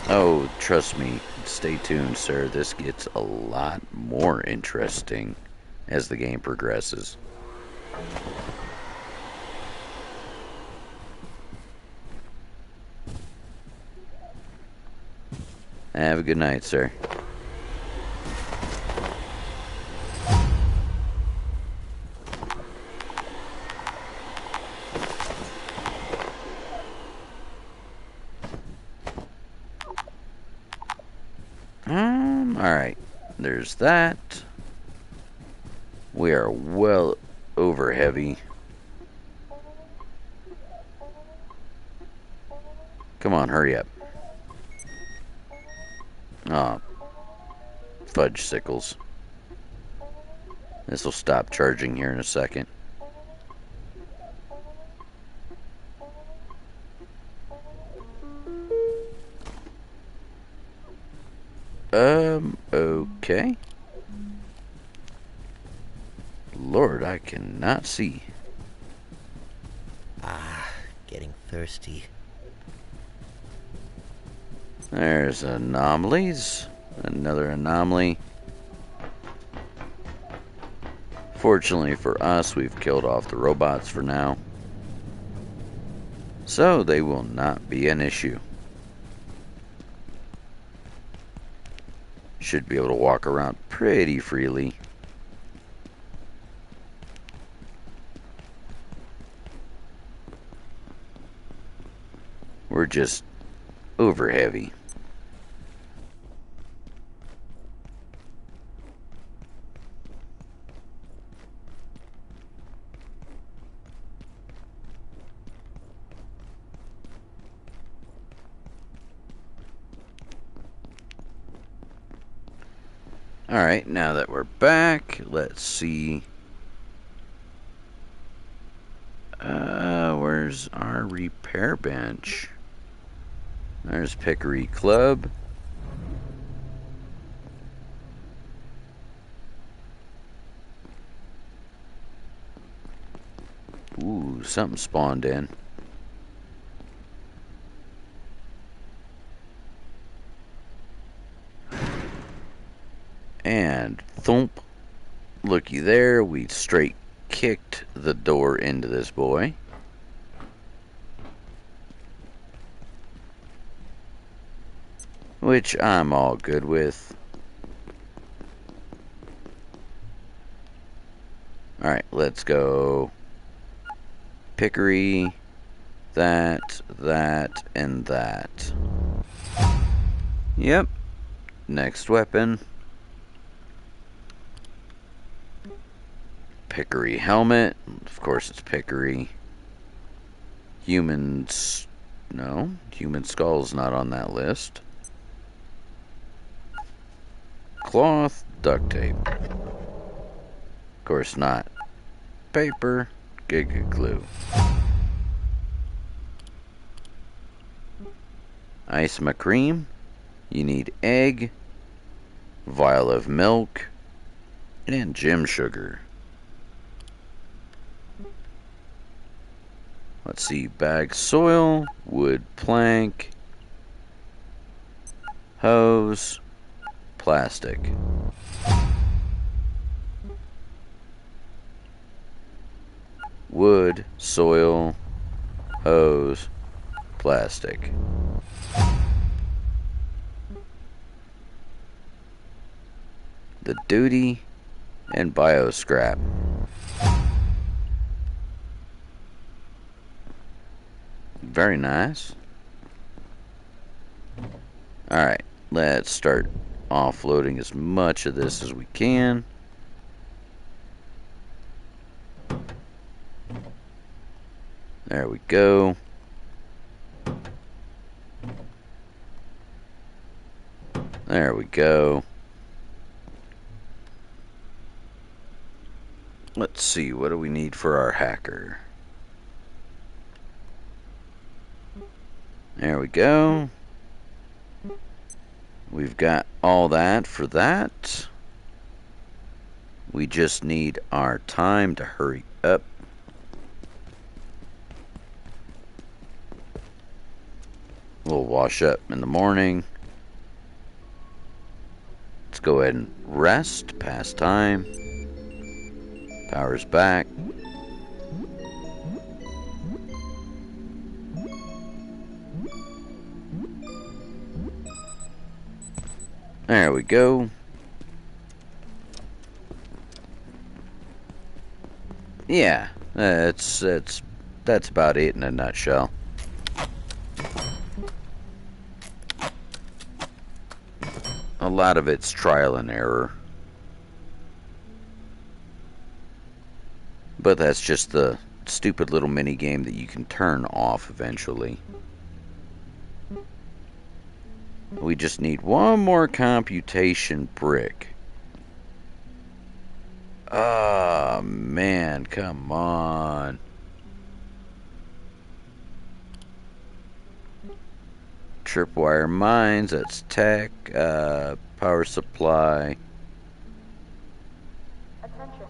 Oh, trust me, stay tuned, sir. This gets a lot more interesting as the game progresses. Have a good night, sir. Alright. There's that. We are well over heavy. Come on, hurry up. Aw, fudge sickles. This will stop charging here in a second. Okay. Lord, I cannot see. Ah, getting thirsty. There's anomalies. Another anomaly. Fortunately for us, we've killed off the robots for now. So they will not be an issue. Should be able to walk around pretty freely. We're just over heavy. Alright, now that we're back, let's see. Where's our repair bench? There's Pickery Club. Ooh, something spawned in. And thump. Looky there, we straight kicked the door into this boy. Which I'm all good with. Alright, let's go. Pickery, that, and that. Yep. Next weapon. Pickery helmet. Of course it's Pickery. Humans. No, human skull's not on that list. Cloth, duct tape. Of course not. Paper, Giga glue. Ice cream. You need egg, vial of milk, and gym sugar. Let's see, bag soil, wood plank, hose, plastic. Wood, soil, hose, plastic. The duty and bio scrap. Very nice. Alright, let's start offloading as much of this as we can. There we go. There we go. Let's see, what do we need for our hacker? There we go. We've got all that for that. We just need our time to hurry up. We'll wash up in the morning. Let's go ahead and rest past time. Power's back. There we go. Yeah, that's about it in a nutshell. A lot of it's trial and error. But that's just the stupid little mini game that you can turn off eventually. We just need one more computation brick. Oh, man, come on. Tripwire mines, that's tech, power supply. Attention.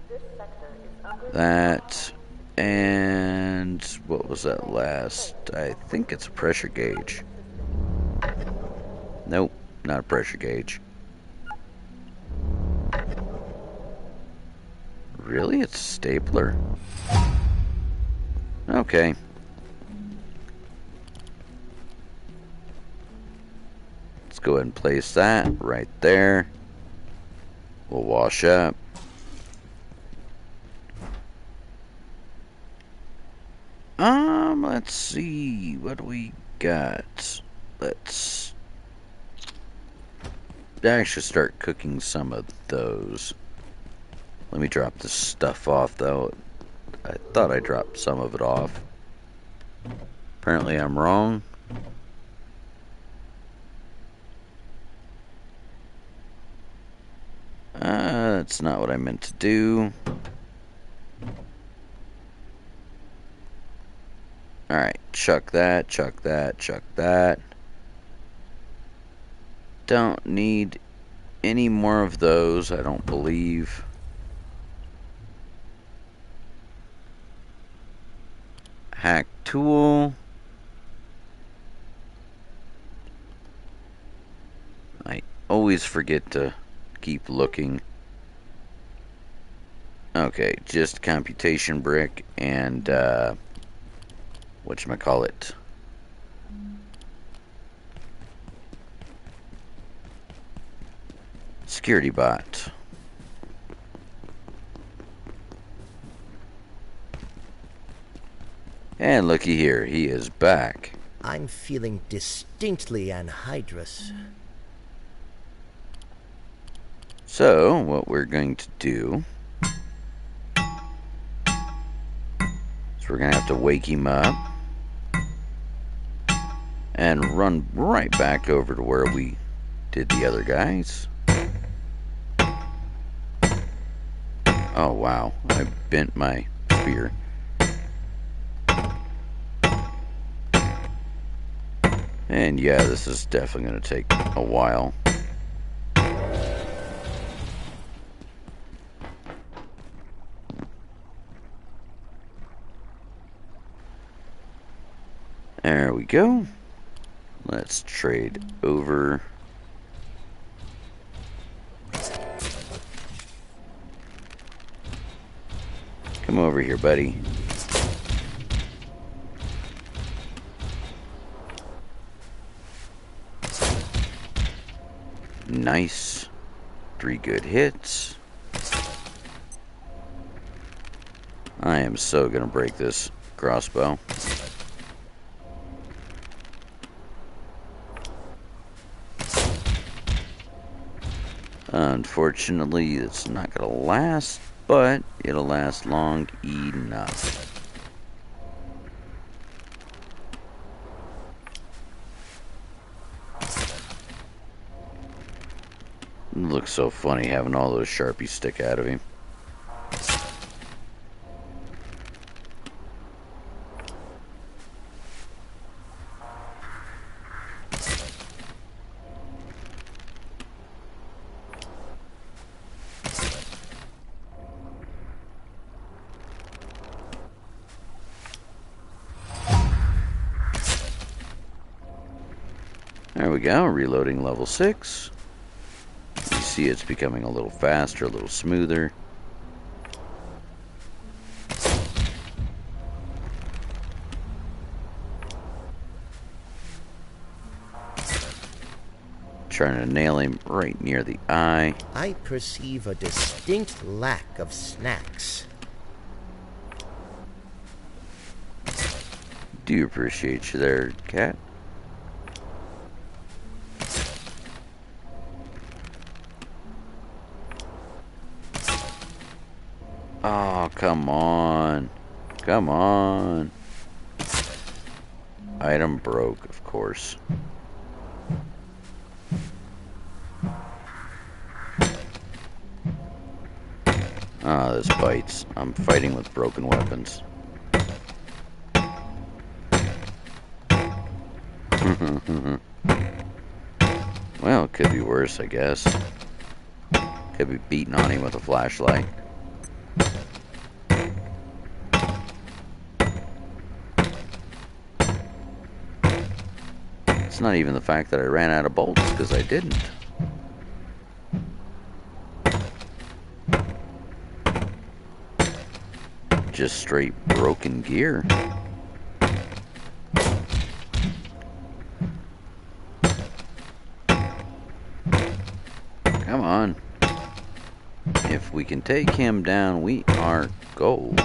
This sector is under That, and what was that last? I think it's a pressure gauge. Nope, not a pressure gauge. Really? It's a stapler? Okay. Let's go ahead and place that right there. We'll wash up. Let's see. What do we got? Let's actually start cooking some of those. Let me drop this stuff off, though. I thought I dropped some of it off. Apparently I'm wrong. That's not what I meant to do. Alright, chuck that, chuck that, chuck that. Don't need any more of those, I don't believe. Hack tool. I always forget to keep looking. Okay, just computation brick and whatchamacallit. Security bot. And looky here, he is back. I'm feeling distinctly anhydrous. So, what we're going to do is we're going to have to wake him up and run right back over to where we did the other guys. Oh wow, I bent my spear. And yeah, this is definitely going to take a while. There we go. Let's trade over. Come over here, buddy. Nice. 3 good hits. I am so gonna break this crossbow. Unfortunately, it's not gonna last, but it'll last long enough. It looks so funny having all those Sharpies stick out of him. There we go, reloading level 6. You see it's becoming a little faster, a little smoother. Trying to nail him right near the eye. I perceive a distinct lack of snacks. Do appreciate you there, cat. Oh, come on. Come on. Item broke, of course. Ah, this bites. I'm fighting with broken weapons. Well, it could be worse, I guess. Could be beating on him with a flashlight. It's not even the fact that I ran out of bolts, because I didn't. Just straight broken gear. Come on. If we can take him down, we are gold.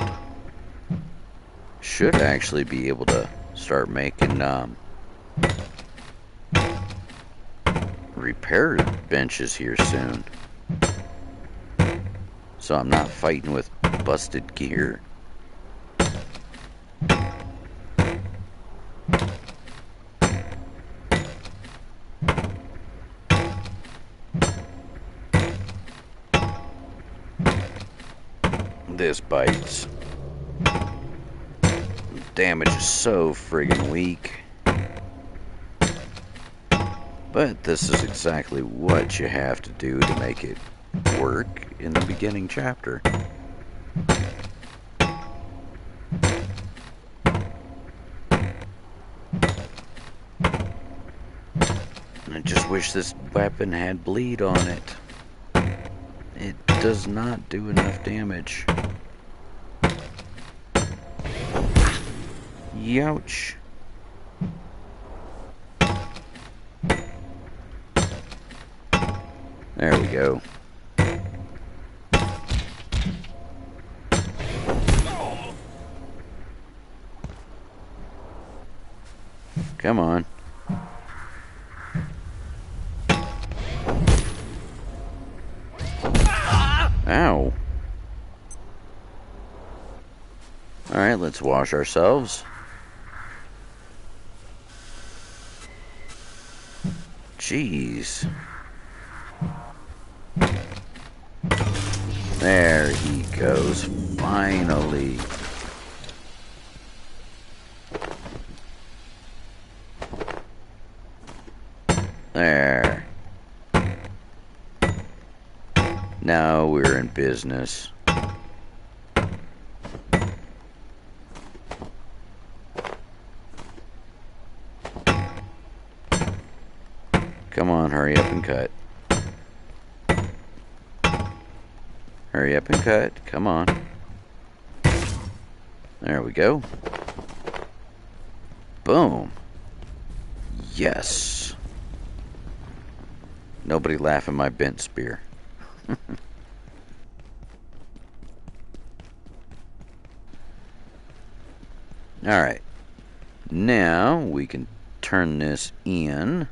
Should actually be able to start making repair benches here soon. So I'm not fighting with busted gear. This bites. Damage is so friggin' weak. But this is exactly what you have to do to make it work in the beginning chapter. I just wish this weapon had bleed on it. It does not do enough damage. Youch. There we go. Come on. Ow. Alright, let's wash ourselves. Jeez. There he goes, finally. There. Now we're in business. Come on, hurry up and cut. Hurry up and cut. Come on. There we go. Boom. Yes. Nobody laugh at my bent spear. Alright. Now we can turn this in.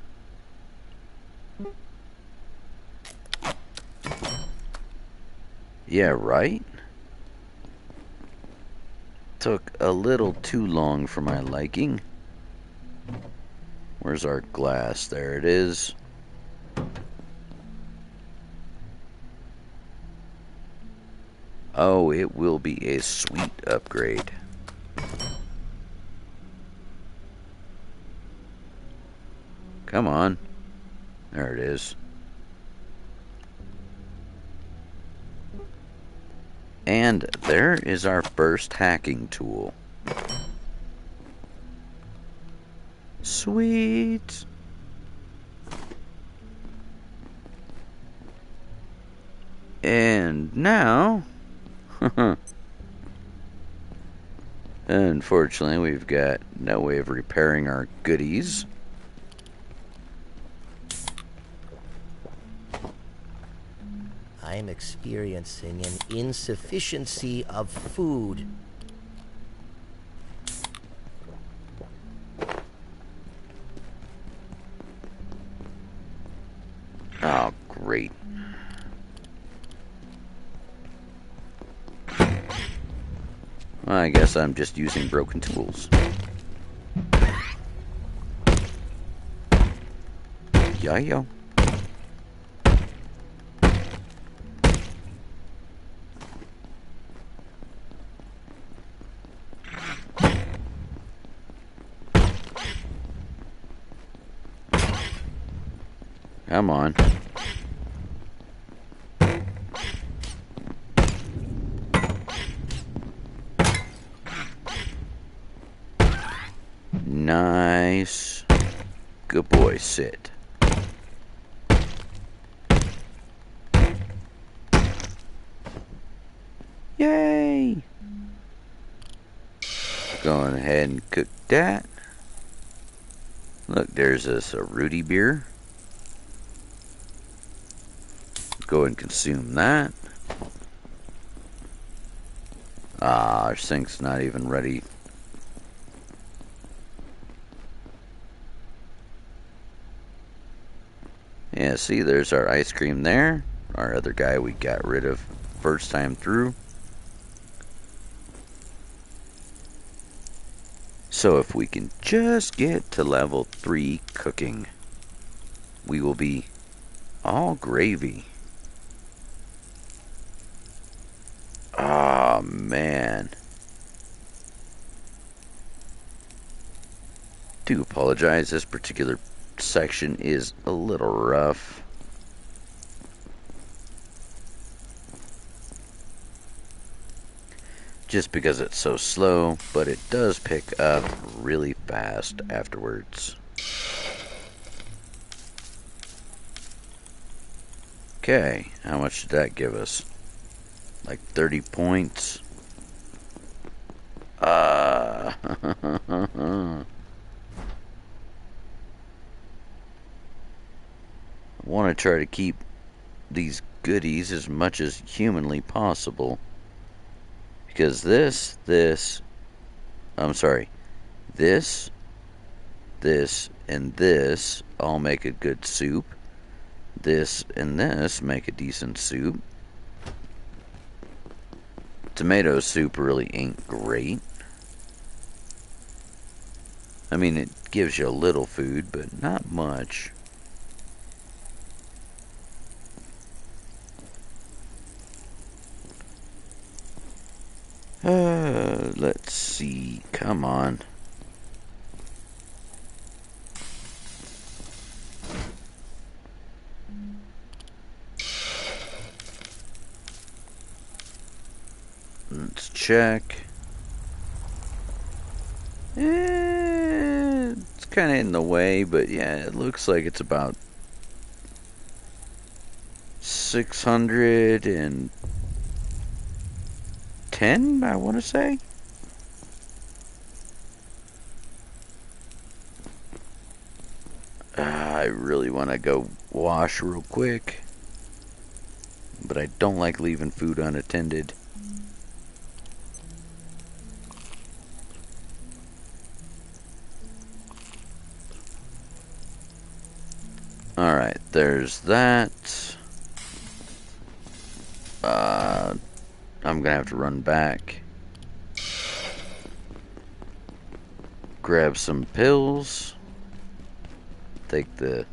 Yeah, right? Took a little too long for my liking. Where's our glass? There it is. Oh, it will be a sweet upgrade. Come on. There it is. And there is our first hacking tool. Sweet. And now, unfortunately, we've got no way of repairing our goodies. I'm experiencing an insufficiency of food. Oh, great. I guess I'm just using broken tools. Yeah. Come on. Nice. Good boy, sit. Yay! Going ahead and cook that. Look, there's this Rudy beer. Go ahead and consume that. Our sink's not even ready. Yeah, see, there's our ice cream there. Our other guy we got rid of first time through. So if we can just get to level 3 cooking, we will be all gravy. Oh, man. Do apologize, this particular section is a little rough. Just because it's so slow, but it does pick up really fast afterwards. Okay, how much did that give us? Like 30 points? I want to try to keep these goodies as much as humanly possible. Because this, and this all make a good soup. This and this make a decent soup. Tomato soup really ain't great. I mean, it gives you a little food, but not much. Let's see. Come on. Let's check. It's kind of in the way, but yeah, it looks like it's about 610, I want to say. I really want to go wash real quick, but I don't like leaving food unattended. Alright, there's that. I'm gonna have to run back. Grab some pills. Take the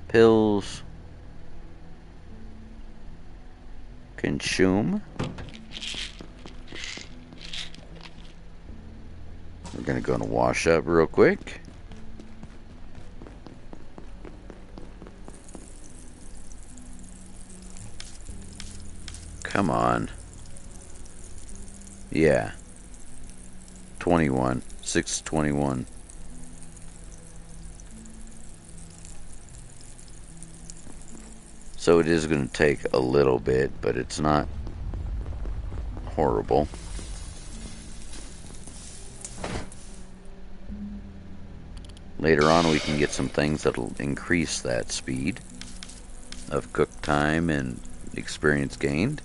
pills. Consume. We're gonna go and wash up real quick. Come on. Yeah. 21. 621. So it is going to take a little bit, but it's not horrible. Later on we can get some things that'll increase that speed of cook time and experience gained.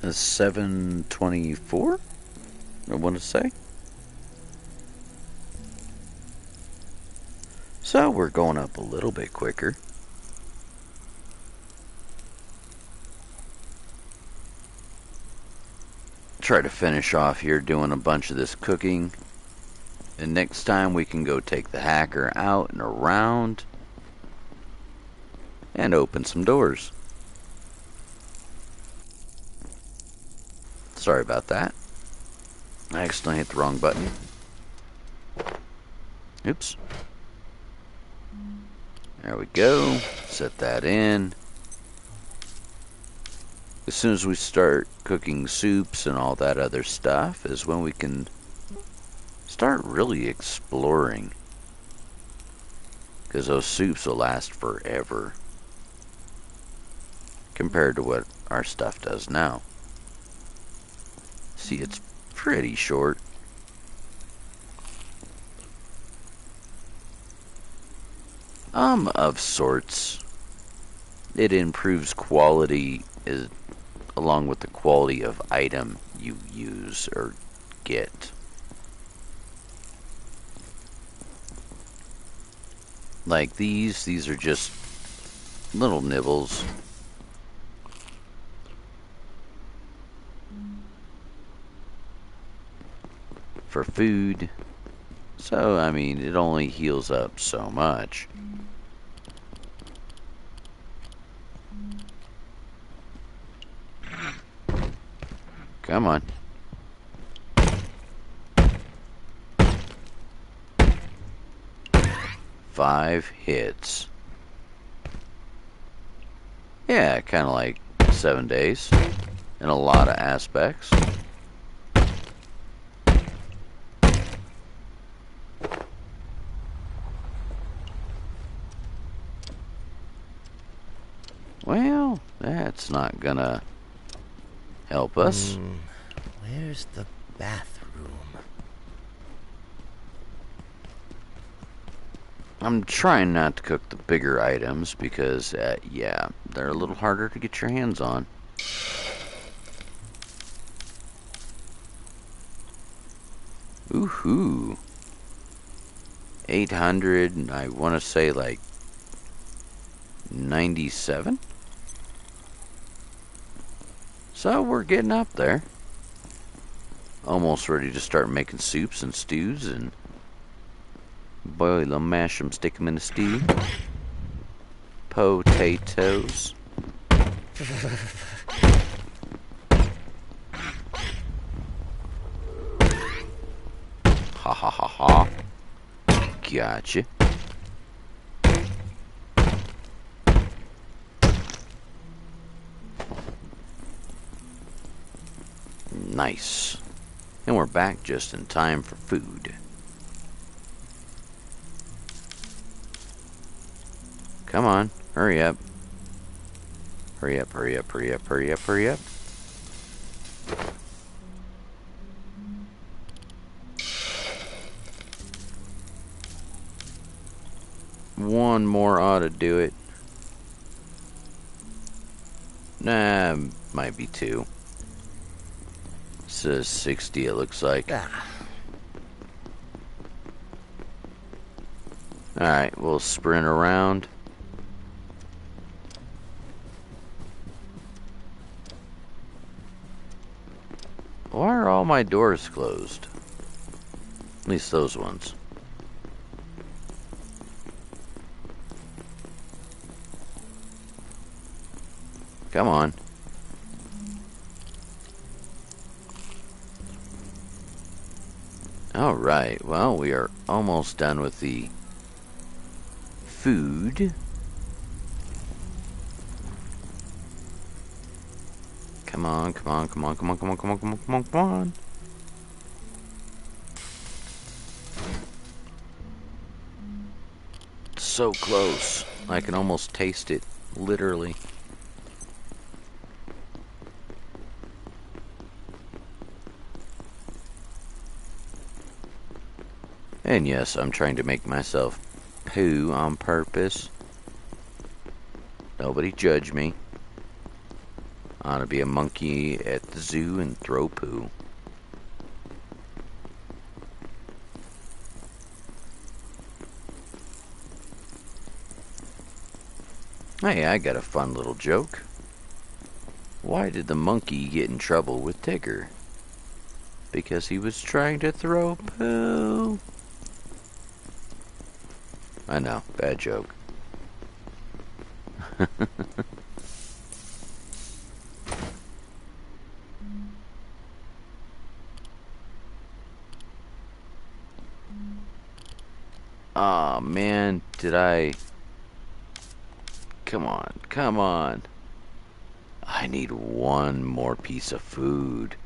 A 724, I want to say. So we're going up a little bit quicker. try to finish off here doing a bunch of this cooking. And next time we can go take the hacker out and around and open some doors. Sorry about that. I accidentally hit the wrong button. Oops. There we go. Set that in. As soon as we start cooking soups and all that other stuff is when we can start really exploring. Because those soups will last forever compared to what our stuff does now. See, it's pretty short. Of sorts. It improves quality along with the quality of item you use or get. Like these are just little nibbles. For food. So, I mean, it only heals up so much. Come on. Five hits. Yeah, kind of like 7 days in a lot of aspects. Well, that's not gonna help us. Where's the bathroom? I'm trying not to cook the bigger items because, yeah, they're a little harder to get your hands on. Ooh-hoo. 800, and I want to say like 97? So we're getting up there. Almost ready to start making soups and stews and boil them, mash them, stick them in a stew. Potatoes. Ha ha ha ha. Gotcha. Nice. And we're back just in time for food. Come on, hurry up. Hurry up, hurry up, hurry up, hurry up, hurry up. One more ought to do it. Nah, might be two. Says 60, it looks like. Alright, we'll sprint around. Why are all my doors closed? At least those ones. Come on. Alright, well, we are almost done with the food. Come on, come on, come on, come on, come on, come on, come on, come on, come on. So close. I can almost taste it, literally. And yes, I'm trying to make myself poo on purpose. Nobody judge me. I ought to be a monkey at the zoo and throw poo. Hey, I got a fun little joke. Why did the monkey get in trouble with Tigger? because he was trying to throw poo. I know, bad joke. Aw, man, did I... Come on, come on. I need one more piece of food.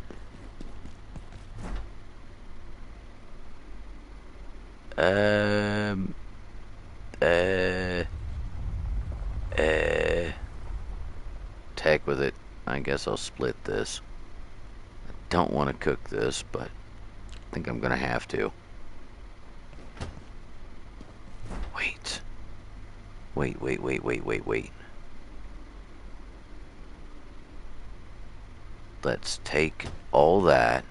Heck with it. I guess I'll split this. I don't want to cook this, but I think I'm gonna have to. Wait. Wait. Let's take all that.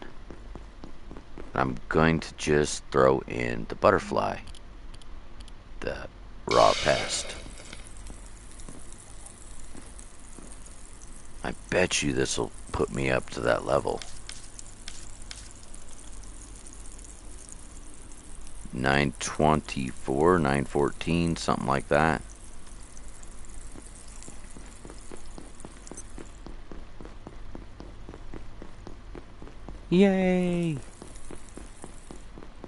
I'm going to just throw in the butterfly. The raw pest. I bet you this will put me up to that level. 924, 914, something like that. Yay!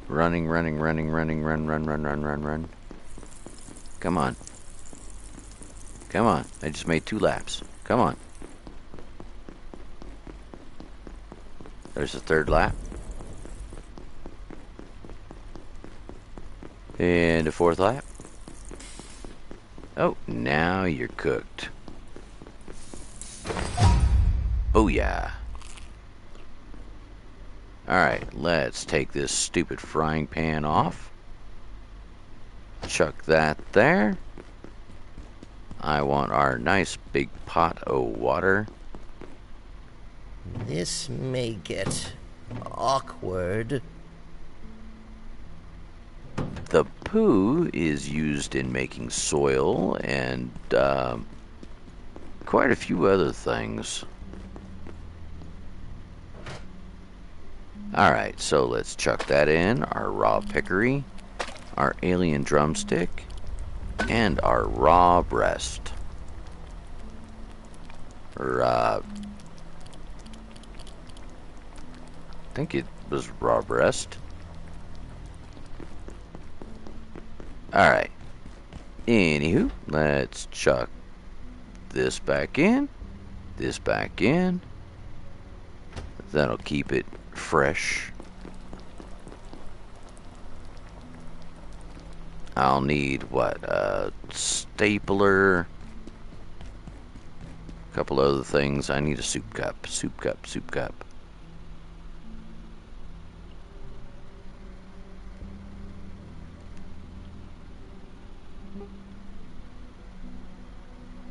Running, run. Come on. Come on. I just made 2 laps. Come on. There's the 3rd lap. And a 4th lap. Oh, now you're cooked. Oh yeah. Alright, let's take this stupid frying pan off. Chuck that there. I want our nice big pot of water. This may get awkward. The poo is used in making soil and quite a few other things. Alright, so let's chuck that in. Our raw pickery, our alien drumstick, and our raw breast. I think it was raw breast. Alright. Anywho, let's chuck this back in. This back in. That'll keep it fresh. I'll need what? A stapler. A couple other things. I need a soup cup. Soup cup.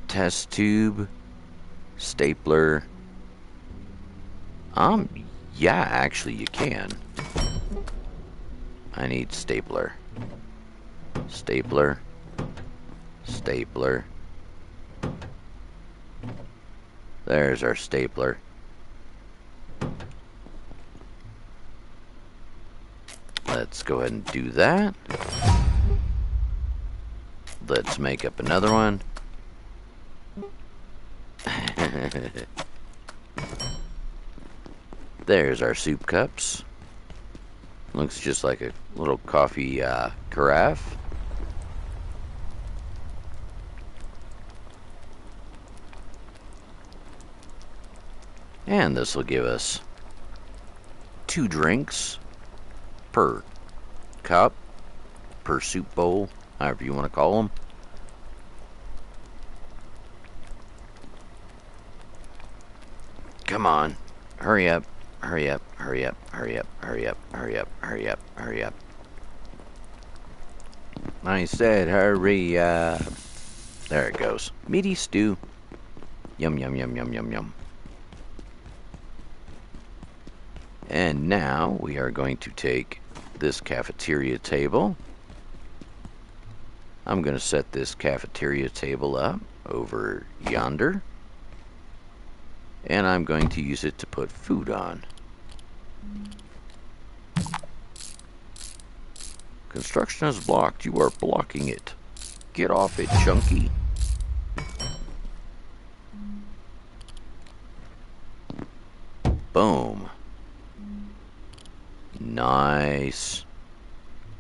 Test tube. Stapler. Yeah, actually you can. I need stapler. Stapler. There's our stapler. Let's go ahead and do that. Let's make up another one. There's our soup cups. Looks just like a little coffee carafe. And this will give us 2 drinks per cup, per soup bowl, however you want to call them. Come on, hurry up. Hurry up. I said hurry up. There it goes. Meaty stew. Yum. And now we are going to take this cafeteria table. I'm going to set this cafeteria table up over yonder. And I'm going to use it to put food on. Construction is blocked. You are blocking it. Get off it, Chunky. Boom. Nice.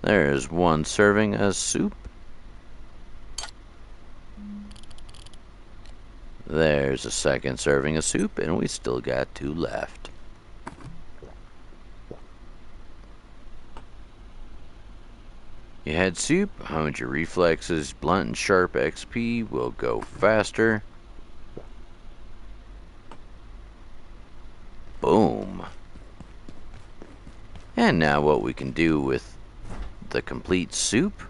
There's one serving of soup. There's a second serving of soup, and we still got 2 left. You had soup, honed your reflexes, blunt and sharp XP will go faster. Boom. And now what we can do with the complete soup,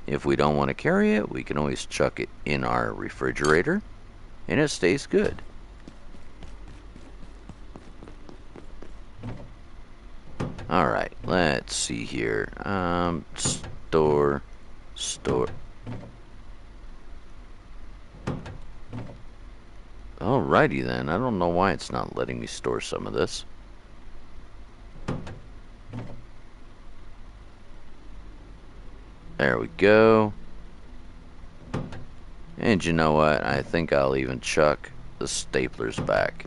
if we don't want to carry it, we can always chuck it in our refrigerator, and it stays good. Alright, let's see here. Store. Alrighty then, I don't know why it's not letting me store some of this. There we go. And you know what? I think I'll even chuck the staplers back.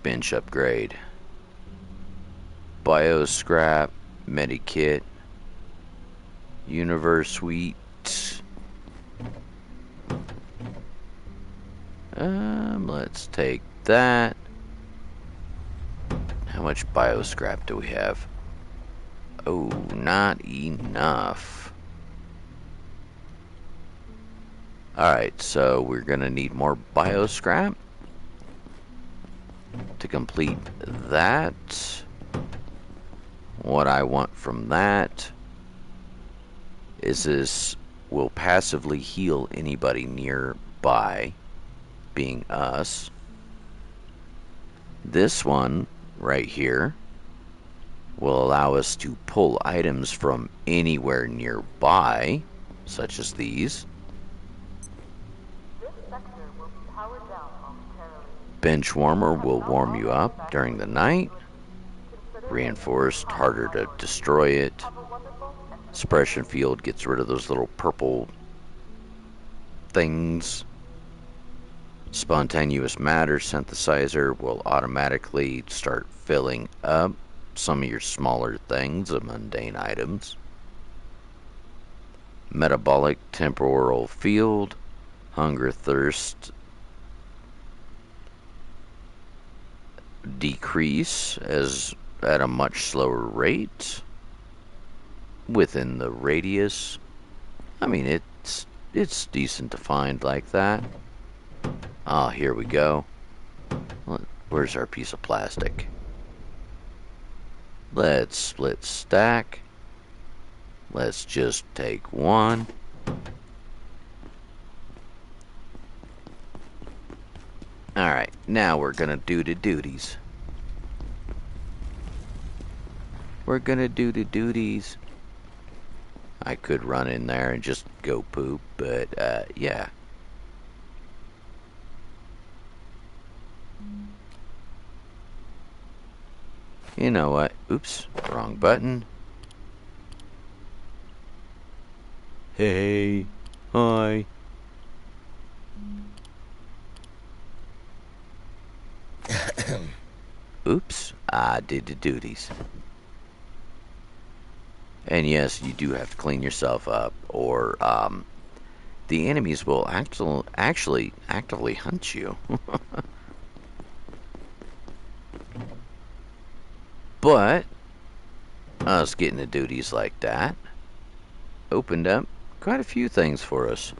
Bench upgrade. Bio scrap, medikit, universe suite. Let's take that. How much bio scrap do we have? Oh, not enough. Alright, so we're gonna need more bio scrap to complete that. What I want from that is this will passively heal anybody nearby, being us. This one right here will allow us to pull items from anywhere nearby, such as these. Bench warmer will warm you up during the night. Reinforced, harder to destroy it. Suppression field gets rid of those little purple things. Spontaneous matter synthesizer will automatically start filling up some of your smaller things, the mundane items. Metabolic temporal field, hunger, thirst, decrease as at a much slower rate within the radius. I mean, it's decent to find like that. Ah, here we go. Where's our piece of plastic? Let's split stack. Let's just take one. Alright, now we're gonna do the duties. We're gonna do the duties. I could run in there and just go poop, but yeah. You know what? Oops, wrong button. Hey, hi. Oops, I did the duties. And yes, you do have to clean yourself up, or the enemies will actually actively hunt you. But us getting the duties like that opened up quite a few things for us.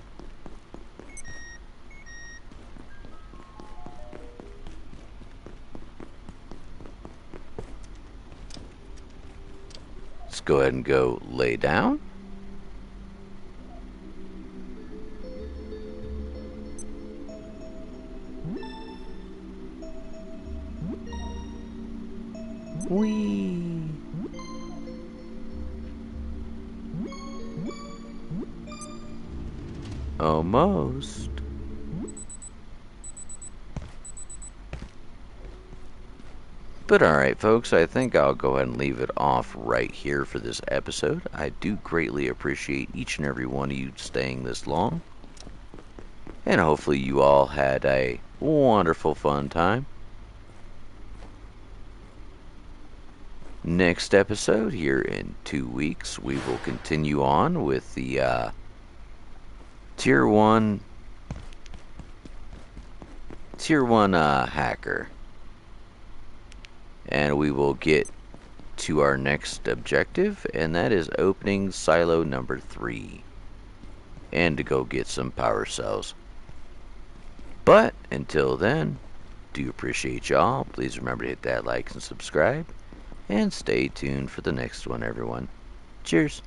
Let's go ahead and go lay down. Whee! Almost. But alright, folks, I think I'll go ahead and leave it off right here for this episode. I do greatly appreciate each and every one of you staying this long. And hopefully you all had a wonderful fun time. Next episode, here in 2 weeks, we will continue on with the Tier 1 hacker. And we will get to our next objective, and that is opening silo number 3. And to go get some power cells. But until then, do appreciate y'all. Please remember to hit that like and subscribe. And stay tuned for the next one, everyone. Cheers.